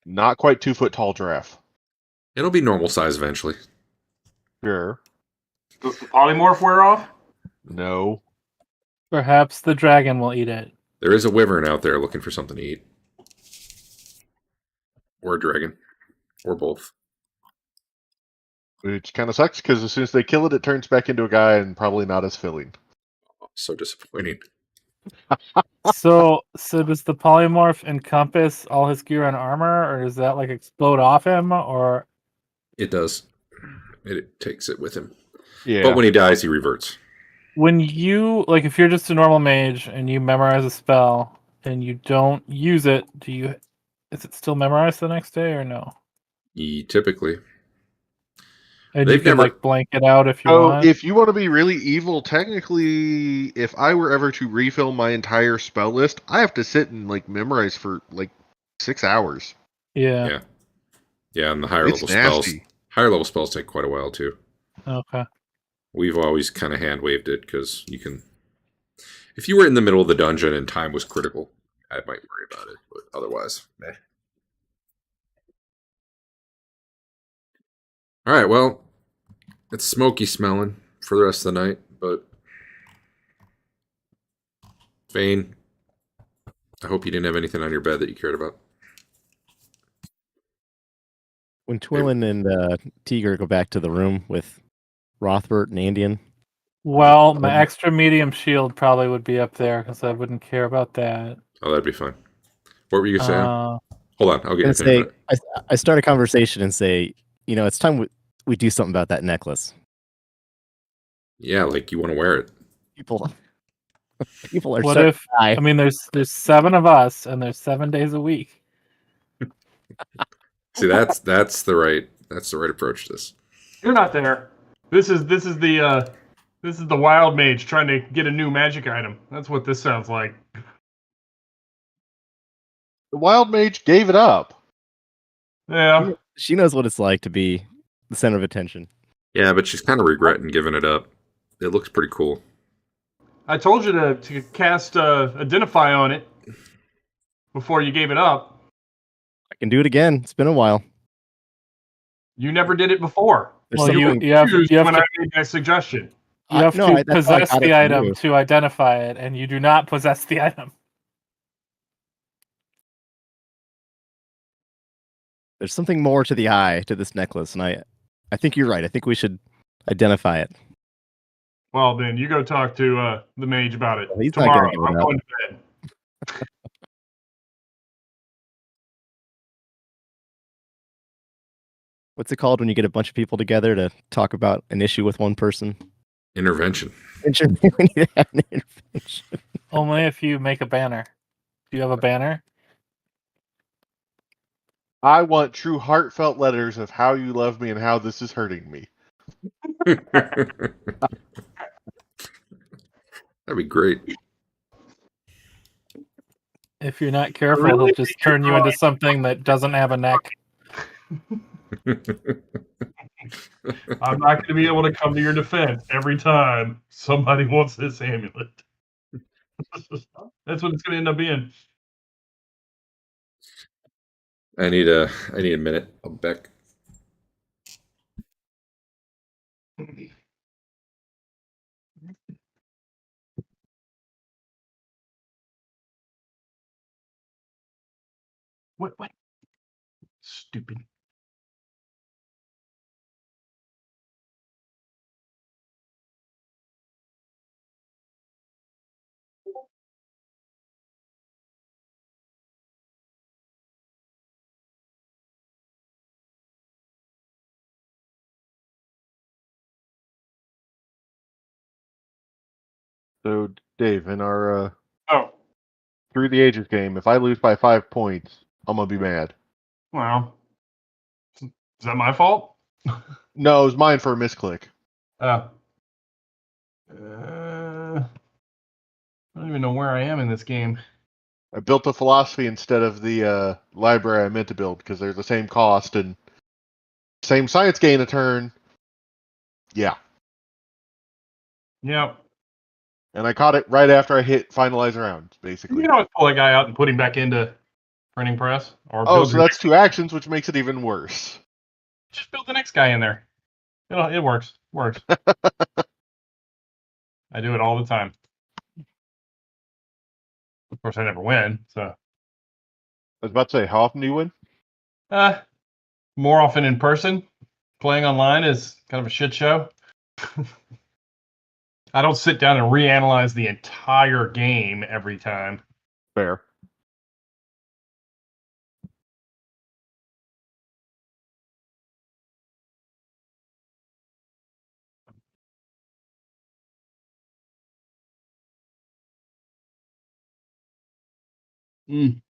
Not quite 2 foot tall giraffe. It'll be normal size eventually. Sure. Does the polymorph wear off? No. Perhaps the dragon will eat it. There is a wyvern out there looking for something to eat. Or a dragon. Or both. Which kind of sucks, because as soon as they kill it, it turns back into a guy and probably not as filling. Oh, so disappointing. So does the polymorph encompass all his gear and armor, or does that like explode off him, or? It does. It takes it with him. Yeah. But when he dies, he reverts. When you like, if you're just a normal mage and you memorize a spell and you don't use it, is it still memorized the next day or no? Typically. And They've you can never- like blank it out if you So want. if you want to be really evil, technically, if I were ever to refill my entire spell list, I have to sit and like memorize for like 6 hours. Yeah. Yeah, and the higher It's level spells. nasty. Higher level spells take quite a while too. Okay. We've always kind of hand waved it because you can. If you were in the middle of the dungeon and time was critical, I might worry about it, but otherwise, meh. All right, well, it's smoky smelling for the rest of the night, but Vane, I hope you didn't have anything on your bed that you cared about. When Twillin and Tiger go back to the room with Rothbert and Andean, Well, my extra medium shield probably would be up there because I wouldn't care about that. Oh, that'd be fine. What were you saying? Uh, Hold on, I'll get I you say, finished. I start a conversation and say, it's time we do something about that necklace. Yeah, like you want to wear it. People are What so if? high. I mean, there's 7 of us, and there's 7 days a week. See, that's the right approach to this. You're not there. This is the wild mage trying to get a new magic item. That's what this sounds like. The wild mage gave it up. Yeah. She knows what it's like to be the center of attention. Yeah, but she's kind of regretting giving it up. It looks pretty cool. I told you to cast Identify on it before you gave it up. I can do it again. It's been a while. You never did it before. There's Well, something- you have Confused when to I made that suggestion. you have no, to that's why I possess got it the from item you. to identify it, and you do not possess the item. There's something more to the eye to this necklace, and I think you're right. I think we should identify it. Well, then you go talk to the mage about it. Well, he's not Tomorrow, gonna give it I'm up. going to bed. What's it called when you get a bunch of people together to talk about an issue with one person? Intervention. We need to have an intervention. Only if you make a banner. Do you have a banner? I want true heartfelt letters of how you love me and how this is hurting me. That'd be great. If you're not careful, Really? he'll just turn you into something that doesn't have a neck. I'm not going to be able to come to your defense every time somebody wants this amulet. That's what it's going to end up being. I need a minute. I'll be back. What? Stupid. So, Dave, in our Oh, Through the Ages game, if I lose by 5 points, I'm gonna be mad. well. Is that my fault? No, it was mine for a misclick. I don't even know where I am in this game. I built a philosophy instead of the library I meant to build because they're the same cost and same science gain a turn. Yeah. Yep. And I caught it right after I hit finalize round, basically. You can always pull that guy out and put him back into printing press, or Oh, build so your that's 2 actions, which makes it even worse. just build the next guy in there. It works. Works. I do it all the time. Of course, I never win. So, I was about to say, how often do you win? more often in person. Playing online is kind of a shit show. I don't sit down and reanalyze the entire game every time. Fair. Mm.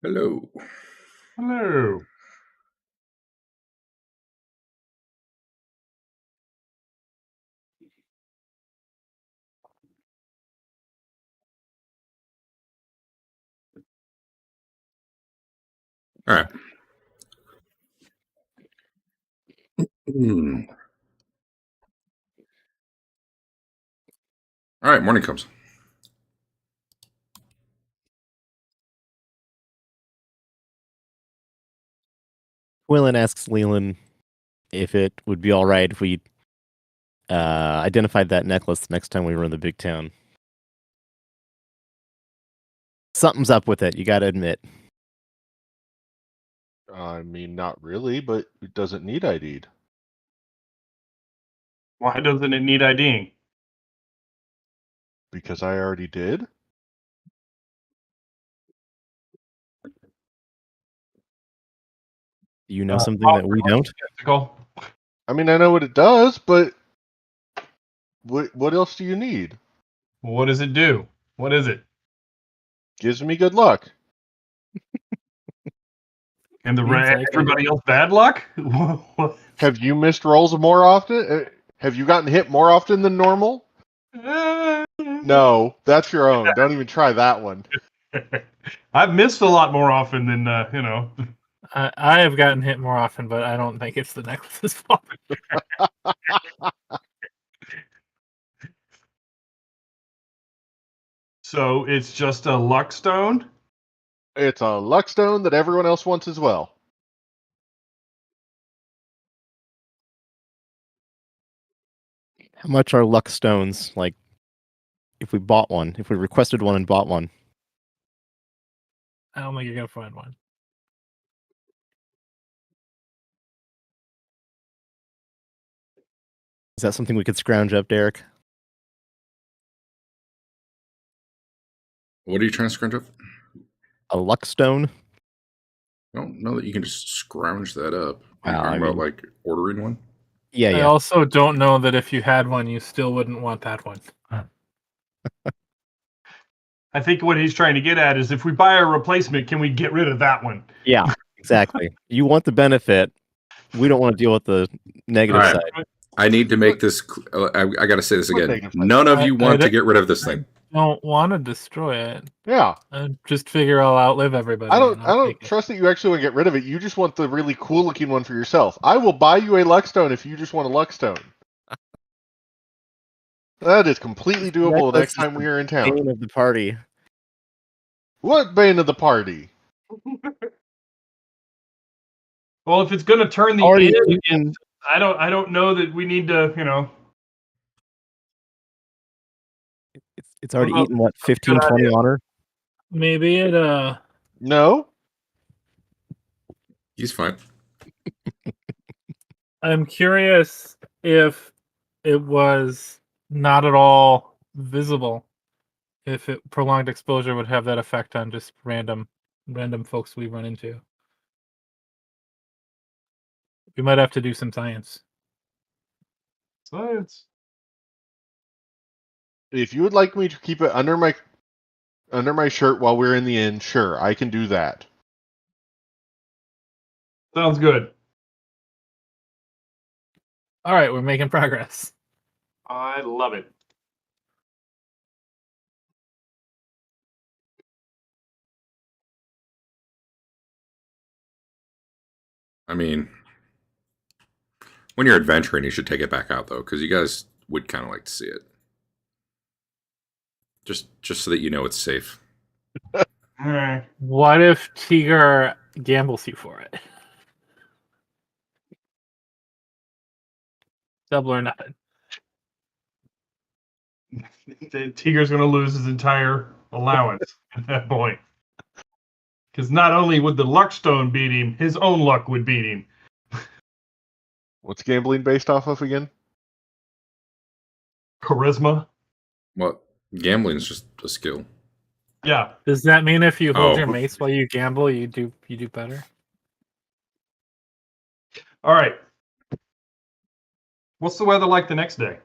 Hello. Hello. All right. Hmm. All right, morning comes. Quillen asks Leland if it would be all right if we identified that necklace next time we were in the big town. Something's up with it, you gotta admit. I mean, not really, but it doesn't need ID'd. Why doesn't it need IDing? Because I already did? You know something that we don't? Skeptical. I mean, I know what it does, but what else do you need? What does it do? What is it? Gives me good luck. And Seems like everybody else bad luck? Have you missed rolls more often? Have you gotten hit more often than normal? No, that's your own. Don't even try that one. I've missed a lot more often than I have gotten hit more often, but I don't think it's the necklace's fault. So it's just a luck stone? It's a luck stone that everyone else wants as well. How much are luck stones? Like, if we bought one, if we requested one and bought one. I don't think you're gonna find one. Is that something we could scrounge up, Derek? What are you trying to scrunch up? A luck stone? I don't know that you can just scrounge that up. Are you Wow, talking I about mean- like ordering one? Yeah, I yeah. also don't know that if you had one, you still wouldn't want that one. I think what he's trying to get at is if we buy a replacement, can we get rid of that one? Yeah, exactly. You want the benefit. We don't want to deal with the negative All right. side. I need to make this. I got to say this What again. negative side? None of I- you I want to don't- get rid of this thing. Don't want to destroy it. Yeah. Just figure I'll outlive everybody. I and I'll don't take it. trust that you actually want to get rid of it. You just want the really cool looking one for yourself. I will buy you a luck stone if you just want a luck stone. That is completely doable Necklace next time we are in town. Bane of the party. What bane of the party? Well, if it's going to turn the Already inn, eaten- I don't know that we need to, It's already Well, eaten, what, good 15, 20 idea. honor? Maybe it No? He's fine. I'm curious if it was not at all visible. If prolonged exposure would have that effect on just random folks we run into. We might have to do some science. science. If you would like me to keep it under my shirt while we're in the inn, sure, I can do that. Sounds good. All right, we're making progress. I love it. I mean, when you're adventuring, you should take it back out though, because you guys would kind of like to see it. Just so that you know it's safe. All right. What if Tiger gambles you for it? Double or nothing. The Tiger's going to lose his entire allowance at that point. Because not only would the luck stone beat him, his own luck would beat him. What's gambling based off of again? Charisma. Well, gambling is just a skill. Yeah. Does that mean if you hold Oh. your mace while you gamble, you do better? All right. What's the weather like the next day?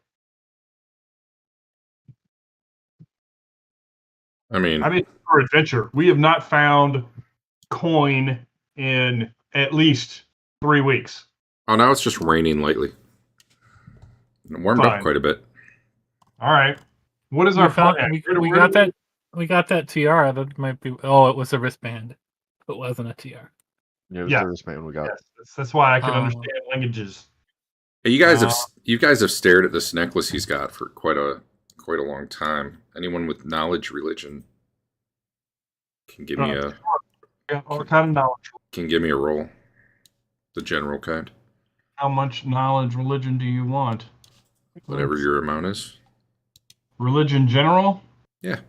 I mean, For adventure, we have not found coin in at least 3 weeks. oh, now it's just raining lightly. It warmed up Fine. quite a bit. All right. What is our plan? We got that. We got that tiara. That might be. Oh, it was a wristband. It wasn't a tiara. Yeah, it was Yeah. the wristband we got. Yes, that's why I can Oh. understand languages. Hey, you guys have stared at this necklace he's got for quite a long time. Anyone with knowledge religion can give me Yeah, all kind of knowledge. roll. The general kind. How much knowledge religion do you want? Whatever Let's- your amount is. Religion general? Yeah.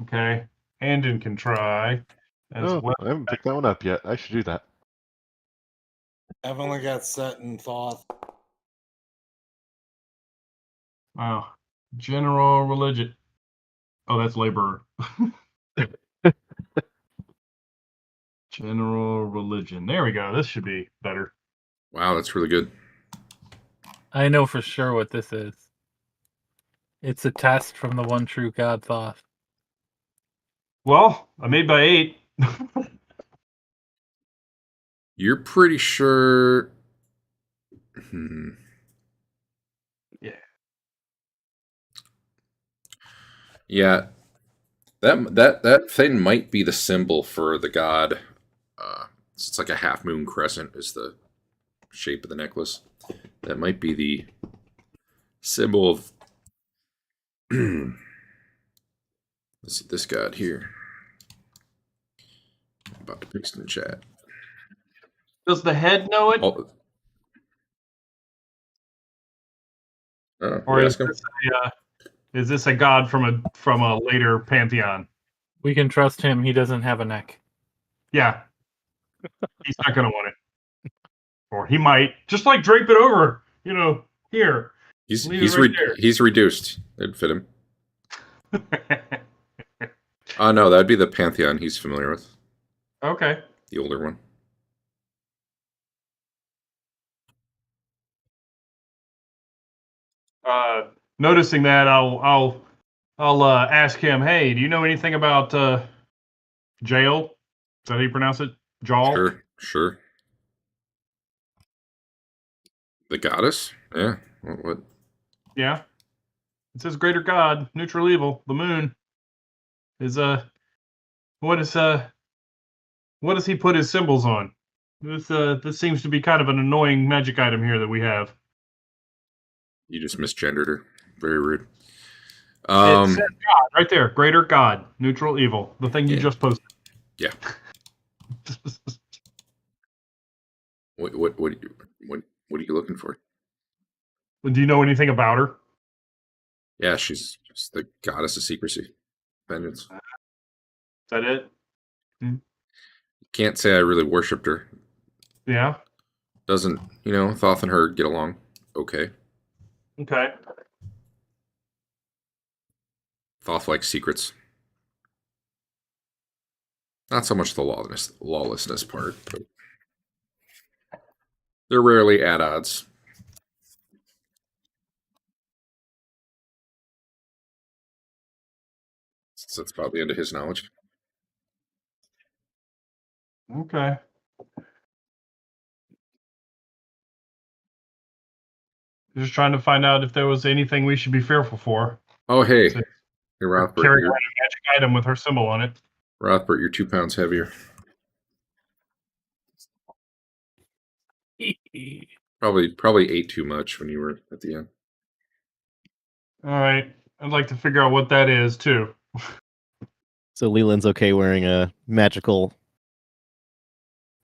Okay. Andon can try as Oh, well. I haven't picked that one up yet. I should do that. I've only got set in Thoth. Wow. General religion. Oh, that's laborer. General religion. There we go. This should be better. Wow, that's really good. I know for sure what this is. It's a test from the one true God Thoth. Well, I made by 8. You're pretty sure. Yeah, that thing might be the symbol for the god. It's like a half moon crescent is the shape of the necklace. That might be the symbol of this god here. I'm about to paste in the chat. Does the head know it? Oh, Or you is ask him? is this a god from a later pantheon? We can trust him. He doesn't have a neck. Yeah. He's not going to want it. Or he might. Just like drape it over, here. He's Leave it right there. he's reduced. It'd fit him. No, that'd be the pantheon he's familiar with. Okay. The older one. Noticing that, I'll ask him. Hey, do you know anything about jail? Is that how you pronounce it? Jal? Sure. The goddess? Yeah. What? Yeah. It says greater god, neutral evil, the moon. Is what does he put his symbols on? This seems to be kind of an annoying magic item here that we have. You just misgendered her. Very rude. It says God right there, greater god, neutral evil. The thing you Yeah. just posted. Yeah. What are you looking for? Do you know anything about her? Yeah, she's the goddess of secrecy. Vengeance. Is that it? Can't say I really worshipped her. Yeah. Doesn't, Thoth and her get along okay. Okay. Thoth likes secrets. Not so much the lawlessness part, but they're rarely at odds. So that's about the end of his knowledge. Okay. Just trying to find out if there was anything we should be fearful for. Oh, hey. So- Hey, Rothbert. Carrying around a magic item with her symbol on it. Rothbert, you're 2 pounds heavier. Probably ate too much when you were at the end. All right. I'd like to figure out what that is, too. So Leland's okay wearing a magical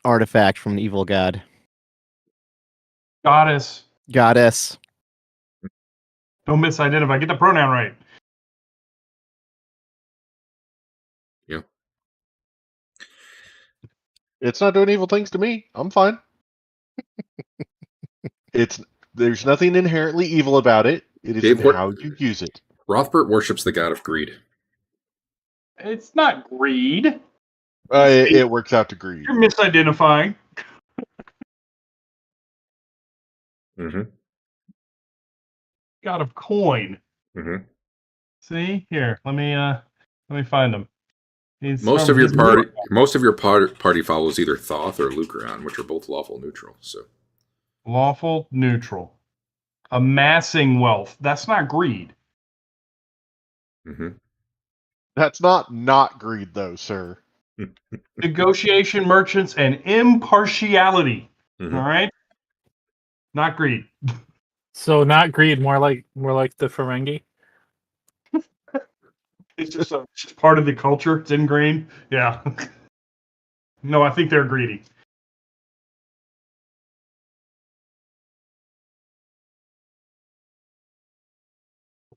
artifact from an evil god. Goddess. Goddess. Don't misidentify. Get the pronoun right. Yeah. It's not doing evil things to me. I'm fine. There's nothing inherently evil about it. It is Dave, in how you use it. Rothbert worships the god of greed. It's not greed. It works out to greed. You're misidentifying. Mm-hmm. God of coin. Mm-hmm. See here. Let me find him. Most of your party follows either Thoth or Lucreon, which are both lawful neutral. So lawful neutral. Amassing wealth. That's not greed. mm-hmm. That's not greed, though, sir. Negotiation, merchants, and impartiality. Mm-hmm. All right. Not greed. So not greed, more like the Ferengi. It's just part of the culture. It's ingrained. Yeah. No, I think they're greedy.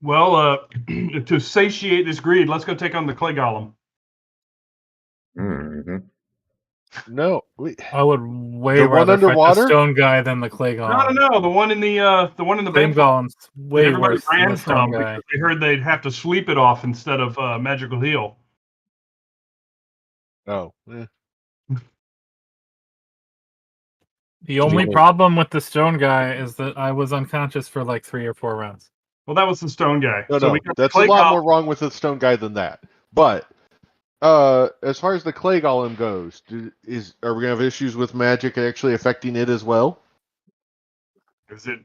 Well, to satiate this greed, let's go take on the clay golem. Mm-hmm. No, I would way The one rather fight underwater? the stone guy than the clay golem. No. The one in the Flame bank. golem's way Everybody worse than ran the stone from guy. because they heard they'd have to sleep it off instead of magical heal. Oh. The only Yeah. problem with the stone guy is that I was unconscious for like 3 or 4 rounds. Well, that was the stone guy. No, we got the that's a clay lot golem. more wrong with the stone guy than that. But as far as the clay golem goes, are we gonna have issues with magic actually affecting it as well? Is it?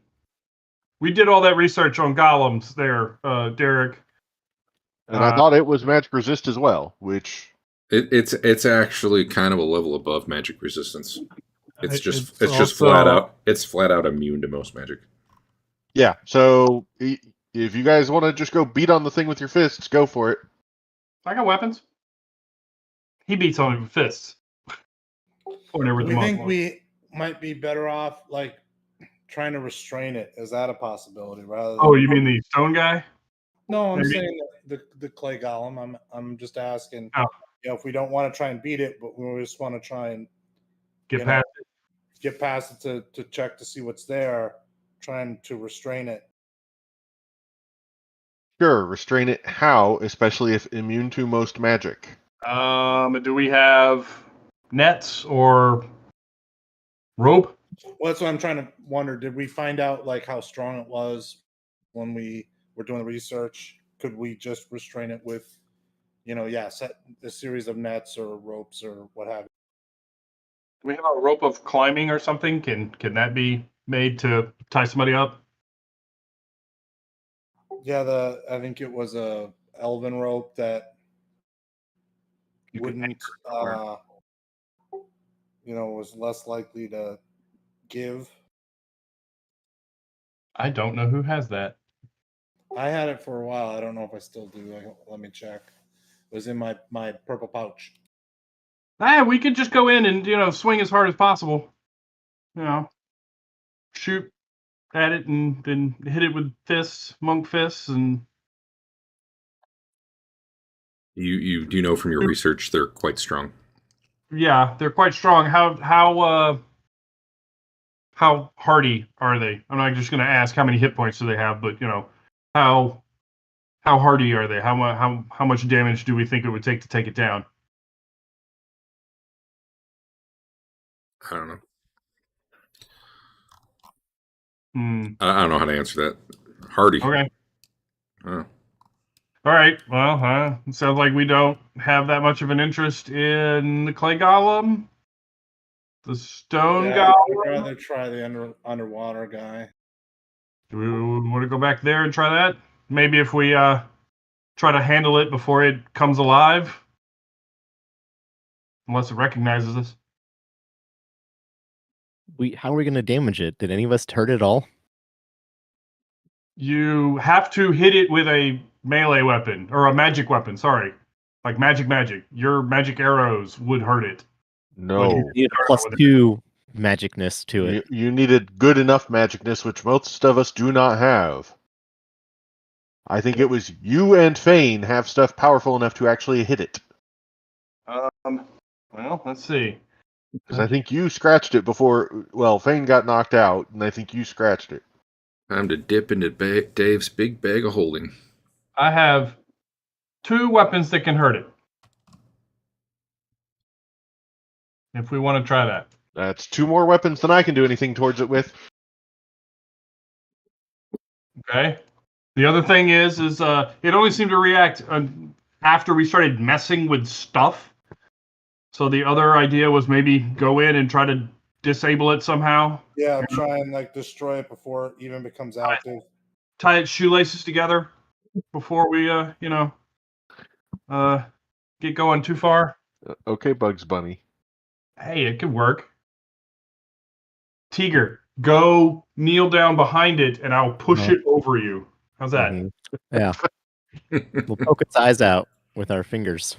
We did all that research on golems there, Derek. And I thought it was magic resist as well, which It's actually kind of a level above magic resistance. It's just also- flat out immune to most magic. yeah. So if you guys want to just go beat on the thing with your fists, go for it. I got weapons. He beats on it with fists. Or with We the think muscle. we might be better off like trying to restrain it. Is that a possibility? Rather than, Oh, you mean the stone guy? no, I'm maybe? saying the clay golem. I'm just asking. Oh. If we don't want to try and beat it, but we just want to try and Get past it. get past it to check to see what's there, trying to restrain it. Sure, restrain it. How? Especially if immune to most magic. Do we have nets or rope? Well, that's what I'm trying to wonder. Did we find out like how strong it was when we were doing the research? Could we just restrain it with, set a series of nets or ropes or what have you? Do we have a rope of climbing or something? Can that be made to tie somebody up? Yeah, I think it was a elven rope that You could wouldn't, was less likely to give. I don't know who has that. I had it for a while. I don't know if I still do. Let me check. It was in my purple pouch. We could just go in and swing as hard as possible. Shoot at it and then hit it with fists, monk fists, and You do know from your research they're quite strong. yeah, they're quite strong. How hardy are they? I'm not just going to ask how many hit points do they have, but how hardy are they? How much damage do we think it would take to take it down? I don't know. I don't know how to answer that. Hardy. Okay. Oh. All right. Well, it sounds like we don't have that much of an interest in the clay golem, the stone golem. I'd rather try the underwater guy. Do we want to go back there and try that? Maybe if we try to handle it before it comes alive, unless it recognizes us. How are we going to damage it? Did any of us hurt it all? You have to hit it with a melee weapon or a magic weapon. Sorry, like magic. Your magic arrows would hurt it. No. You need a +2 magicness to it. You needed good enough magicness, which most of us do not have. I think it was you and Fane have stuff powerful enough to actually hit it. Well, let's see. Because I think you scratched it before. Well, Fane got knocked out, and I think you scratched it. Time to dip into Dave's big bag of holding. I have 2 weapons that can hurt it. If we want to try that. That's 2 more weapons than I can do anything towards it with. Okay. The other thing is it only seemed to react after we started messing with stuff. So the other idea was maybe go in and try to disable it somehow. Yeah, try and destroy it before it even becomes active. Tie its shoelaces together before we get going too far. Okay, Bugs Bunny. Hey, it could work. Tiger, go kneel down behind it and I'll push it over you. How's that? Mhm. Yeah. We'll poke its eyes out with our fingers.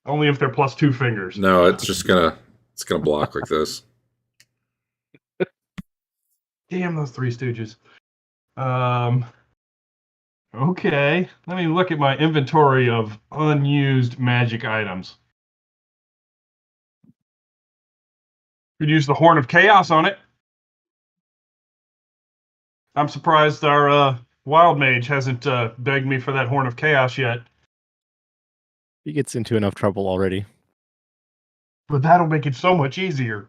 Only if they're +2 fingers. No, it's just gonna block like this. Damn those Three Stooges. Okay. Let me look at my inventory of unused magic items. Could use the Horn of Chaos on it. I'm surprised our wild mage hasn't begged me for that Horn of Chaos yet. He gets into enough trouble already. But that'll make it so much easier.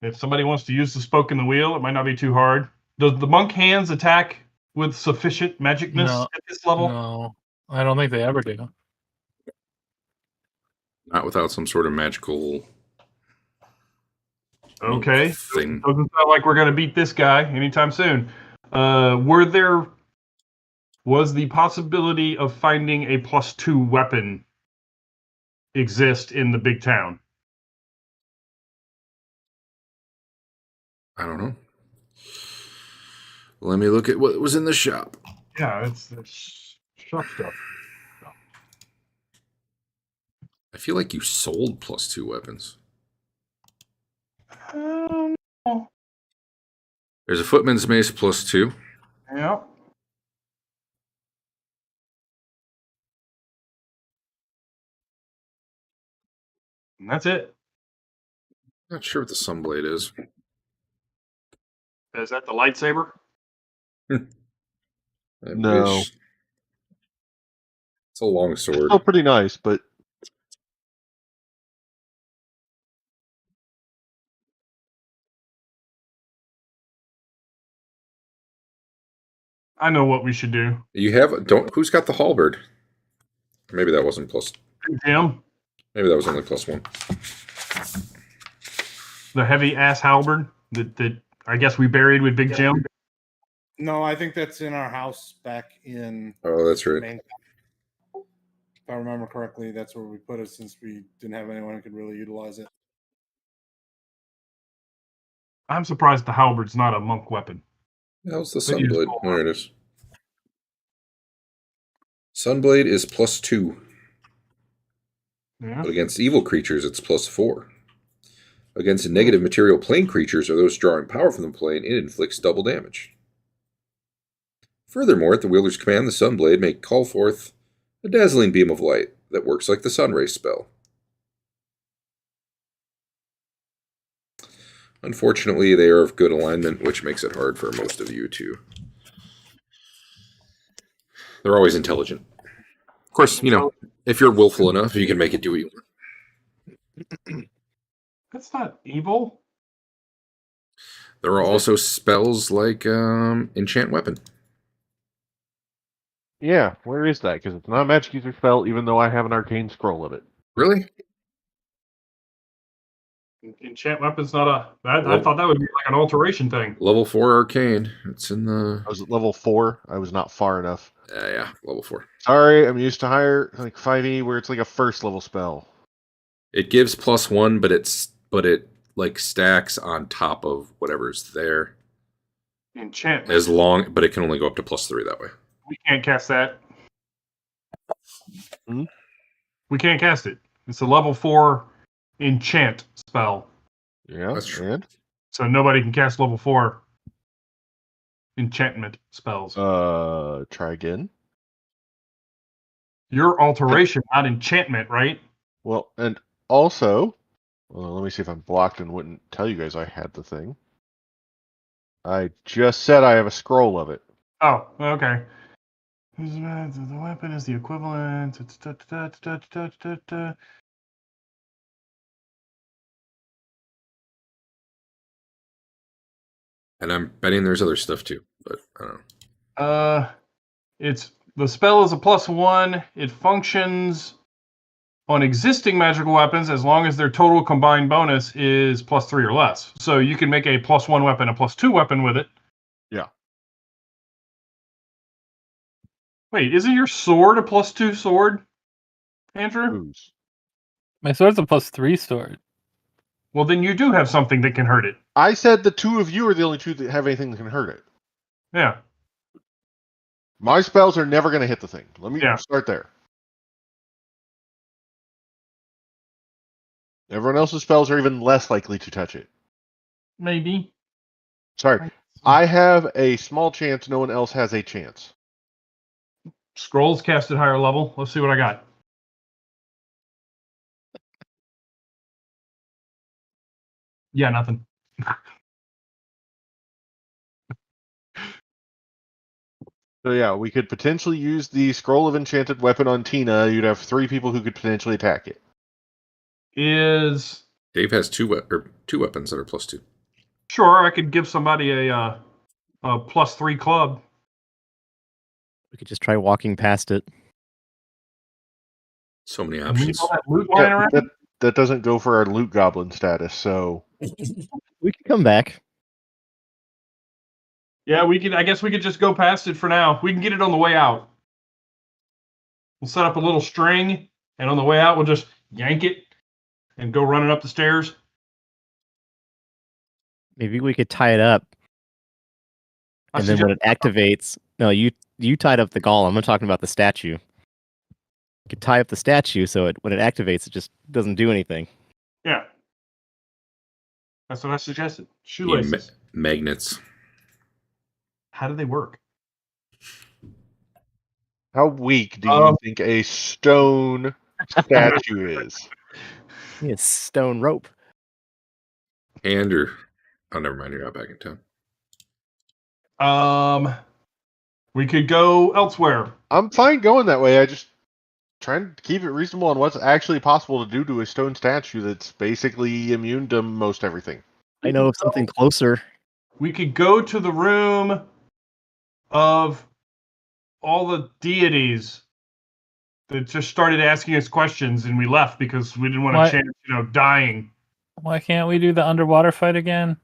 If somebody wants to use the spoke in the wheel, it might not be too hard. Does the monk hands attack with sufficient magicness No. at this level? No, I don't think they ever do. Not without some sort of magical Okay. thing. Doesn't sound like we're going to beat this guy anytime soon. Was the possibility of finding a +2 weapon exist in the big town? I don't know. Let me look at what was in the shop. Yeah, it's shop stuff. I feel like you sold +2 weapons. There's a footman's mace +2. Yeah. And that's it. Not sure what the sunblade is. Is that the lightsaber? I No. wish. It's a long sword. Still pretty nice, but I know what we should do. You have who's got the halberd? Maybe that wasn't plus. Jim, Maybe that was only +1. the heavy ass halberd that I guess we buried with Big Jim. No, I think that's in our house back in Oh, that's right. Maine. If I remember correctly, that's where we put it since we didn't have anyone who could really utilize it. I'm surprised the halberd's not a monk weapon. How's the But you sunblade? just- There it is. Sunblade is +2. Yeah. But against evil creatures, it's +4. Against negative material plane creatures or those drawing power from the plane, it inflicts double damage. Furthermore, at the wielder's command, the Sunblade may call forth a dazzling beam of light that works like the Sunray spell. Unfortunately, they are of good alignment, which makes it hard for most of you to. They're always intelligent. Of course, if you're willful enough, you can make it do what you want. That's not evil. There are also spells like Enchant Weapon. yeah, where is that? Because it's not a magic user spell, even though I have an arcane scroll of it. Really? Enchant weapon's not I thought that would be like an alteration thing. Level 4 Arcane. It's in the... I was at level 4. I was not far enough. yeah, level 4. Sorry, I'm used to higher, like 5e, where it's like a first level spell. It gives +1, but it like stacks on top of whatever's there. Enchantment. But it can only go up to +3 that way. We can't cast that. Hmm? We can't cast it. It's a level 4 enchant spell. Yeah, That's true. and? So nobody can cast level 4 enchantment spells. Try again. Your alteration, not enchantment, right? Well, and also, let me see if I'm blocked and wouldn't tell you guys I had the thing. I just said I have a scroll of it. Oh, okay. The weapon is the equivalent. And I'm betting there's other stuff too, but I don't know. It's the spell is a +1. It functions on existing magical weapons as long as their total combined bonus is +3 or less. So you can make a +1 weapon, a +2 weapon with it. Yeah. Wait, isn't your sword a +2 sword, Andrew? Whose? My sword's a +3 sword. Well, then you do have something that can hurt it. I said the two of you are the only two that have anything that can hurt it. Yeah. My spells are never going to hit the thing. Let me start there. Everyone else's spells are even less likely to touch it. Maybe. Sorry. I have a small chance, no one else has a chance. Scrolls cast at higher level. Let's see what I got. Yeah, nothing. So yeah, we could potentially use the Scroll of Enchanted Weapon on Tina. You'd have 3 people who could potentially attack it. Dave has two weapons that are +2. Sure, I could give somebody a +3 club. We could just try walking past it. So many And we need options. all that loot lying Yeah, around. that doesn't go for our loot goblin status, so We can come back. Yeah, we could. I guess we could just go past it for now. We can get it on the way out. We'll set up a little string, and on the way out, we'll just yank it and go running up the stairs. Maybe we could tie it up, and then when it activates, no, you tied up the golem. I'm talking about the statue. You could tie up the statue so when it activates, it just doesn't do anything. Yeah, that's what I suggested. Yeah, Shoelaces. magnets. How do they work? how weak do you think a stone statue is? Yeah, stone rope. And oh, never mind. You're not back in town. We could go elsewhere. I'm fine going that way. I just trying to keep it reasonable on what's actually possible to do to a stone statue that's basically immune to most everything. I know of something closer. We could go to the room of all the deities that just started asking us questions, and we left because we didn't want Why- to chance, dying. Why can't we do the underwater fight again?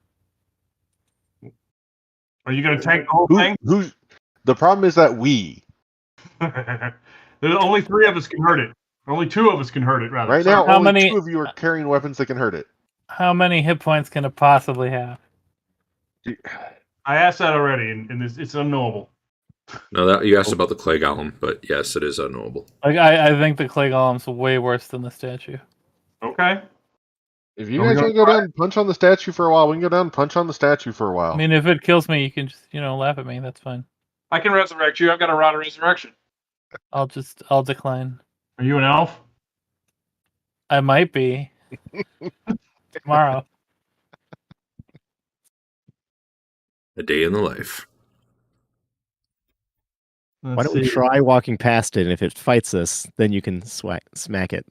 Are you going to tank the whole thing? Who's the problem is that Only 3 of us can hurt it. Only 2 of us can hurt it, rather. right Sorry. now How only many- 2 of you are carrying weapons that can hurt it. How many hit points can it possibly have? I asked that already, and it's unknowable. No, that you asked about the clay golem, but yes, it is unknowable. Like I think the clay golem's way worse than the statue. Okay. If you Are we guys gonna want to go down and punch on the statue for a while, we can go down and punch on the statue for a while. I mean, if it kills me, you can just laugh at me. That's fine. I can resurrect you. I've got a rod of resurrection. I'll decline. Are you an elf? I might be tomorrow. A day in the life. Why don't we try walking past it, and if it fights us, then you can smack it.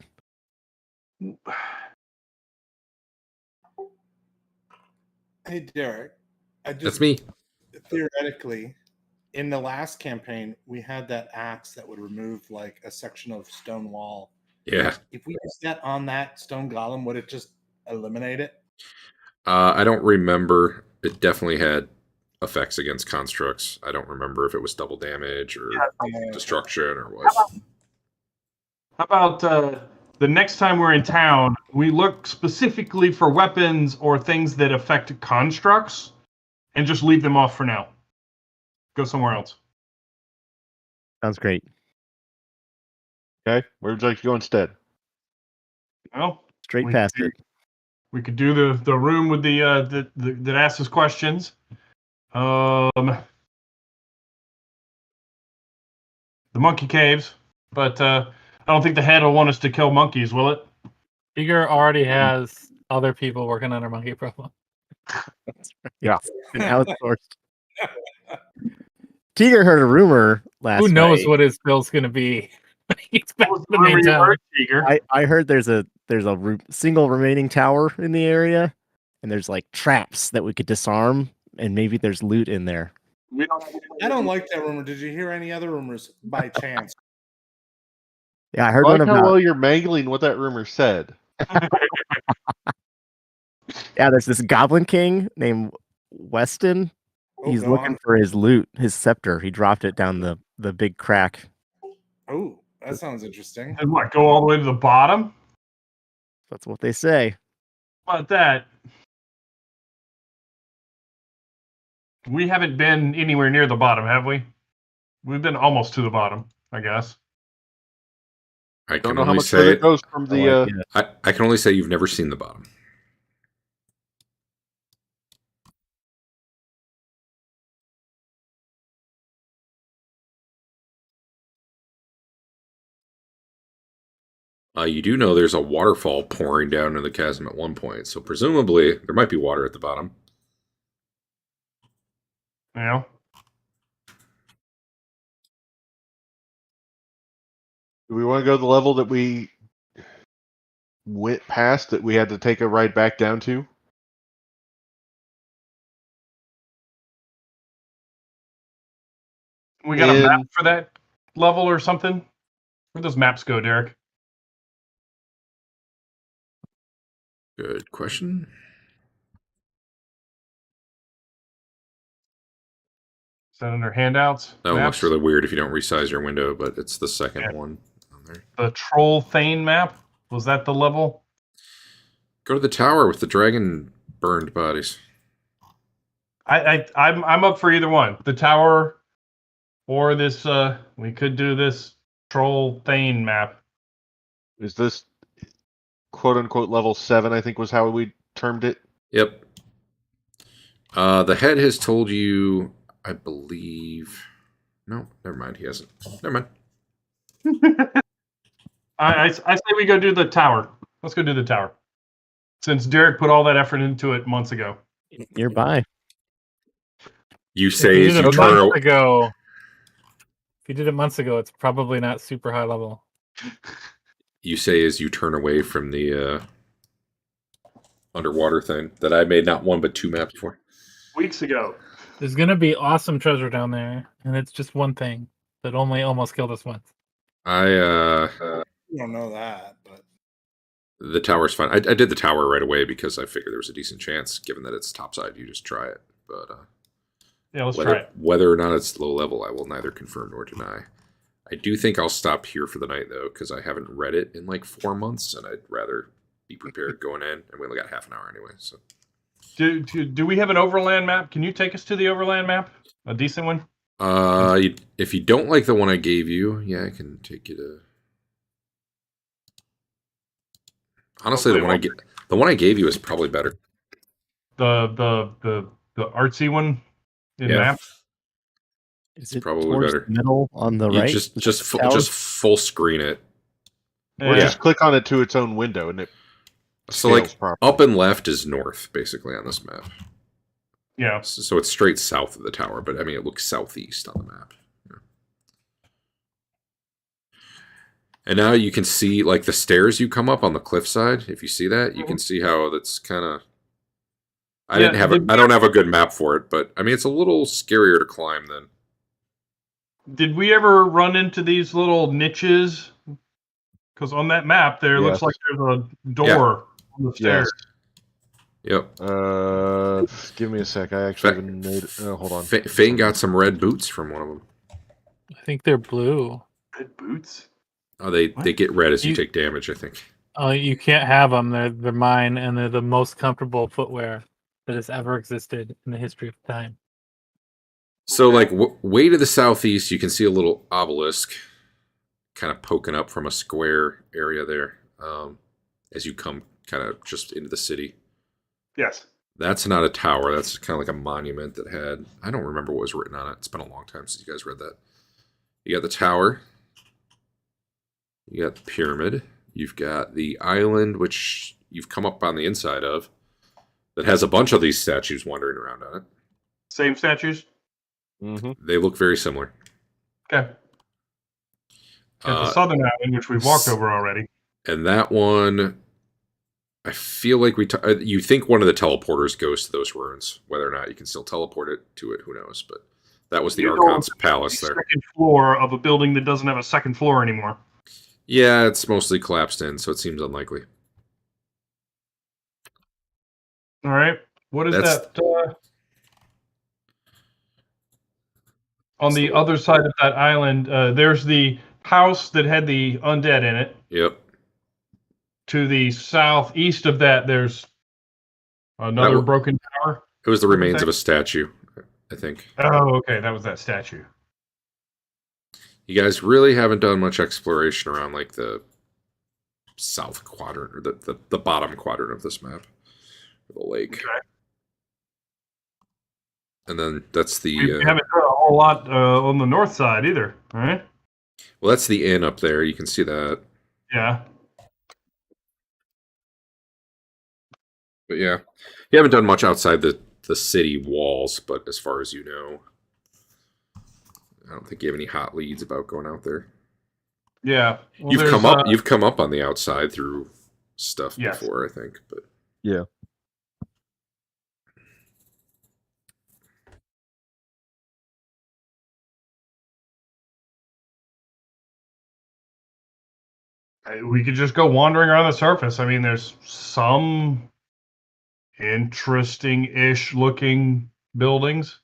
Hey, Derek. That's me. Theoretically, in the last campaign, we had that axe that would remove like a section of stone wall. Yeah. If we used that on that stone golem, would it just eliminate it? I don't remember. It definitely had effects against constructs. I don't remember if it was double damage or destruction or what. How about the next time we're in town, we look specifically for weapons or things that affect constructs and just leave them off for now. Go somewhere else. Sounds great. Okay, where would you like to go instead? Well, Straight past it. we could do the room with the that asks us questions. The monkey caves, but I don't think the head will want us to kill monkeys, will it? Eager already has other people working on our monkey problem. Yeah. It's been outsourced. Tiger heard a rumor last Who knows night. what his bill's going to be? He's back to the Where main you town. were, Tiger. I heard there's a single remaining tower in the area, and there's like traps that we could disarm, and maybe there's loot in there. We don't I don't like that rumor. Did you hear any other rumors by chance? Yeah, I heard I one like how about. well you're mangling what that rumor said. Yeah, there's this Goblin King named Weston. Oh, He's go looking on. for his loot, his scepter. He dropped it down the big crack. Oh, that sounds interesting. And what, go all the way to the bottom? That's what they say. How about that? We haven't been anywhere near the bottom, have we? We've been almost to the bottom, I guess. I Don't can know how only much further say it goes from the. I can only say you've never seen the bottom. You do know there's a waterfall pouring down into the chasm at one point, so presumably there might be water at the bottom. Yeah. Do we want to go to the level that we went past that we had to take a ride back down to? We got a map for that level or something? Where'd those maps go, Derek? Good question. Is that under handouts? That one looks Maps? really weird if you don't resize your window, but it's the second Yeah. one on there. The Troll Thane map? Was that the level? Go to the tower with the dragon burned bodies. I'm up for either one. The tower or this we could do this Troll Thane map. Is this quote unquote level 7? I think was how we termed it. Yep. The head has told you, I believe. No, never mind. He hasn't. Never mind. I say we go do the tower. Let's go do the tower. Since Derek put all that effort into it months ago. Nearby. You If say you as did you it turn. months ago, if you did it months ago, it's probably not super high level. You say as you turn away from the underwater thing that I made not one but 2 maps for. Weeks ago. There's gonna be awesome treasure down there, and it's just one thing that only almost killed us once. I You don't know that, but the tower's fine. I did the tower right away because I figured there was a decent chance, given that it's topside. You just try it, but Yeah, let's try it. whether or not it's low level, I will neither confirm nor deny. I do think I'll stop here for the night though, because I haven't read it in like 4 months, and I'd rather be prepared going in. And we only got half an hour anyway, so. Do we have an overland map? Can you take us to the overland map? A decent one? If you don't like the one I gave you, yeah, I can take you to. Honestly, the one I gave you is probably better. The artsy one in Yeah. map? Is it probably towards better. the middle on the You right? just tower? full screen it. Or Yeah. just click on it to its own window and it So scales like properly. up and left is north, basically on this map. Yeah. So it's straight south of the tower, but I mean it looks southeast on the map. Yeah. And now you can see like the stairs you come up on the cliffside. If you see that, you can see how that's kind of. I Yeah, I don't have a good map for it, but I mean it's a little scarier to climb than. Did we ever run into these little niches? Because on that map there looks Yes. like there's a door on the stairs. Yep. Give me a sec. I actually haven't made. Hold on. Fane got some red boots from one of them. I think they're blue. Red boots? Oh, they get red as you You- take damage, I think. Oh, you can't have them. They're mine, and they're the most comfortable footwear that has ever existed in the history of time. So, like, way to the southeast, you can see a little obelisk kind of poking up from a square area there as you come kind of just into the city. Yes. That's not a tower. That's kind of like a monument that had... I don't remember what was written on it. It's been a long time since you guys read that. You got the tower. You got the pyramid. You've got the island, which you've come up on the inside of, that has a bunch of these statues wandering around on it. Same statues? Mm-hmm. They look very similar. Okay. Got the southern island, which we've walked over already. And that one, I feel like you think one of the teleporters goes to those ruins. Whether or not you can still teleport it to it, who knows? But that was the You know, Archon's palace there. Second floor of a building that doesn't have a second floor anymore. Yeah, it's mostly collapsed in, so it seems unlikely. All right. What is That's- that? On the other side of that island, there's the house that had the undead in it. Yep. To the southeast of that, there's another That broken tower. It was the What was remains that? of a statue, I think. Oh, okay. That was that statue. You guys really haven't done much exploration around like the south quadrant or the bottom quadrant of this map, the lake. Okay. And then that's the We haven't done a whole lot on the north side either. All right. well, that's the inn up there. You can see that. Yeah. But yeah, you haven't done much outside the city walls. But as far as you know, I don't think you have any hot leads about going out there. Yeah. Well, You've there's, come up. You've come up on the outside through stuff Yes. before, I think. But Yeah. We could just go wandering around the surface. I mean, there's some interesting-ish looking buildings.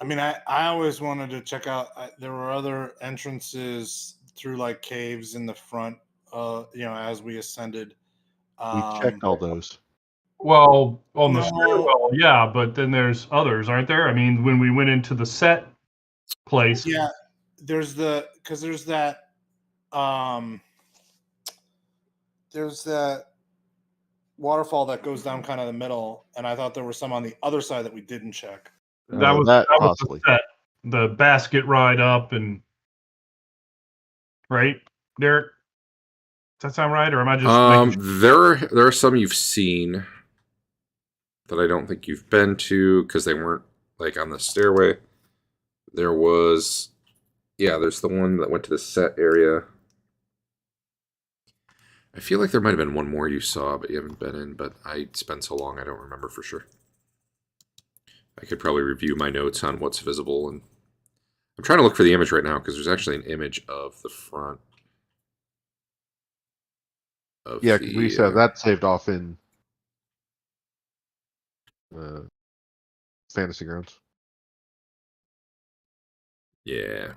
I mean, I always wanted to check out. There were other entrances through like caves in the front. As we ascended. We checked all those. Well, on the No. stairwell, yeah, but then there's others, aren't there? I mean, when we went into the set place, Yeah, there's that there's that waterfall that goes down kind of the middle, and I thought there were some on the other side that we didn't check. that was possibly the set, the basket ride up, and right, Derek. Does that sound right, or am I just making sure? There are some you've seen that I don't think you've been to because they weren't like on the stairway. There was, there's the one that went to the set area. I feel like there might have been one more you saw, but you haven't been in. But it's been so long, I don't remember for sure. I could probably review my notes on what's visible, and I'm trying to look for the image right now because there's actually an image of the front. Yeah, because we used to have that saved off in Fantasy Grounds. Yeah.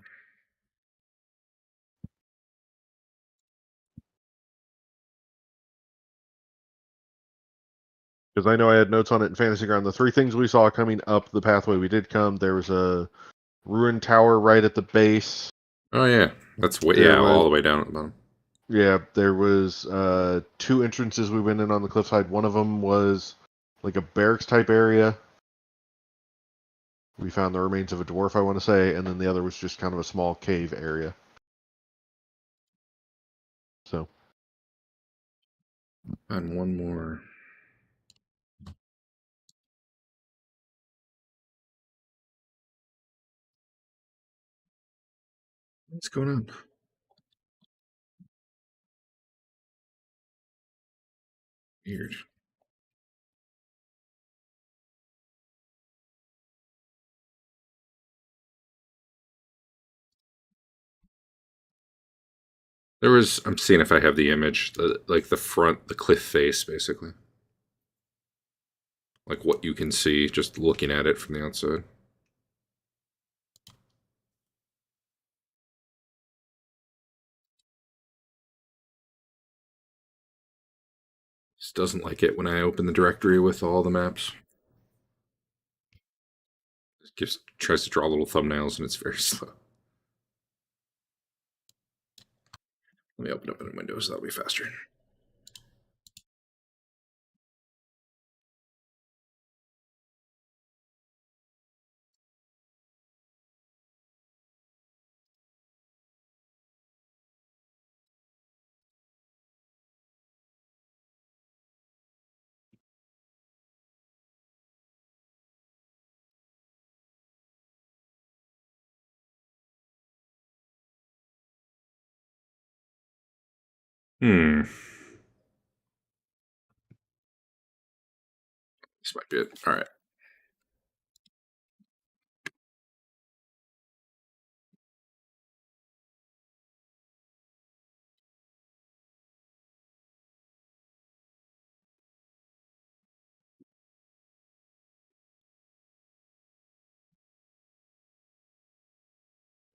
Because I know I had notes on it in Fantasy Ground. The three things we saw coming up the pathway we did come, there was a ruined tower right at the base. Oh, yeah. That's all the way down at the bottom. Yeah, there was 2 entrances we went in on the cliffside. One of them was like a barracks type area. We found the remains of a dwarf, I want to say, and then the other was just kind of a small cave area. So. And one more. What's going on? Weird. I'm seeing if I have the image, the front, the cliff face, basically. Like what you can see just looking at it from the outside. Just doesn't like it when I open the directory with all the maps. It tries to draw little thumbnails and it's very slow. Let me open up in Windows, that'll be faster. This might be it. All right.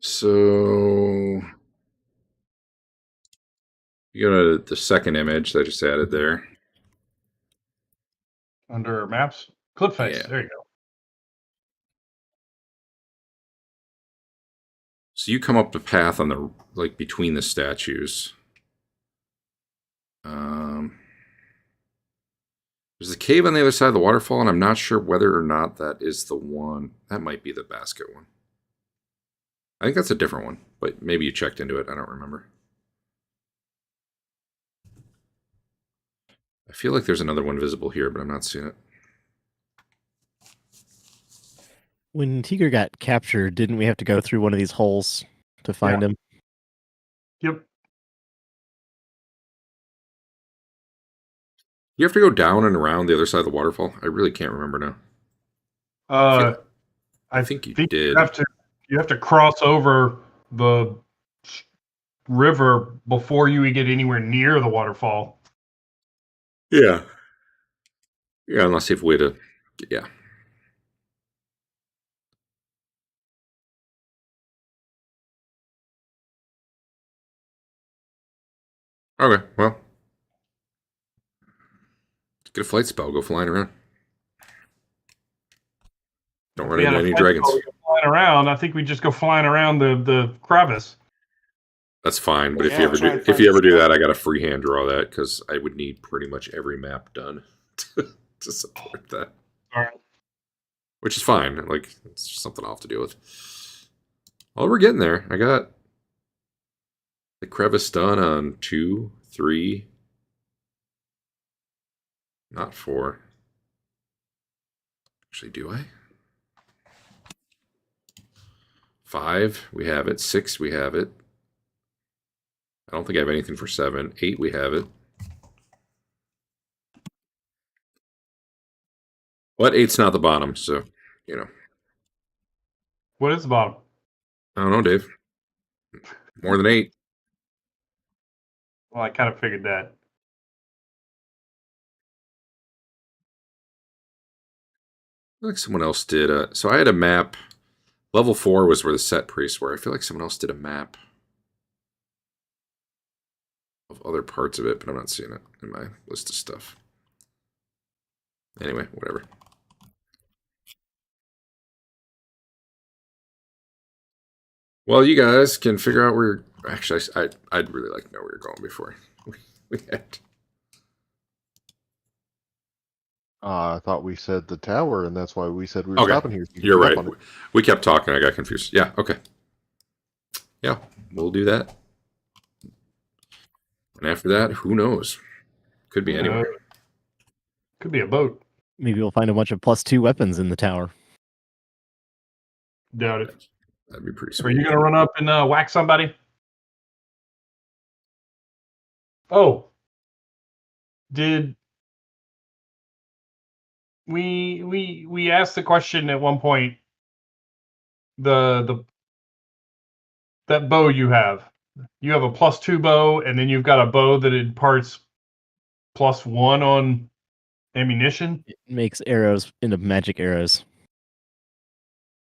So you go to the second image that I just added there. Under maps, clip face. Yeah. There you go. So you come up the path on the between the statues. There's a cave on the other side of the waterfall, and I'm not sure whether or not that is the one. That might be the basket one. I think that's a different one, but maybe you checked into it. I don't remember. I feel like there's another one visible here, but I'm not seeing it. When Tiger got captured, didn't we have to go through one of these holes to find him? Yep. You have to go down and around the other side of the waterfall. I really can't remember now. I think you think did. You have to cross over the river before you get anywhere near the waterfall. Yeah. Yeah, unless you have a way to. Yeah. Okay, well. Get a flight spell, go flying around. Don't If run we had into a any flight dragons. spell, we go flying around. I think we just go flying around the crevice. That's fine, but Yeah, if you ever try do, and if find you ever do stuff. that, I got to freehand draw that because I would need pretty much every map done to support that, All right. which is fine. Like it's just something I'll have to deal with. Oh, we're getting there. I got the crevice done on 2, 3, not 4. Actually, do I? 5, we have it. 6, we have it. I don't think I have anything for 7. 8, we have it. What? 8's not the bottom, so, you know. What is the bottom? I don't know, Dave. More than 8. Well, I kind of figured that. I feel like someone else did. So I had a map. Level 4 was where the set priests were. I feel like someone else did a map of other parts of it, but I'm not seeing it in my list of stuff. Anyway, whatever. Well, you guys can figure out where. Actually, I'd really like to know where you're going before we had. I thought we said the tower, and that's why we said we were Okay, stopping here. So you you're can pick right. up on it. We kept talking. I got confused. Yeah. Okay. Yeah, we'll do that. And after that, who knows? Could be anywhere. Could be a boat. Maybe we'll find a bunch of +2 weapons in the tower. Doubt it. That'd be pretty Are sweet. you gonna run up and whack somebody? Oh, did we asked the question at one point? The that bow you have a +2 bow, and then you've got a bow that imparts +1 on ammunition. It makes arrows into magic arrows.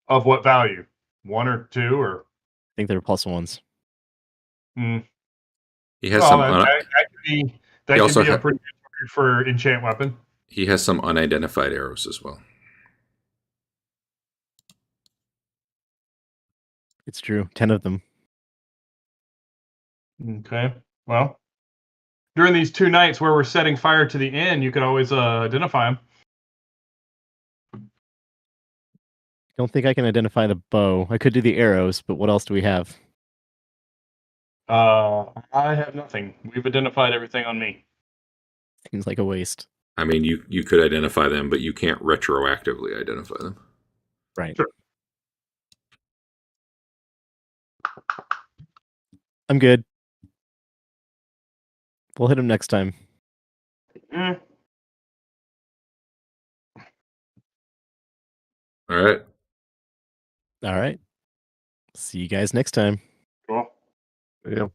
Of what value? 1 or 2 or? I think they're +1s. He has Well, some. that could be He also a pretty good target for enchant weapon. He has some unidentified arrows as well. It's true. 10 of them. Okay. Well, during these 2 nights where we're setting fire to the inn, you could always identify them. Don't think I can identify the bow. I could do the arrows, but what else do we have? I have nothing. We've identified everything on me. Seems like a waste. I mean, you could identify them, but you can't retroactively identify them. Right. Sure. I'm good. We'll hit him next time. Mm. All right. All right. See you guys next time. Cool. Yeah.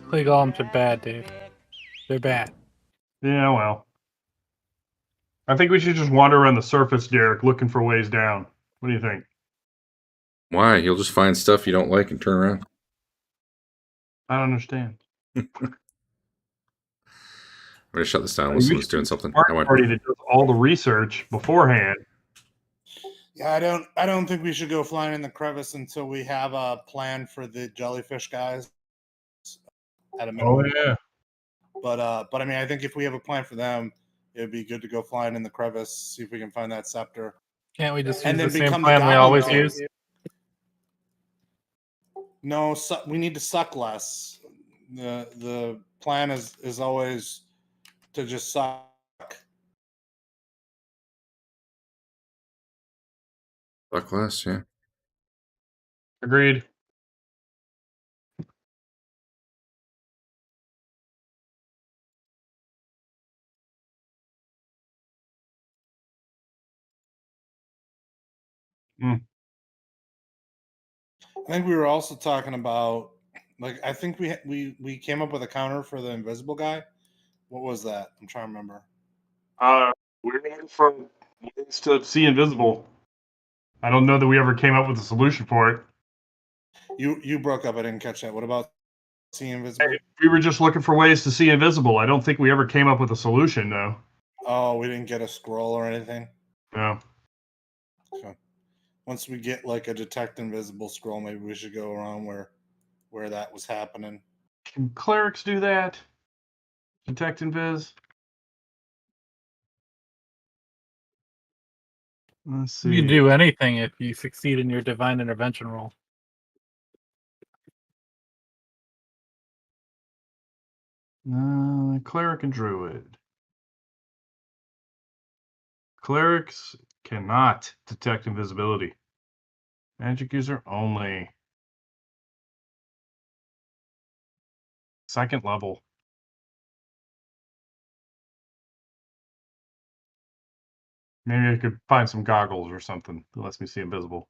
Clay golems are bad, Dave. They're bad. Yeah, well. I think we should just wander around the surface, Derek, looking for ways down. What do you think? Why? You'll just find stuff you don't like and turn around. I don't understand. I'm gonna shut this down. Someone's doing something. Our party that does all the research beforehand. Yeah, I don't think we should go flying in the crevice until we have a plan for the jellyfish guys. At a minimum. Oh yeah. But I mean, I think if we have a plan for them, it'd be good to go flying in the crevice, see if we can find that scepter. Can't we just And use the then same become the plan we goblin always king. use? No, we need to suck less. The plan is always to just suck. Buck less, yeah. Agreed. I think we were also talking about, like, I think we came up with a counter for the invisible guy. What was that? I'm trying to remember. We're looking for ways to see invisible. I don't know that we ever came up with a solution for it. You broke up. I didn't catch that. What about seeing invisible? We were just looking for ways to see invisible. I don't think we ever came up with a solution, though. Oh, we didn't get a scroll or anything. No. Okay. Once we get like a detect invisible scroll, maybe we should go around where that was happening. Can clerics do that? Detect invis? Let's see. You can do anything if you succeed in your divine intervention roll. Cleric and druid. Clerics cannot detect invisibility. Magic user only. Second level. Maybe I could find some goggles or something that lets me see invisible.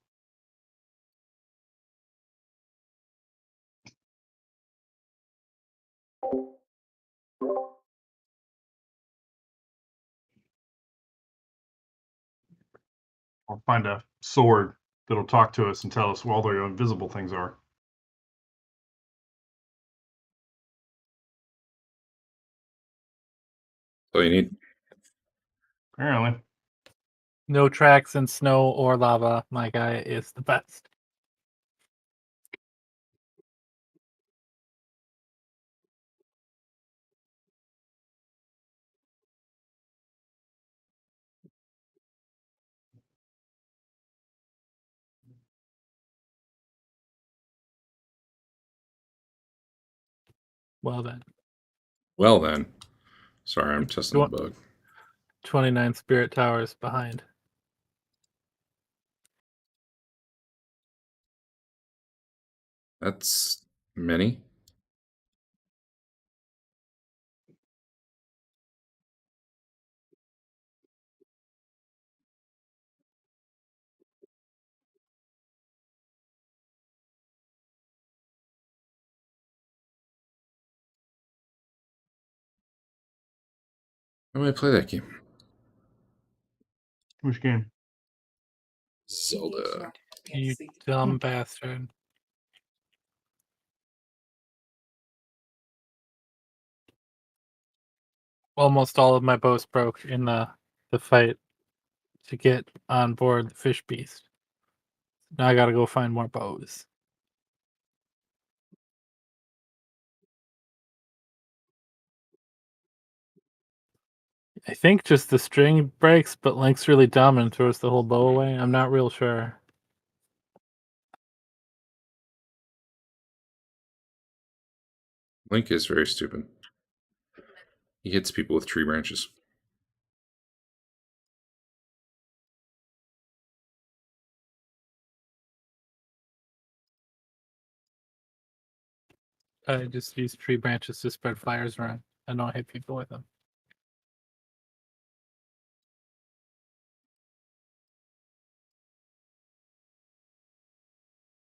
Or find a sword that'll talk to us and tell us where the invisible things are. So you need. Apparently. No tracks in snow or lava. My guy is the best. Well then. Well then. Sorry, I'm testing the bug. 29 spirit towers behind. That's many. How do I play that game? Which game? Zelda. You dumb bastard. Almost all of my bows broke in the fight to get on board the fish beast. Now I gotta go find more bows. I think just the string breaks, but Link's really dumb and throws the whole bow away. I'm not real sure. Link is very stupid. He hits people with tree branches. I just use tree branches to spread fires around. I don't hit people with them.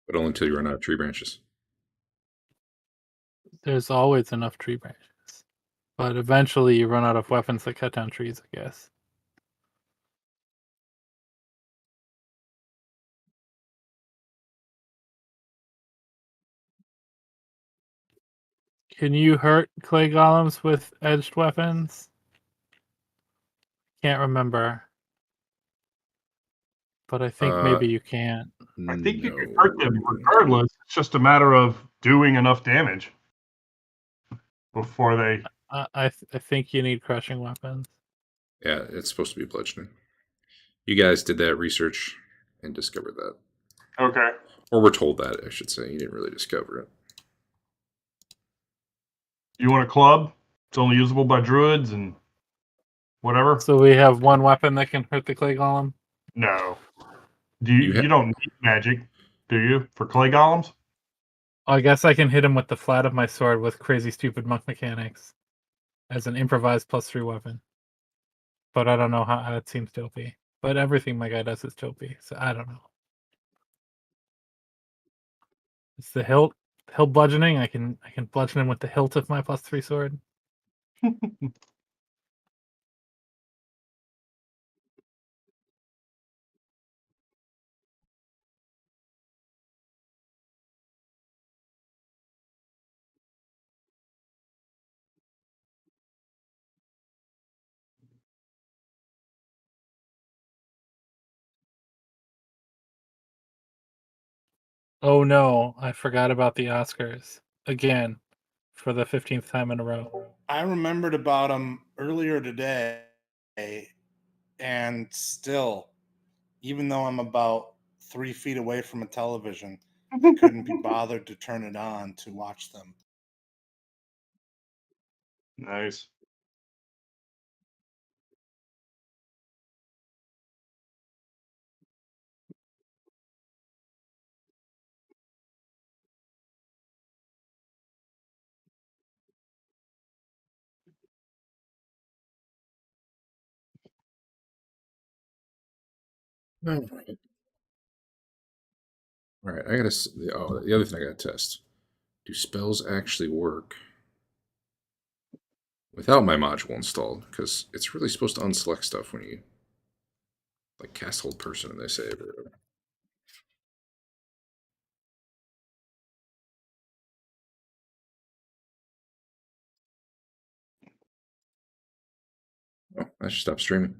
But only until you run out of tree branches. There's always enough tree branches. But eventually you run out of weapons that cut down trees, I guess. Can you hurt clay golems with edged weapons? Can't remember. But I think maybe you can. I think you can hurt them regardless. It's just a matter of doing enough damage before they. I think you need crushing weapons. Yeah, it's supposed to be bludgeoning. You guys did that research and discovered that. Okay. Or were told that, I should say. You didn't really discover it. You want a club? It's only usable by druids and whatever. So we have one weapon that can hurt the clay golem? No. You don't need magic, do you, for clay golems? I guess I can hit him with the flat of my sword with crazy stupid monk mechanics as an improvised +3 weapon. But I don't know how it seems dopey. But everything my guy does is dopey, so I don't know. It's the hilt bludgeoning. I can bludgeon him with the hilt of my +3 sword. Oh no, I forgot about the Oscars again for the 15th time in a row. I remembered about them earlier today, and still, even though I'm about 3 feet away from a television, I couldn't be bothered to turn it on to watch them. Nice. All right. All right. I gotta. Oh, the other thing I gotta test. Do spells actually work without my module installed? Because it's really supposed to unselect stuff when you like cast hold person and they save or whatever. Oh, I should stop streaming.